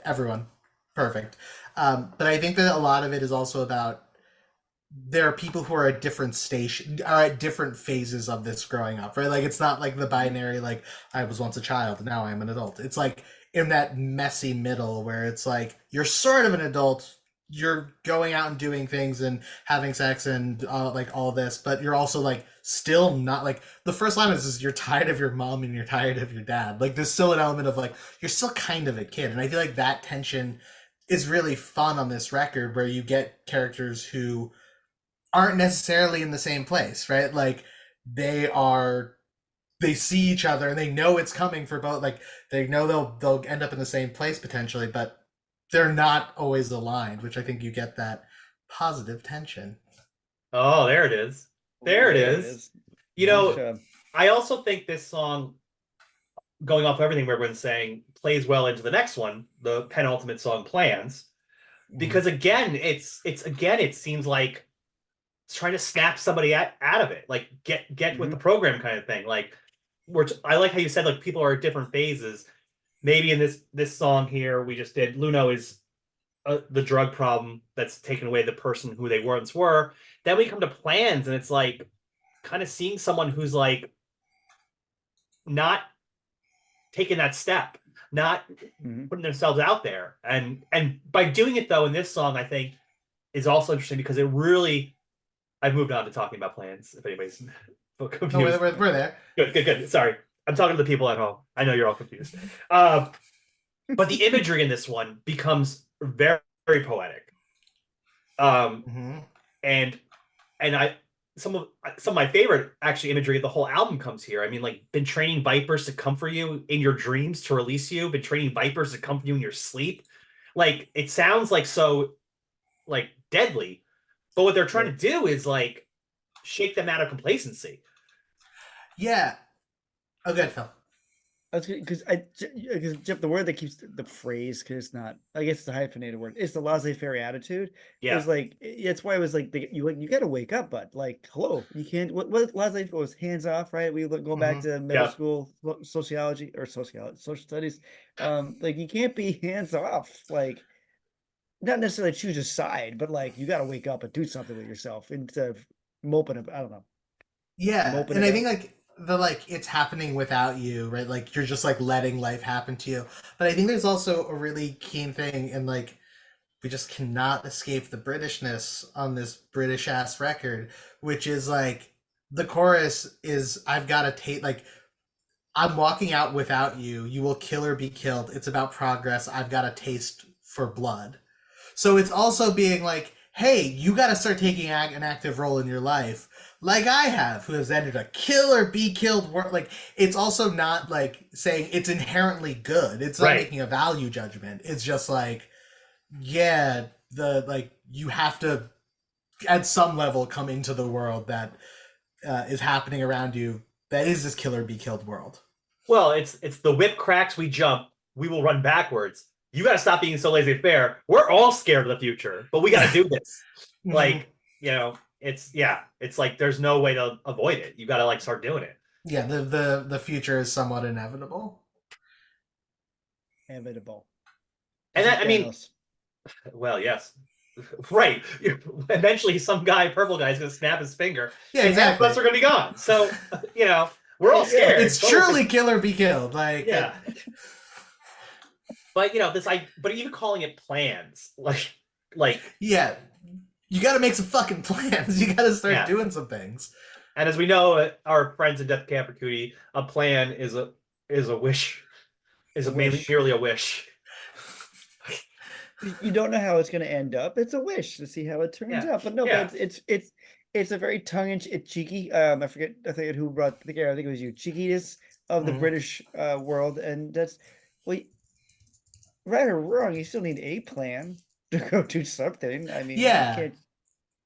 everyone, perfect. But I think that a lot of it is also about there are people who are at different are at different phases of this growing up, right? Like it's not like the binary, like I was once a child, now I'm an adult. It's like in that messy middle where it's like you're sort of an adult, you're going out and doing things and having sex and like all this, but you're also like still not like the first line is you're tired of your mom and you're tired of your dad. Like there's still an element of like you're still kind of a kid, and I feel like that tension is really fun on this record where you get characters who aren't necessarily in the same place, right? Like they see each other and they know it's coming for both. Like they know they'll end up in the same place potentially, but they're not always aligned, which I think you get that positive tension. Oh, there it is. There it is. You know, I also think this song, going off everything we've been saying, plays well into the next one, the penultimate song, Plans. Because again, it seems like it's trying to snap somebody out of it, like get with the program kind of thing. Like I like how you said like people are at different phases. Maybe in this song here we just did, Luno is the drug problem that's taken away the person who they once were. Then we come to Plans, and it's like kind of seeing someone who's like not taking that step, not putting themselves out there, and by doing it though in this song, I think is also interesting because it really. I've moved on to talking about Plans. If anybody's confused, we're there. Good. Sorry, I'm talking to the people at home. I know you're all confused. But the imagery in this one becomes very, very poetic. And I some of my favorite actually imagery of the whole album comes here. I mean, like, been training vipers to come for you in your dreams to release you. Been training vipers to come for you in your sleep. Like it sounds like so like deadly. But what they're trying to do is like shake them out of complacency. Yeah. Oh, good, Phil. Because the word that keeps the phrase, because it's not, I guess it's a hyphenated word. It's the laissez-faire attitude. Yeah, it's like that's why it was like you got to wake up, but like hello, you can't. What laissez-faire was hands off, right? We go back to middle school sociology or social studies. Like you can't be hands off, like. Not necessarily choose a side, but like you got to wake up and do something with yourself instead of moping. I don't know. Yeah, and I think like it's happening without you, right? Like you're just like letting life happen to you. But I think there's also a really keen thing, and like we just cannot escape the Britishness on this British ass record, which is like the chorus is I've got to take like. I'm walking out without you. You will kill or be killed. It's about progress. I've got a taste for blood. So it's also being like, hey, you got to start taking an active role in your life, like I have, who has entered a kill or be killed work. Like, it's also not like saying it's inherently good. It's not making a value judgment. It's just like, yeah, you have to, at some level, come into the world that is happening around you. That is this kill or be killed world. Well, it's the whip cracks, we jump, we will run backwards. You got to stop being so laissez-faire. We're all scared of the future, but we got to do this. Like, you know, it's like there's no way to avoid it. You got to like start doing it. Yeah, the future is somewhat inevitable. Inevitable. And that, I mean, well, yes. Right. Eventually some purple guy is going to snap his finger. Yeah, and exactly. half of us are going to be gone. So, you know, we're all scared. It's truly kill or be killed. Like, yeah. But you know, but even calling it Plans, like Like, Yeah, you got to make some fucking plans. You got to start yeah. doing some things. And as we know, our friends in Death Camp for Cootie, a plan is a wish, is A mainly wish. merely a wish. You don't know how it's going to end up. It's a wish to see how it turns Yeah, out. But no, yeah. but it's a very it's cheeky. I forget who brought the I think it was you. Cheekiness of the Mhm. British world, and that's well, right or wrong, you still need a plan to go do something. I mean, you Yeah, can't.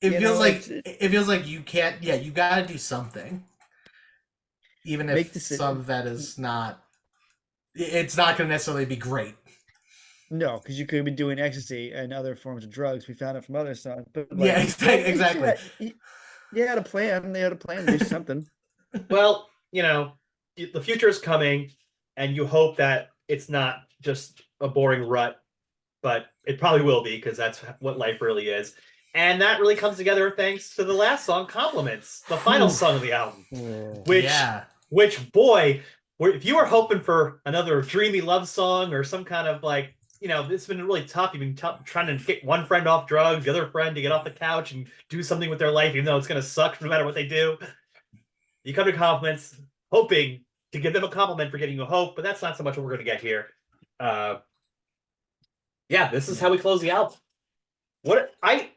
You know, it feels like you can't. Yeah, you got to do something, even make if decision. some of that is not. It's not going to necessarily be great. No, because you could be doing ecstasy and other forms of drugs. We found it from other songs, but Yeah, like, yeah, you should exactly. you had a plan. They had a plan to do something. Well, the future is coming, and you hope that it's not just a boring rut, but it probably will be because that's what life really is. And that really comes together thanks to the last song, "Compliments," the final song of the album, Oh. which Yeah. which boy, if you were hoping for another dreamy love song or some kind of like, it's been really tough. You've been trying to get one friend off drugs, the other friend to get off the couch and do something with their life, even though it's going to suck no matter what they do. You come to Compliments hoping to give them a compliment for getting you hope, but that's not so much what we're going to get here. Uh, yeah, this is how we close the album.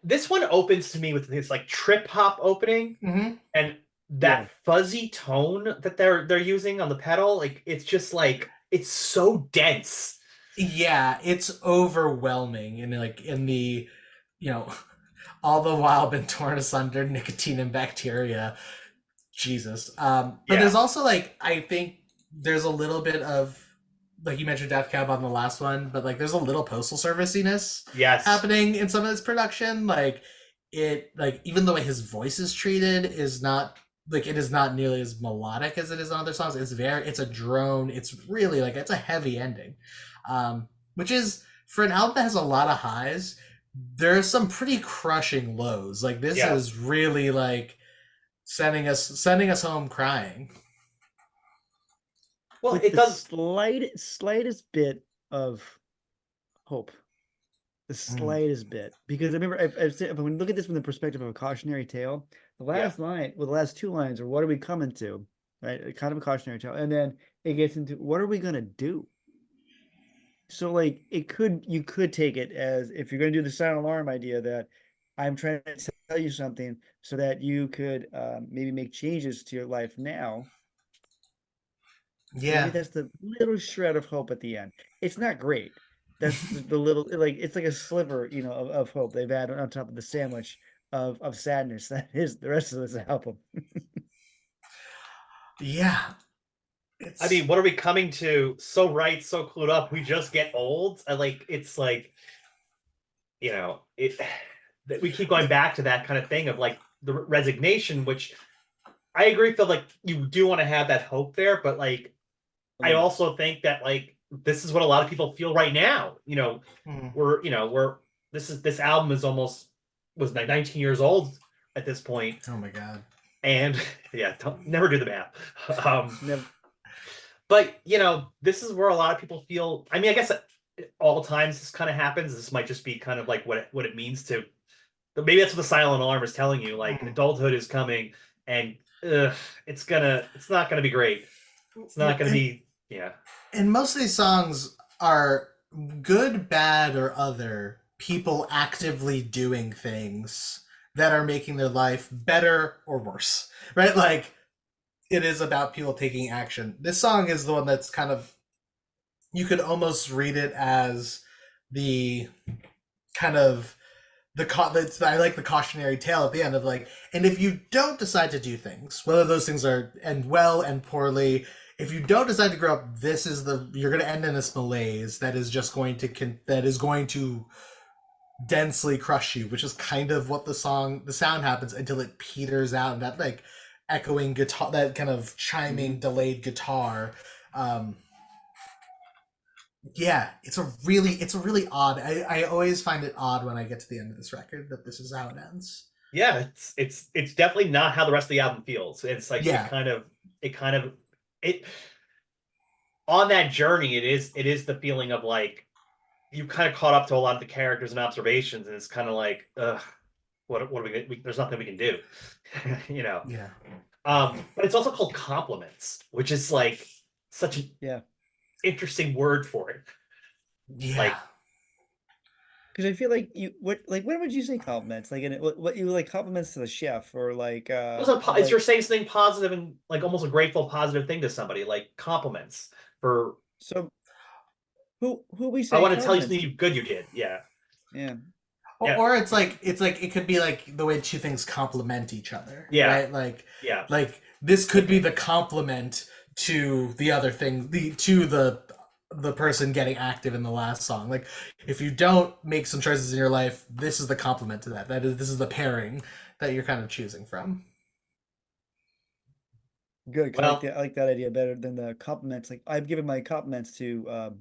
This one opens to me with this like trip hop opening, Mm-hmm. and that fuzzy tone that they're using on the pedal, like it's just like it's so dense. Yeah, it's overwhelming, and like in the, you know, all the while been torn asunder, nicotine and bacteria. Jesus. But Yeah. there's also like I think there's a little bit of like you mentioned Death Cab on the last one, but like there's a little postal serviciness Yes. happening in some of this production. Like even the way his voice is treated is not like it is not nearly as melodic as it is on other songs. It's a drone. It's really like it's a heavy ending. Which is for an album that has a lot of highs, there's some pretty crushing lows. Like this Yeah. is really like sending us home crying. Well, With it the does. slightest bit of hope, the Mm. slightest bit, because I remember I've said when you look at this from the perspective of a cautionary tale, the Yeah. last line, well, the last two lines are what are we coming to, right? Kind of a cautionary tale, and then it gets into what are we gonna do. So like you could take it as if you're going to do the silent alarm idea that I'm trying to tell you something so that you could maybe make changes to your life now. Maybe Yeah. that's the little shred of hope at the end. It's not great. That's the little like it's like a sliver, of hope they've added on top of the sandwich of sadness that is the rest of this album. Yeah. I It's mean, what are we coming to? So right, so clued up. We just get old. It's like, it that we keep going back to that kind of thing of like the resignation, which I agree, Phil. Like you do want to have that hope there, but like I also think that like this is what a lot of people feel right now. mm. We're this album is almost was like 19 years old at this point, Oh my god. and yeah, never do the math. Never. But this is where a lot of people feel. I mean, I guess at all times this kind of happens. This might just be kind of like what it means to. But maybe that's what the silent alarm is telling you. Like Mm. adulthood is coming, and it's not gonna be great. It's not Well, gonna be. Yeah. and most of these songs are good, bad, or other people actively doing things that are making their life better or worse. Right? Like it is about people taking action. This song is the one that's kind of you could almost read it as the kind of I like the cautionary tale at the end of like, and if you don't decide to do things, whether those things are end well and poorly, if you don't decide to grow up, you're going to end in this malaise that is just going to densely crush you, which is kind of what the sound happens until it peters out and that like echoing guitar, that kind of chiming delayed guitar. Yeah, it's a really odd. I always find it odd when I get to the end of this record that this is how it ends. Yeah, it's definitely not how the rest of the album feels. It's like Yeah. it on that journey. It is the feeling of like you kind of caught up to a lot of the characters and observations, and it's kind of like, what are there's nothing we can do, you know. Yeah. But it's also called compliments, which is like such an Yeah. interesting word for it. Yeah. Like, Because I feel like when would you say compliments? Like, what you like compliments to the chef or like it's you're saying something positive and like almost a grateful, positive thing to somebody, like compliments for. so who we I saying want to tell you compliments something good you did. Yeah, Yeah. yeah, Or it's like it could be like the way two things complement each other. yeah, Right? yeah. Like this could be the complement to the other thing, the person getting active in the last song. Like if you don't make some choices in your life, this is the complement to that. This is the pairing that you're kind of choosing from. Good, 'cause Well, I like that idea better than the compliments. Like I've given my compliments to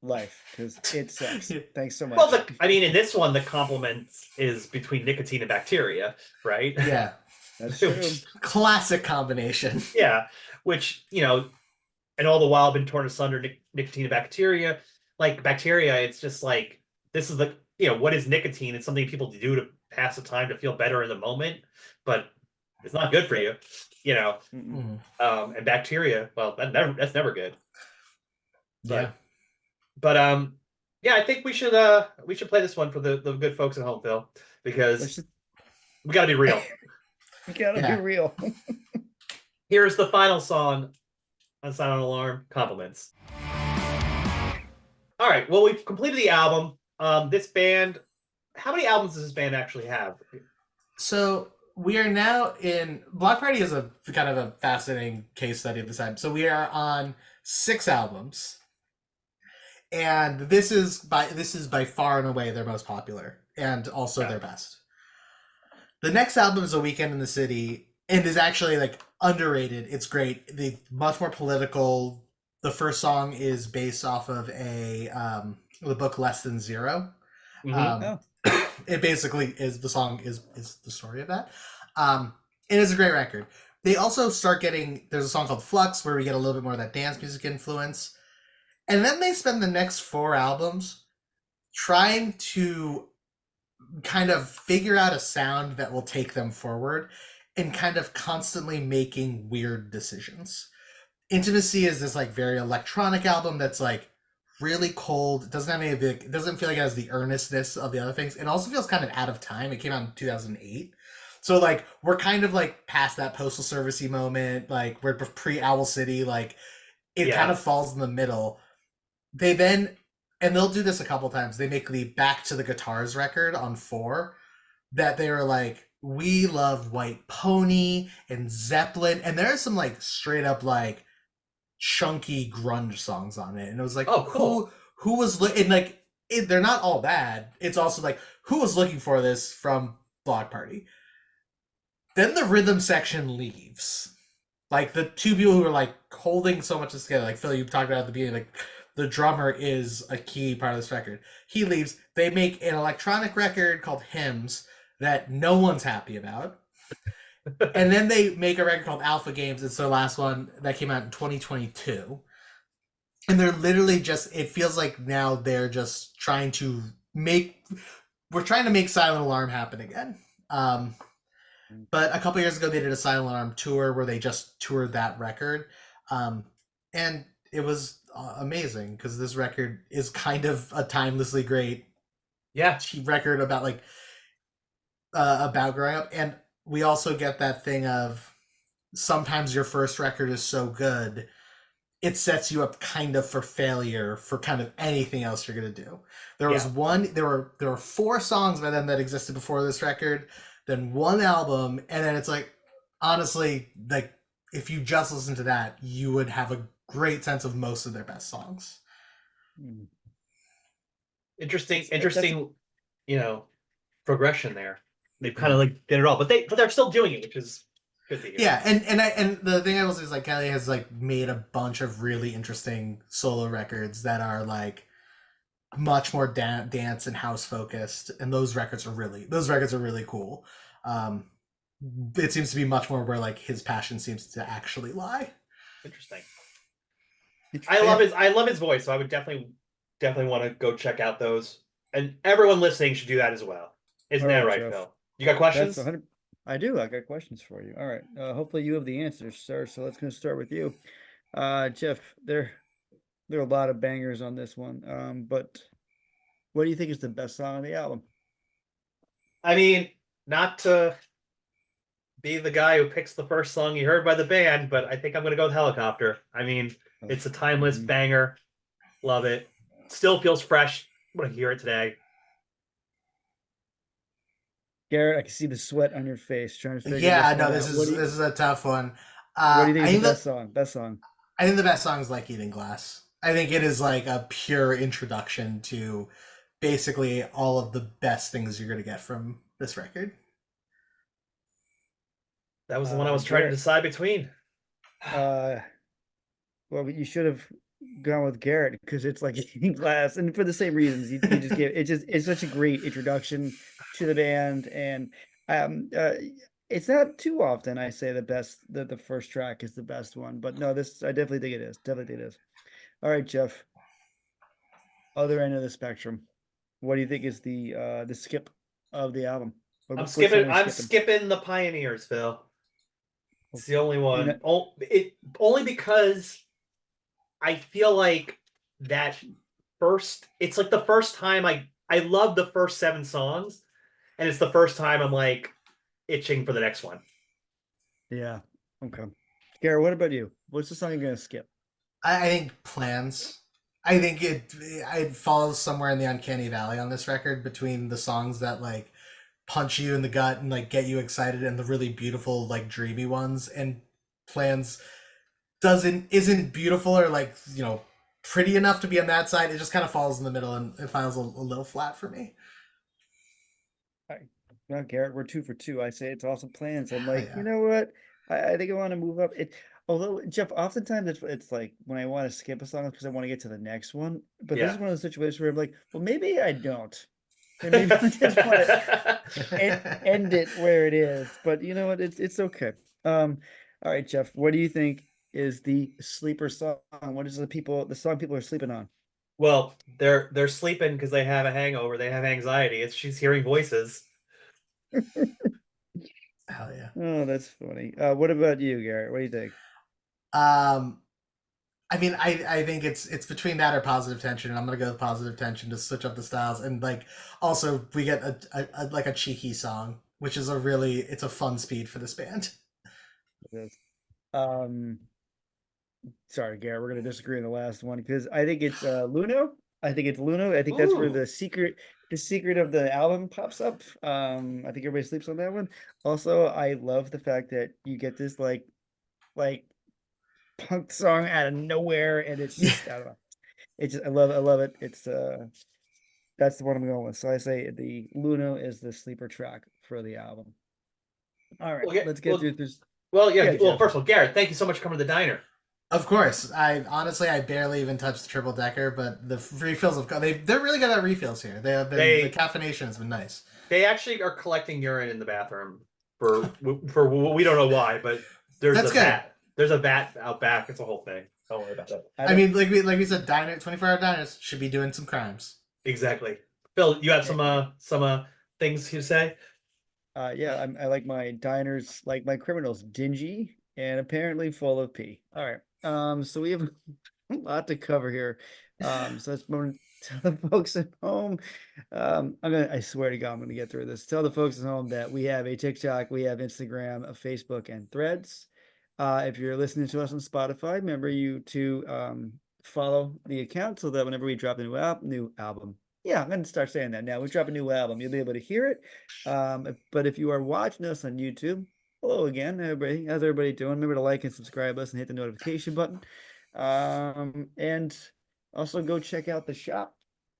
life because it sucks. Thanks so well, much. I mean, in this one, the compliment is between nicotine and bacteria, right? Yeah. That's true. Which, Classic combination. yeah, which and all the while been torn asunder nicotine and bacteria. Like bacteria, it's just like this is the what is nicotine? It's something people do to pass the time to feel better in the moment, but it's not good for you, you know. Mm-mm. And bacteria, well, that's never good. But Yeah. but yeah, I think we should play this one for the good folks at home, Phil, because we got to be real. You gotta be real. Here's the final song on Silent Alarm, Compliments. All right, well, we've completed the album. This band, how many albums does this band actually have? So we are now in Bloc Party is a kind of a fascinating case study of this time. So we are on 6 albums, and this is by far and away their most popular and also their best. The next album is A Weekend in the City and is actually like underrated. It's great. The much more political. The first song is based off of the book Less Than Zero. It basically is the song is the story of that. It is a great record. They also start getting there's a song called Flux where we get a little bit more of that dance music influence. And then they spend the next 4 albums trying to kind of figure out a sound that will take them forward and kind of constantly making weird decisions. Intimacy is this like very electronic album that's like really cold. It doesn't have any it doesn't feel like it has the earnestness of the other things. It also feels kind of out of time. It came out in 2008. So like we're kind of like past that postal servicey moment, like we're pre Owl City, like it kind of falls in the middle. They then and they'll do this a couple times. They make the Back to the Guitars record on 4 that they were like, we love White Pony and Zeppelin, and there are some like straight up like chunky grunge songs on it, and it was like, oh, cool. Who was and like they're not all bad. It's also like who was looking for this from Bloc Party. Then the rhythm section leaves. Like the two people who are like holding so much together, like Phil, you talked about at the beginning, like the drummer is a key part of this record. He leaves. They make an electronic record called Hymns that no one's happy about. And then they make a record called Alpha Games. It's their last one that came out in 2022. And they're literally just, it feels like now they're just trying to make Silent Alarm happen again. But a couple years ago, they did a Silent Alarm tour where they just toured that record. And it was amazing because this record is kind of a timelessly great record about like about growing up. And we also get that thing of sometimes your first record is so good it sets you up kind of for failure for kind of anything else you're gonna do. There were 4 songs by them that existed before this record, then 1 album, and then it's like honestly, like if you just listen to that, you would have a great sense of most of their best songs. Interesting, progression there. They've kind of like did it all, but they're still doing it, which is good to hear. Yeah, and the thing I will say is like Kelly has like made a bunch of really interesting solo records that are like much more dance and house focused, and those records are really cool. It seems to be much more where like his passion seems to actually lie. Interesting. I love his voice, so I would definitely definitely want to go check out those. And everyone listening should do that as well. Isn't All that right, right, Jeff. Phil? You got That's questions? 100. I do. I got questions for you. All right. Hopefully you have the answers, sir. So let's gonna start with you. Jeff, there are a lot of bangers on this one. But what do you think is the best song on the album? I mean, not to be the guy who picks the first song you heard by the band, but I think I'm going to go with Helicopter. I mean, Oh, it's a timeless mhm. banger. Love it. Still feels fresh when I hear it today. Garrett, I can see the sweat on your face trying to figure Yeah, this one no, this out. is this is a tough one. What do you think I is the think best the song? Best song. I think the best song is like Eating Glass. I think it is like a pure introduction to basically all of the best things you're gonna get from this record. That was the one I was trying to Garrett. decide between. Uh, well, you should have gone with Garrett because it's like eating glass, and for the same reasons. You just gave it's such a great introduction to the band, and um, uh, it's not too often I say the first track is the best one, but no, this I definitely think it is. Definitely think it is. All right, Jeff, other end of the spectrum. What do you think is the skip of the album? What song are you I'm skipping? skipping the Pioneers, Phil. Oh, It's the only you know, one. Only because I feel like that it's like the first time I love the first 7 songs, and it's the first time I'm like itching for the next one. yeah. Okay. Garrett, what about you? What's the song you're gonna skip? I think Plans. I think it falls somewhere in the uncanny valley on this record between the songs that like punch you in the gut and like get you excited and the really beautiful like dreamy ones, and Plans doesn't isn't beautiful or like pretty enough to be on that side. It just kind of falls in the middle and it feels a little flat for me. All right. Well, Garrett, we're 2 for 2. I say it's awesome plans. I'm Oh, like, you yeah. know what? I think I want to move up. Although Jeff, oftentimes it's like when I want to skip a song because I want to get to the next one. But this Yeah. is one of those situations where I'm like, well, maybe I don't. And maybe I just want to end it where it is. But you know what? It's okay. All right, Jeff, what do you think is the sleeper song? What is the song people are sleeping on? Well, they're sleeping because they have a hangover. They have anxiety. She's hearing voices. Hell yeah. Oh, that's funny. What about you, Garrett? What do you think? Um, I mean, I think it's between that or Positive Tension, and I'm gonna go with Positive Tension to switch up the styles, and like also we get like a cheeky song, which is it's a fun speed for this band. Yes. Um, Sorry, Garrett, we're gonna disagree on the last one because I think it's Luno. I think it's Luno. I think that's where Ooh. the secret of the album pops up. I think everybody sleeps on that one. Also, I love the fact that you get this like punk song out of nowhere, and it's Yeah. just I don't know. It's just I love it. It's that's the one I'm going with. So I say the Luno is the sleeper track for the album. All right, Well, yeah, let's get through this. yeah. Yeah, Well, Jeff. first of all, Garrett, thank you so much for coming to the diner. Of course, I barely even touched the triple decker, but the refills have they're really good at refills here. They have been the They caffeination has been nice. they actually are collecting urine in the bathroom for we don't know why, but there's That's a good. vat. There's a vat out back. It's a whole thing. Don't worry about that. I I don't. mean, like we said, 24-hour diners should be doing some crimes. Exactly. Phil, you have eh, some things to say? Yeah, I like my diners, like my criminals, dingy and apparently full of pee. All right. So we have a lot to cover here. So let's move to the folks at home. I swear to God, I'm gonna get through this. Tell the folks at home that we have a TikTok, we have Instagram, a Facebook, and Threads. If you're listening to us on Spotify, remember you to follow the account so that whenever we drop a new album. Yeah, I'm gonna start saying that now. We drop a new album, you'll be able to hear it. But if you are watching us on YouTube, hello again, everybody. How's everybody doing? Remember to like and subscribe us and hit the notification button. And also go check out the shop.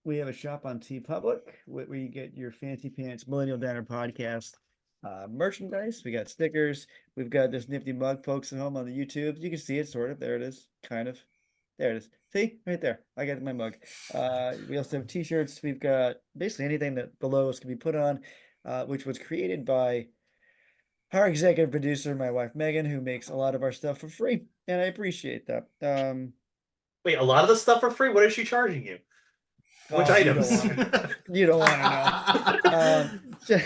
We have a shop on TeePublic where you get your Fancy Pants Millennial Diner podcast merchandise. We got stickers. We've got this nifty mug, folks at home on the YouTube. You can see it sort of. There it is, kind of. There it is. See, right there. I got my mug. We also have t-shirts. We've got basically anything that the logos can be put on, which was created by our executive producer, my wife Megan, who makes a lot of our stuff for free, and I appreciate that. Wait, a lot of the stuff for free. What is she charging you? Which Oh, items? You don't want to know.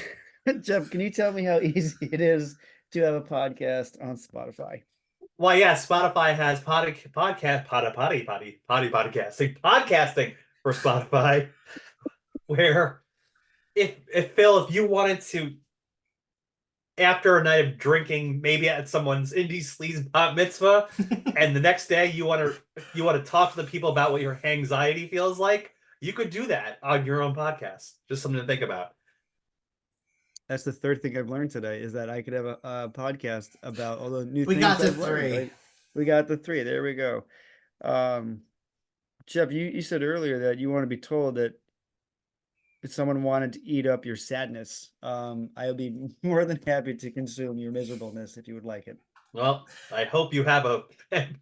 Jeff, can you tell me how easy it is to have a podcast on Spotify? Well, yeah, Spotify has podcasting for Spotify, where if Phil, if you wanted to, after a night of drinking, maybe at someone's indie sleaze bat mitzvah, and the next day you want to talk to the people about what your anxiety feels like, you could do that on your own podcast. Just something to think about. That's the third thing I've learned today is that I could have a podcast about all the new We things got to I've learned, three. right? We got the three. There we go. Jeff, you said earlier that you want to be told that if someone wanted to eat up your sadness, I would be more than happy to consume your miserableness if you would like it. Well, I hope you have a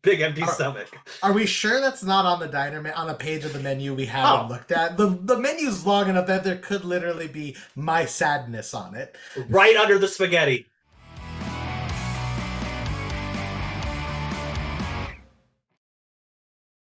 big empty stomach. Are we sure that's not on the diner on a page of the menu we haven't looked at? The menu's long enough that there could literally be my sadness on it. Right under the spaghetti.